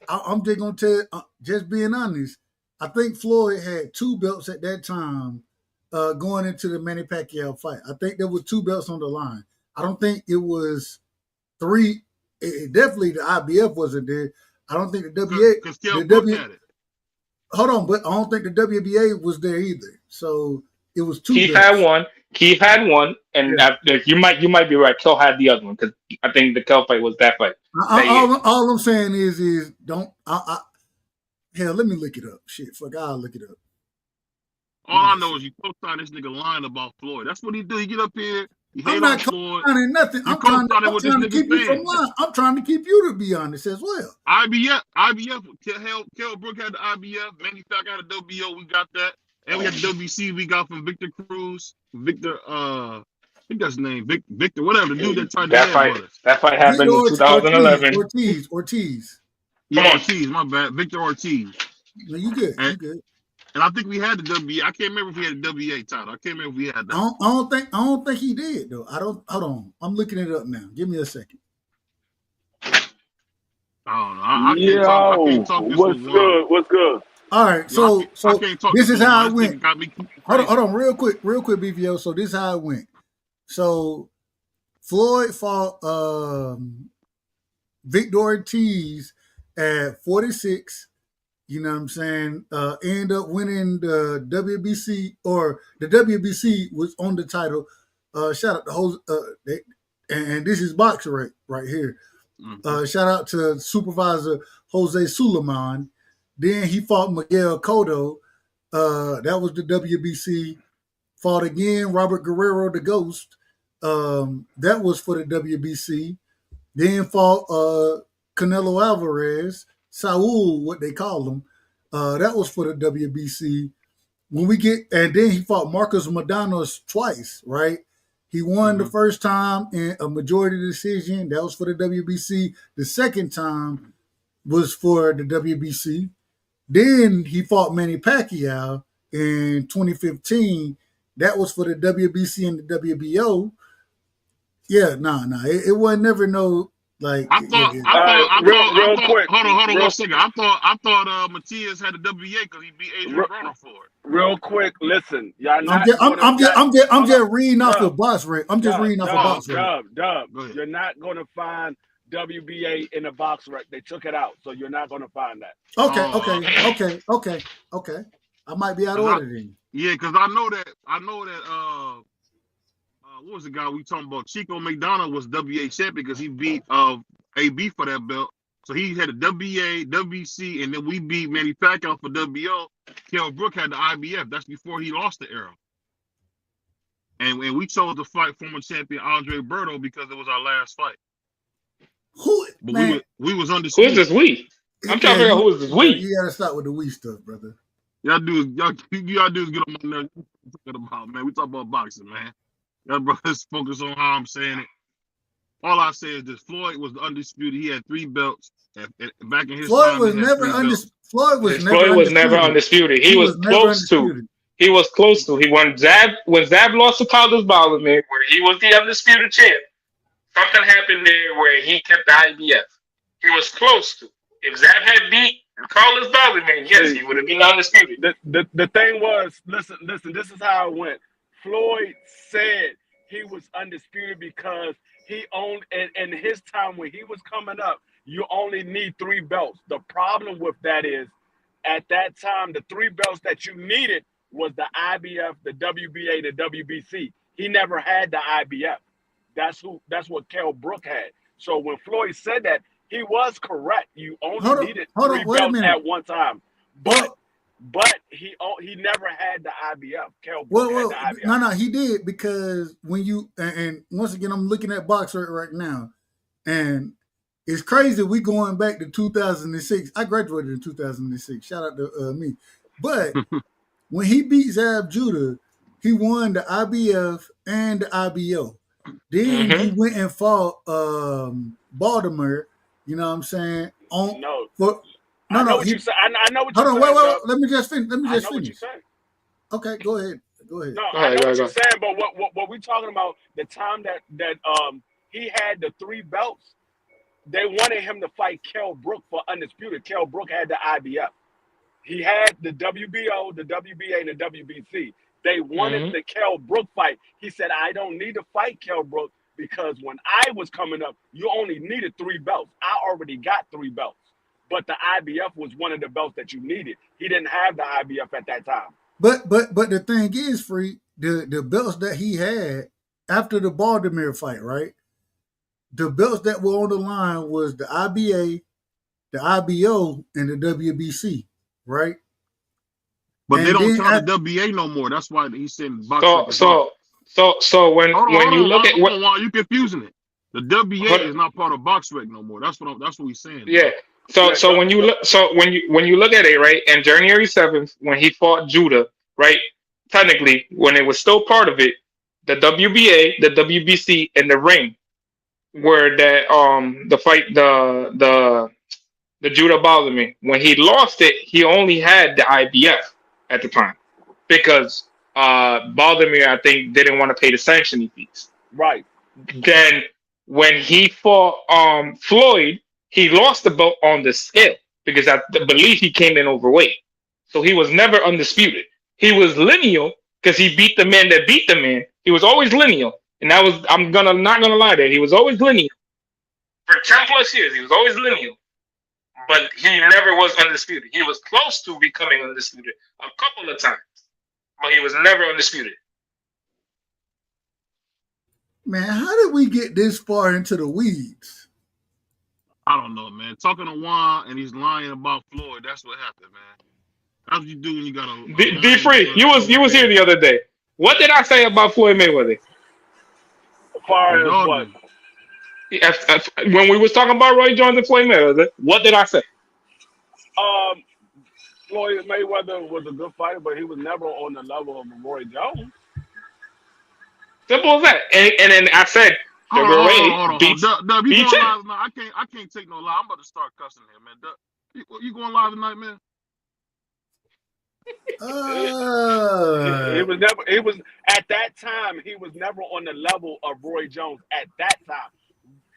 I'm just gonna tell. Just being honest, I think Floyd had 2 belts at that time going into the Manny Pacquiao fight. I think there was 2 belts on the line. I don't think it was 3. Definitely the IBF wasn't there. I don't think the WBA. Because Kell Brook had it. Hold on, but I don't think the WBA was there either. So it was 2 Keith belts. had one. Keith had one, and you might be right. Kel had the other one because I think the Kel fight was that fight. All I'm saying is don't. Hell, let me look it up. Shit, fuck, I'll look it up. All I know is you co-sign this nigga lying about Floyd. That's what he do. He get up here. I'm not co-signing nothing. I'm trying to keep you from lying. I'm trying to keep you to be honest as well. IBF. Kell Brook had the IBF. Manny Pacquiao had the WBO. We got that. And we had the WBC we got from Victor Cruz. Victor, I think that's his name. Victor, whatever. The dude that tried to headbutt us. That fight happened in 2011. Ortiz. Yeah, Ortiz, my bad. Victor Ortiz. No, you good. You good. And I think we had the WBA. I can't remember if we had the WBA title. I can't remember if we had that. I don't think he did though. Hold on. I'm looking it up now. Give me a second. I don't know. I can't talk this What's good? All right. So this is how it went. Hold on, real quick, BVO. So this is how it went. So Floyd fought Victor Ortiz at 46. You know what I'm saying? End up winning the WBC, or the WBC was on the title. Shout out to Jose, and this is boxer right here. Shout out to supervisor Jose Suleiman. Then he fought Miguel Cotto. That was the WBC. Fought again Robert Guerrero, the Ghost. That was for the WBC. Then fought Canelo Alvarez. Saul, what they call him, that was for the WBC. And then he fought Marcos Madonos twice, right? He won the first time in a majority decision. That was for the WBC. The second time was for the WBC. Then he fought Manny Pacquiao in 2015. That was for the WBC and the WBO. Yeah, it wasn't never no. Like I thought. Real quick. Hold on 1 second. I thought Matias had the WBA because he beat Adrian Broner for it. Real quick, listen, y'all. I'm just reading off the box rate. I'm just reading off the box rate. Dub. You're not going to find WBA in the box rate. They took it out, so you're not going to find that. Okay. I might be out of order then. Yeah, because I know that. What was the guy we talking about? Chico McDonald was WBA champion because he beat AB for that belt. So he had a WBA, WBC, and then we beat Manny Pacquiao for WBO. Kell Brook had the IBF. That's before he lost the era. And we chose to fight former champion Andre Berto because it was our last fight. We was undisputed. Who is this we? I'm trying to figure out who is this we. You gotta start with the we stuff, brother. Y'all do is get on my nerves. Talking about, man. We talk about boxing, man. Y'all brothers focus on how I'm saying it. All I say is this: Floyd was undisputed. He had 3 belts. Back in his time, Floyd was never undisputed. He was close to. He was close to. He won when Zab lost to Carlos Ballerman, where he was the undisputed champ. Something happened there where he kept the IBF. He was close to. If Zab had beat Carlos Ballerman, yes, he would have been undisputed. The thing was, listen. This is how it went. Floyd said he was undisputed because he owned, in his time when he was coming up, you only need 3 belts. The problem with that is, at that time, the 3 belts that you needed was the IBF, the WBA, the WBC. He never had the IBF. That's what Kell Brook had. So when Floyd said that, he was correct. You only needed 3 belts at one time. But he never had the IBF. Kell Brook had the IBF. No, he did, because when you and once again, I'm looking at box right now, and it's crazy. We going back to 2006. I graduated in 2006. Shout out to me. But when he beat Zab Judah, he won the IBF and the IBO. Then he went and fought Baltimore. You know what I'm saying? I know what you're saying. Hold on, wait. Let me just finish. Okay, go ahead. No, I know what you're saying, but what we're talking about, the time that he had the 3 belts, they wanted him to fight Kell Brook for undisputed. Kell Brook had the IBF. he had the WBO, the WBA, and the WBC. They wanted the Kell Brook fight. He said, I don't need to fight Kell Brook because when I was coming up, you only needed 3 belts. I already got 3 belts. But the IBF was one of the belts that you needed. He didn't have the IBF at that time. But the thing is, Free, the belts that he had after the Baltimore fight, right? The belts that were on the line was the IBA, the IBO, and the WBC, right? But And they don't then count the WBA no more. That's why he's saying box. So when you look at what you confusing it. The WBA is not part of BoxRec no more. That's what he's saying. Yeah. So when you look at it, right, and January 7th, when he fought Judah, right, technically when it was still part of it, the WBA, the WBC, and the ring were the fight the Judah bothered me. When he lost it, he only had the IBF at the time because Baltimore, I think, didn't want to pay the sanctioning fees. Right. Then when he fought Floyd, he lost the belt on the scale because I believe he came in overweight. So he was never undisputed. He was lineal because he beat the man that beat the man. He was always lineal. And that was, not gonna lie there, he was always lineal. For 10 plus years, he was always lineal. But he never was undisputed. He was close to becoming undisputed a couple of times. But he was never undisputed. Man, how did we get this far into the weeds? I don't know, man. Talking to Juan and he's lying about Floyd. That's what happened, man. That's what you do when you got a D Free, you was here the other day. What did I say about Floyd Mayweather? As far as what? When we was talking about Roy Jones and Floyd Mayweather, what did I say? Floyd Mayweather was a good fighter, but he was never on the level of Roy Jones. Simple as that. And then I said, hold on. Dub, you going live tonight? I can't take no lie. I'm about to start cussing here, man. Dub, you going live tonight, man? He was at that time, he was never on the level of Roy Jones at that time.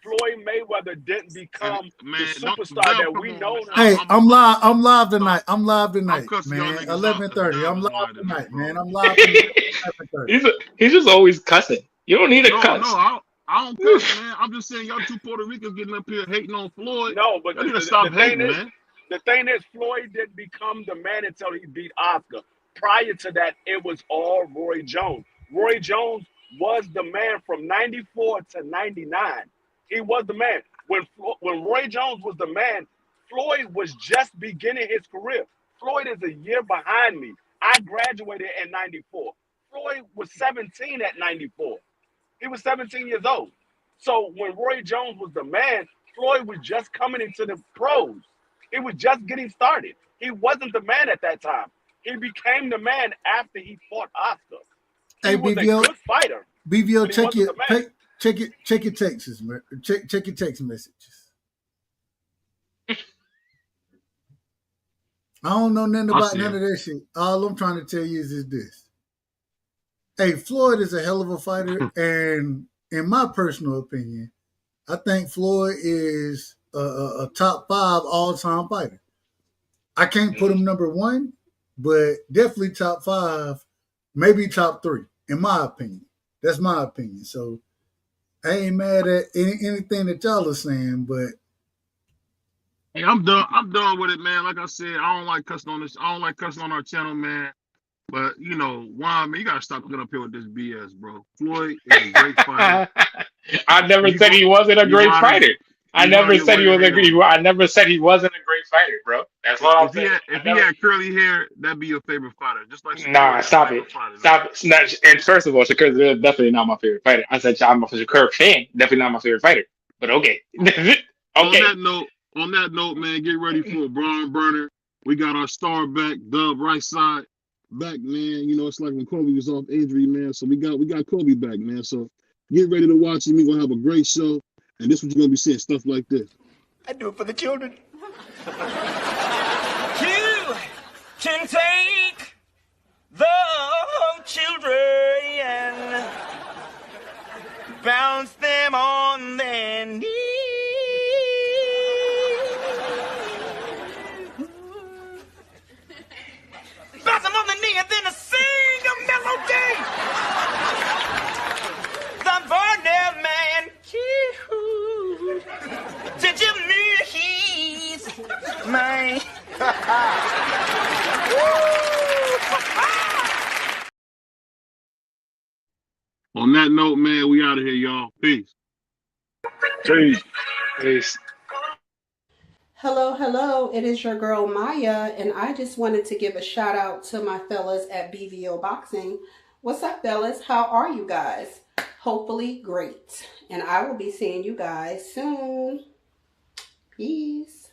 Floyd Mayweather didn't become the superstar that we know now. Hey, I'm live tonight, man. 11:30. I'm live tonight, man. I'm live tonight. 11:30. He's just always cussing. You don't need to cuss. No, I don't cuss, man. I'm just saying y'all 2 Puerto Ricans getting up here hating on Floyd. No, but you need to stop hating, man. The thing is, Floyd didn't become the man until he beat Oscar. Prior to that, it was all Roy Jones. Roy Jones was the man from 94 to 99. He was the man. When Roy Jones was the man, Floyd was just beginning his career. Floyd is a year behind me. I graduated in 94. Floyd was 17 at 94. He was 17 years old. So when Roy Jones was the man, Floyd was just coming into the pros. He was just getting started. He wasn't the man at that time. He became the man after he fought Oscar. He was BVO, a good fighter. BVO, check your texts, man. Check your text messages. I don't know nothing about none of that shit. All I'm trying to tell you is this. Hey, Floyd is a hell of a fighter, and in my personal opinion, I think Floyd is a top 5 all-time fighter. I can't put him number 1, but definitely top 5, maybe top 3, in my opinion. That's my opinion. So I ain't mad at anything that y'all are saying, but hey, I'm done with it, man. Like I said, I don't like cussing on this. I don't like cussing on our channel, man. But you know, Juan, man, you gotta stop getting up here with this BS, bro. Floyd is a great fighter. I never said he wasn't a great fighter. I never said he wasn't a great fighter, bro. That's what I'm saying. If he had curly hair, that'd be your favorite fighter. Just like Shakur. Nah, stop it. And first of all, Shakur is definitely not my favorite fighter. I said I'm a Shakur fan, definitely not my favorite fighter. But okay. Okay. On that note, man, get ready for a Braun burner. We got our star back, Dub right side back, man. You know, it's like when Kobe was off injury, man. So we got Kobe back, man. So get ready to watch it. We're gonna have a great show. And this is what you're gonna be seeing, stuff like this. I do it for the children. You can take the children and bounce them on their knees. dope, man. We out of here, y'all. Peace. Peace. Peace. Hello, it is your girl Maya, and I just wanted to give a shout out to my fellas at BVO Boxing. What's up, fellas? How are you guys? Hopefully great. And I will be seeing you guys soon. Peace.